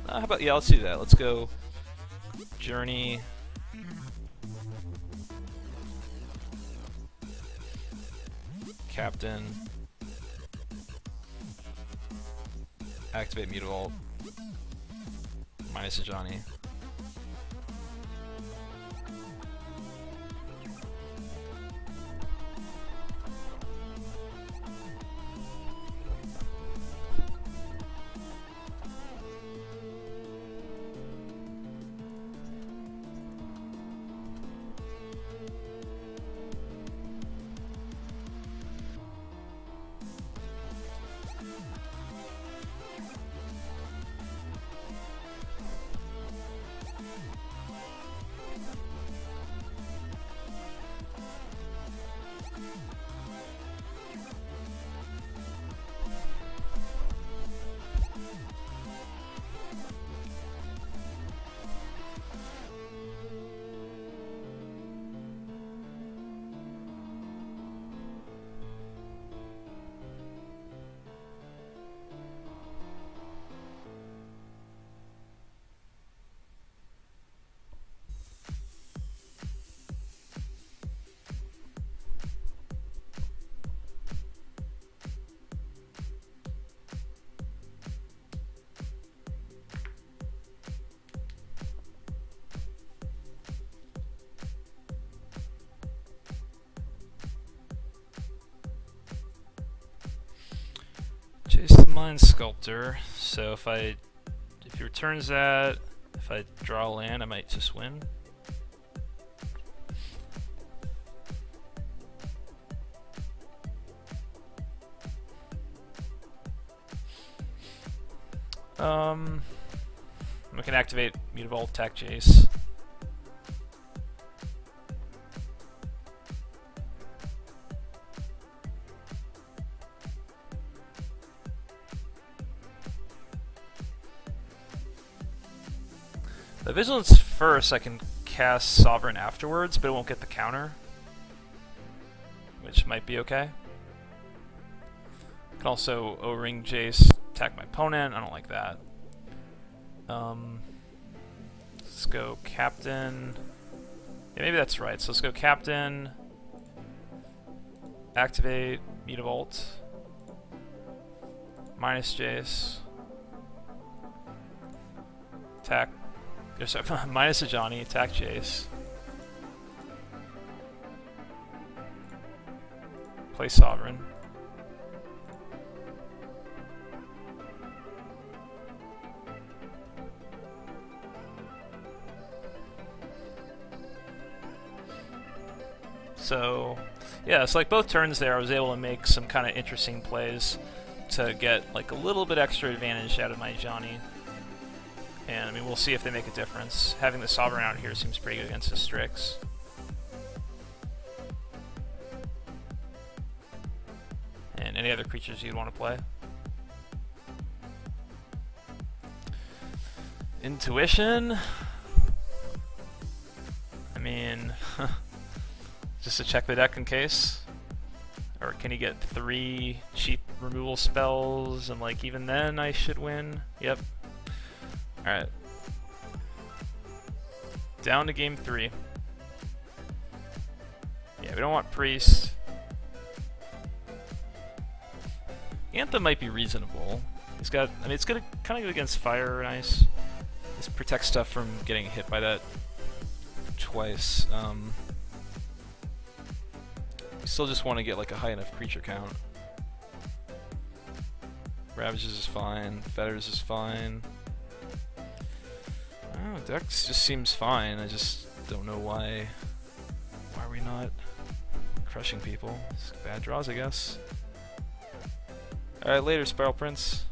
how about, yeah, let's do that. Let's go Journey... Captain, activate Mutavault, minus a Johnny. Mind Sculptor. So if he returns that, if I draw a land, I might just win. We can activate Mutavault, attack Jace. The Vigilance first, I can cast Sovereign afterwards, but it won't get the counter, which might be okay. I can also O-Ring Jace, attack my opponent. I don't like that. Let's go Captain. Yeah, maybe that's right. So let's go Captain. Activate Mutavault. Minus Jace. Attack. Sorry, minus a Johnny. Attack Jace. Play Sovereign. So, yeah, it's like both turns there I was able to make some kind of interesting plays to get like a little bit extra advantage out of my Johnny. And I mean, we'll see if they make a difference. Having the Sovereign out here seems pretty good against the Strix. And any other creatures you'd want to play? Intuition? I mean, just to check the deck in case? Or can he get 3 cheap removal spells and like even then I should win? Yep. Alright. Down to game 3. Yeah, we don't want Priest. Anthem might be reasonable. He's got, I mean, it's gonna kind of go against Fire and Ice. This protects stuff from getting hit by that twice. We still just want to get like a high enough creature count. Ravages is fine. Fetters is fine. Oh, Dex just seems fine. I just don't know why. Why are we not crushing people? It's bad draws, I guess. Alright, later, Spiral Prince.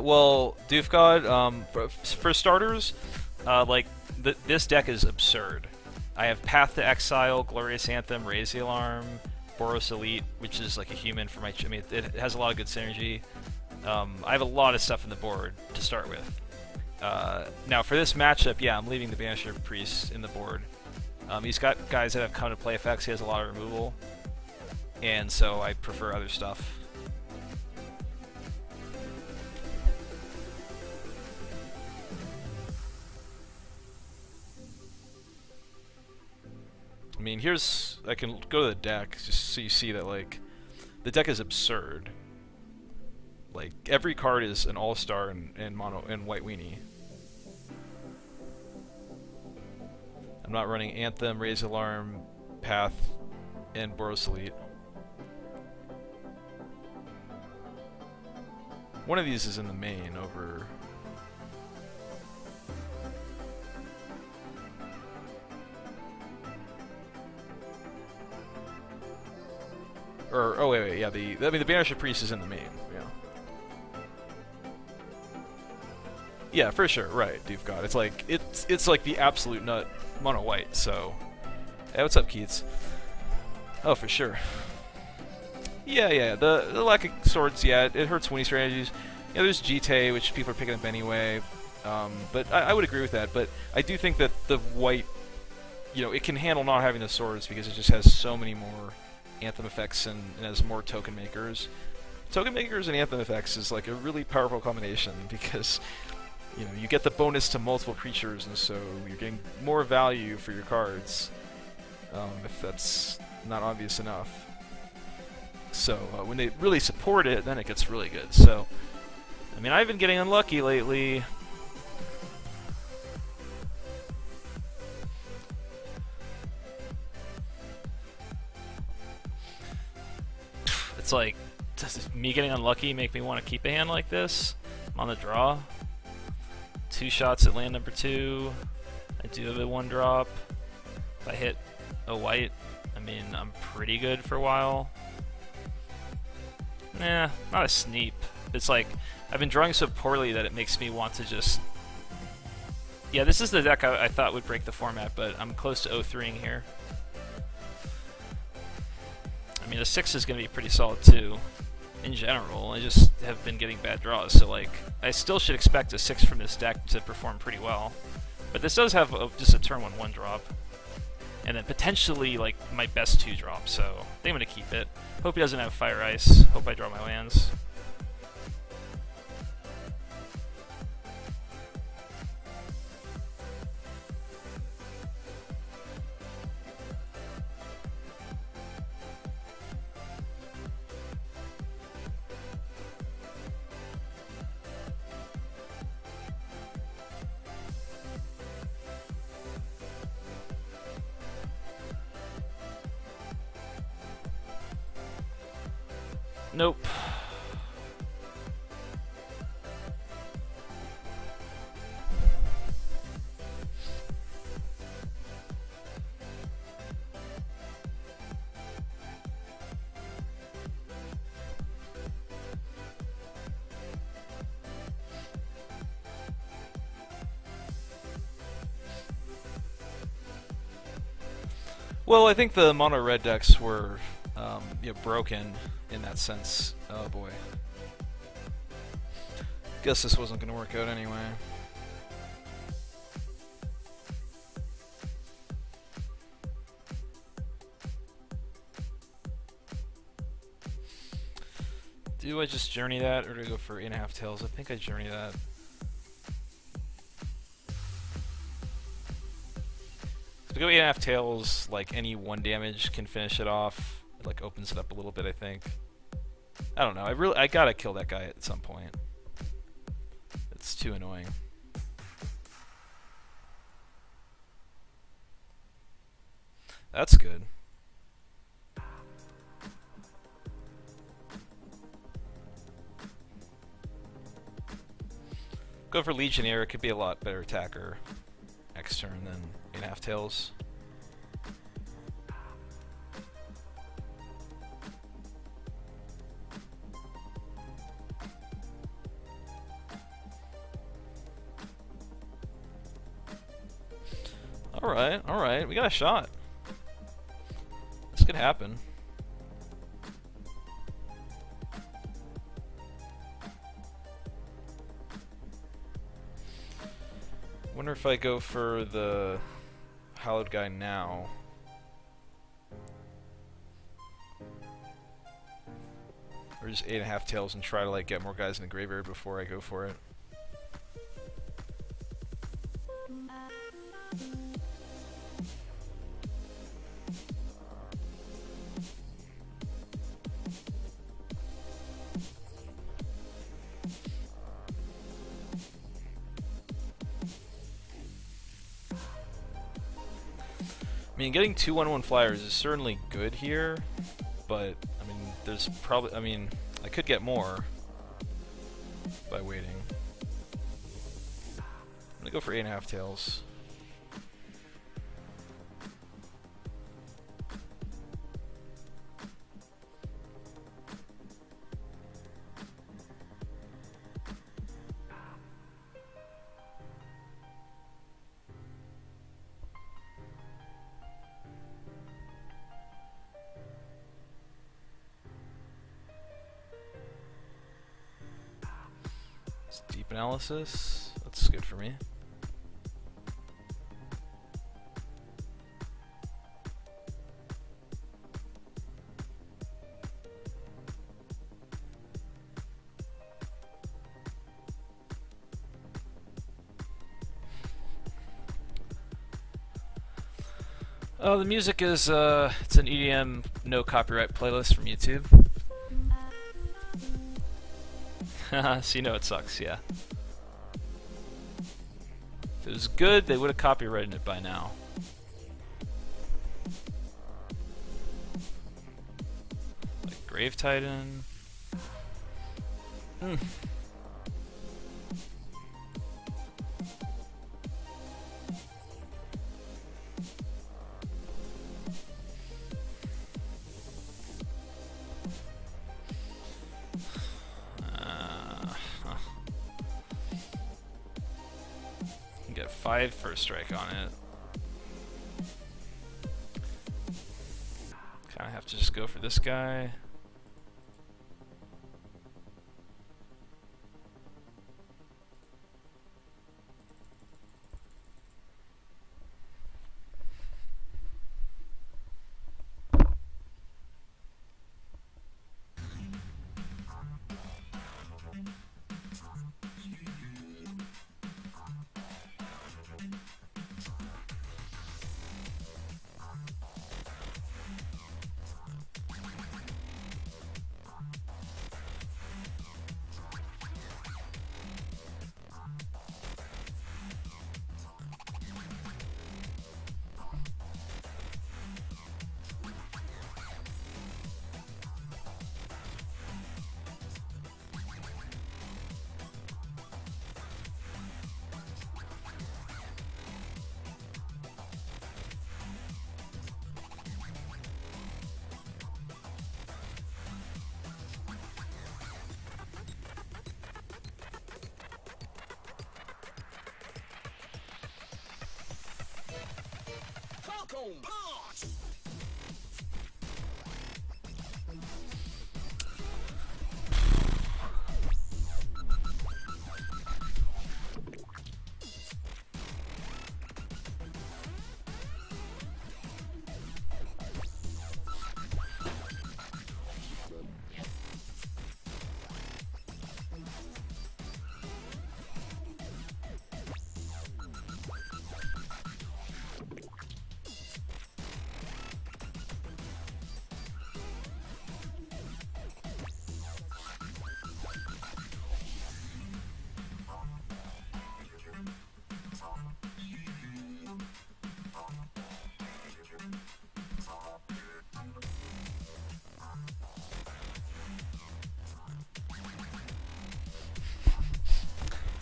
Well, Doofgod, for starters, like, this deck is absurd. I have Path to Exile, Glorious Anthem, Raise the Alarm, Boros Elite, which is like a human for my... I mean, it has a lot of good synergy. I have a lot of stuff in the board to start with. Now, for this matchup, yeah, I'm leaving the Banisher Priest in the board. He's got guys that have come to play effects, he has a lot of removal, and so I prefer other stuff. I mean, I can go to the deck just so you see that, like, the deck is absurd. Like, every card is an all-star in mono and White Weenie. I'm not running Anthem, Raise Alarm, Path, and Boros Elite. One of these is in the main over... Or, oh wait, yeah, I mean, the Banisher Priest is in the main, yeah. Yeah, for sure, right, Doofgod. It's like, it's like the absolute nut mono white, so... Hey, what's up, Keats? Oh, for sure. Yeah, the lack of swords, yeah, it hurts winning strategies. Yeah, there's GT, which people are picking up anyway, but I would agree with that, but I do think that the white, you know, it can handle not having the swords because it just has so many more Anthem effects and has more token makers. Token makers and Anthem effects is like a really powerful combination because, you know, you get the bonus to multiple creatures and so you're getting more value for your cards, if that's not obvious enough. So when they really support it, then it gets really good. So, I mean, I've been getting unlucky lately. It's like, does me getting unlucky make me want to keep a hand like this? I'm on the draw. 2 shots at land number 2. I do have a 1 drop. If I hit a white, I mean, I'm pretty good for a while. Nah, not a sneep. It's like, I've been drawing so poorly that it makes me want to just... Yeah, this is the deck I thought would break the format, but I'm close to 0-3ing here. I mean, the 6 is going to be pretty solid too, in general. I just have been getting bad draws, so like, I still should expect a 6 from this deck to perform pretty well. But this does have just a turn 1 drop. And then potentially, like, my best 2 drops, so I think I'm going to keep it. Hope he doesn't have Fire Ice. Hope I draw my lands. Nope. Well, I think the mono red decks were broken in that sense. Oh boy. Guess this wasn't going to work out anyway. Do I just journey that, or do I go for 8.5 tails? I think I journey that. If we go 8.5 tails, like any 1 damage can finish it off. It like opens it up a little bit, I think. I don't know. I gotta kill that guy at some point. It's too annoying. That's good. Go for Legionnaire. It could be a lot better attacker next turn than 8.5 tails. Alright, we got a shot. This could happen. Wonder if I go for the Hallowed guy now. Or just 8.5 tails and try to like get more guys in the graveyard before I go for it. I mean, getting 2 1/1 flyers is certainly good here, but I mean, there's probably, I could get more by waiting. I'm gonna go for 8.5 tails. Deep analysis, that's good for me. Oh, the music is, it's an EDM no copyright playlist from YouTube. So you know it sucks, yeah. If it was good, they would have copyrighted it by now. Like Grave Titan. Get 5 first strike on it. Kind of have to just go for this guy.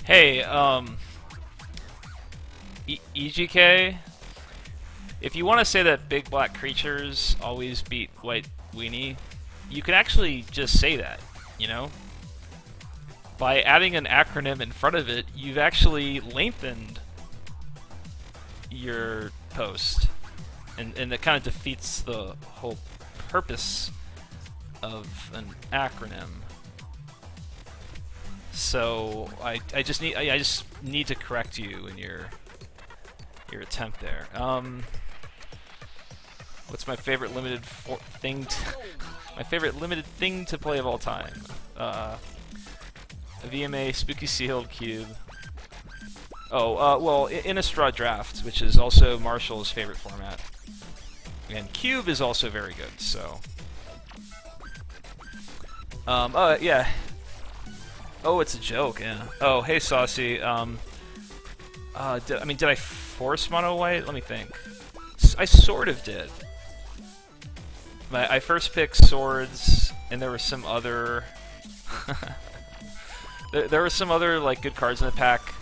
Hey, EGK, if you want to say that big black creatures always beat white weenie, you can actually just say that, you know? By adding an acronym in front of it, you've actually lengthened your post, and it kind of defeats the whole purpose of an acronym. So I just need to correct you in your attempt there. What's my favorite limited thing to play of all time? A VMA Spooky Sealed Cube. Oh, well, Innistrad Draft, which is also Marshall's favorite format, and Cube is also very good. So, yeah. Oh, it's a joke, yeah. Oh, hey, Saucy. Did I force mono white? Let me think. I sort of did. I first picked swords, and there were some other... there were some other, like, good cards in the pack.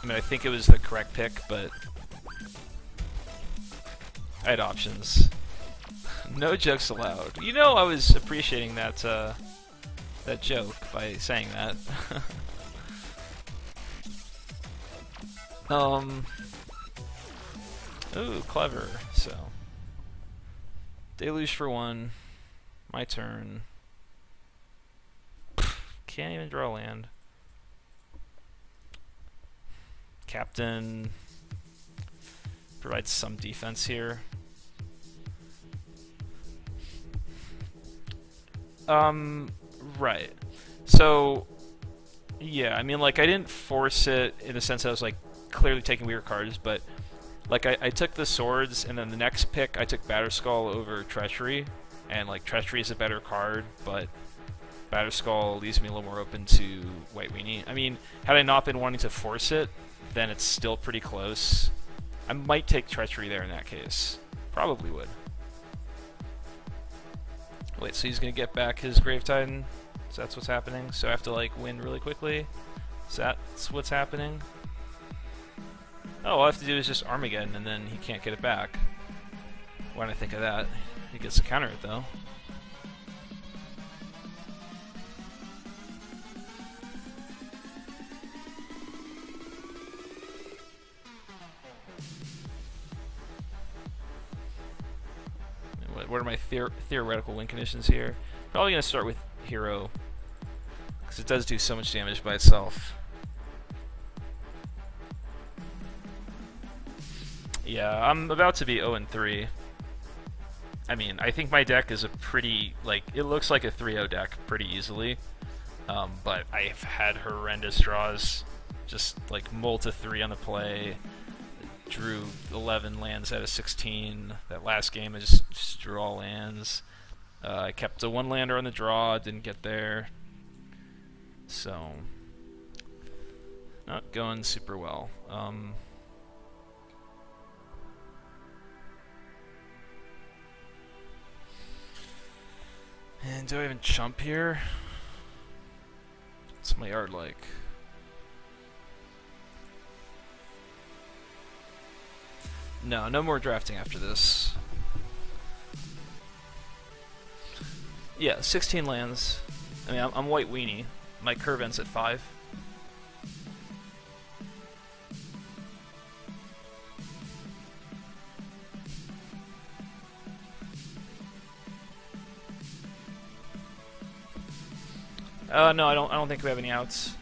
I mean, I think it was the correct pick, but... I had options. No jokes allowed. You know, I was appreciating that, that joke by saying that. Ooh, clever. So, deluge for 1. My turn. Can't even draw land. Captain provides some defense here. Right. So, yeah, I mean, like, I didn't force it in the sense that I was, like, clearly taking weird cards, but, like, I took the swords, and then the next pick I took Batterskull over Treachery, and, like, Treachery is a better card, but Batterskull leaves me a little more open to White Weenie. I mean, had I not been wanting to force it, then it's still pretty close. I might take Treachery there in that case. Probably would. Wait, so he's gonna get back his Grave Titan? So that's what's happening? So I have to like win really quickly? So that's what's happening? Oh, all I have to do is just Armageddon and then he can't get it back. Why didn't I think of that? He gets to counter it though. What are my theoretical win conditions here? Probably going to start with Hero, because it does do so much damage by itself. Yeah, I'm about to be 0-3. I mean, I think my deck is a pretty, like, it looks like a 3-0 deck pretty easily, but I've had horrendous draws, just like multi 3 on the play. Drew 11 lands out of 16. That last game I just drew all lands. I kept a 1-lander on the draw, didn't get there. So, not going super well. And do I even chump here? What's my yard like? No, no more drafting after this. Yeah, 16 lands. I mean, I'm White Weenie. My curve ends at 5. No, I don't think we have any outs.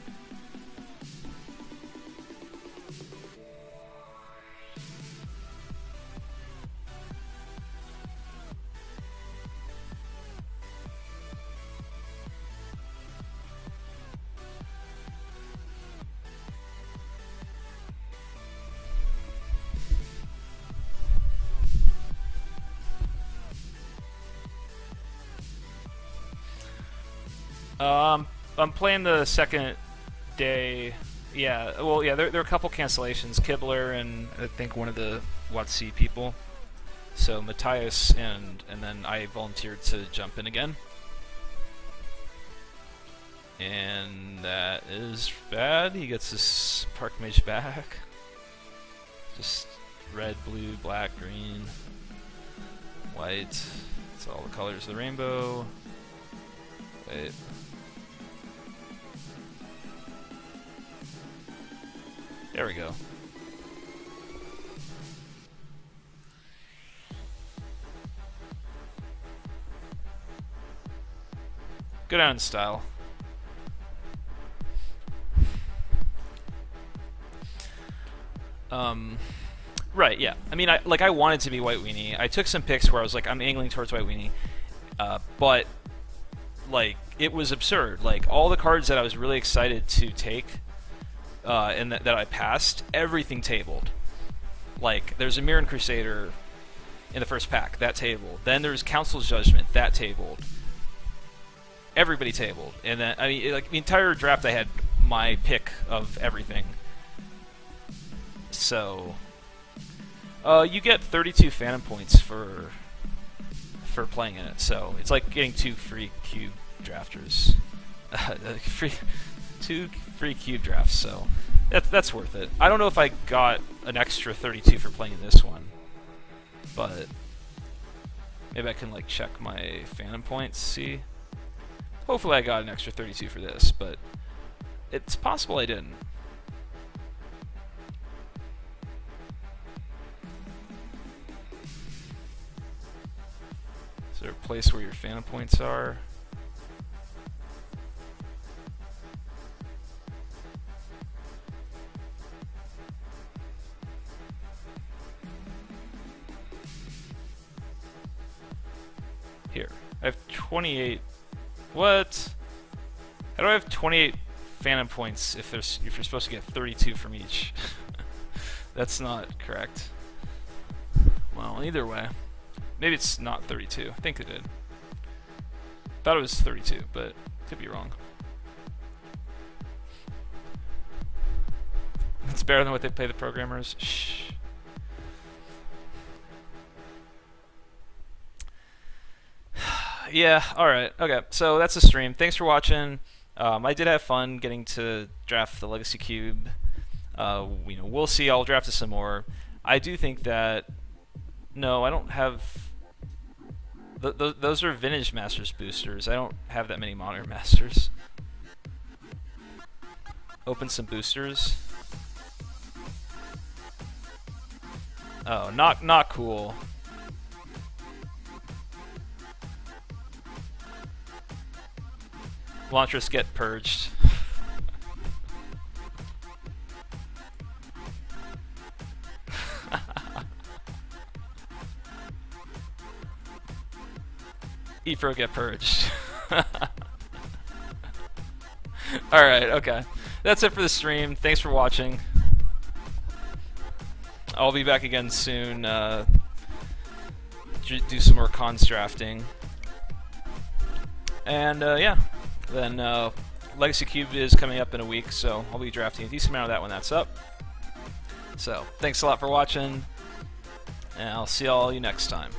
I'm playing the second day. Yeah, well, yeah, there are a couple cancellations. Kibler and I think one of the WotC people. So Matthias and then I volunteered to jump in again. And that is bad. He gets his Park Mage back. Just red, blue, black, green, white. It's all the colors of the rainbow. Wait. There we go. Go down in style. Right, yeah. I mean, I wanted to be White Weenie. I took some picks where I was like, I'm angling towards White Weenie. But, like, it was absurd. Like, all the cards that I was really excited to take, and that I passed, everything tabled. Like, there's a Mirran Crusader in the first pack, that tabled. Then there's Council's Judgment, that tabled. Everybody tabled. And then, I mean, like, the entire draft I had my pick of everything. So, you get 32 Phantom points for playing in it. So, it's like getting 2 free cube drafters. Two free cube drafts, so that's worth it. I don't know if I got an extra 32 for playing this one, but maybe I can like check my Phantom points, see. Hopefully I got an extra 32 for this, but it's possible I didn't. Is there a place where your Phantom points are? Here. I have 28. What? How do I have 28 Phantom points if you're supposed to get 32 from each? That's not correct. Well, either way. Maybe it's not 32. I think it did. Thought it was 32, but Could be wrong. It's better than what they pay the programmers. Shh. Yeah, alright. Okay, so that's the stream. Thanks for watching. I did have fun getting to draft the Legacy Cube. We'll see. I'll draft it some more. I do think that... No, I don't have... those are Vintage Masters boosters. I don't have that many Modern Masters. Open some boosters. Oh, not cool. Launchers get purged. Efro get purged. Alright, okay. That's it for the stream. Thanks for watching. I'll be back again soon. Do some more cons drafting. And yeah. Then Legacy Cube is coming up in a week, so I'll be drafting a decent amount of that when that's up. So, thanks a lot for watching, and I'll see all you next time.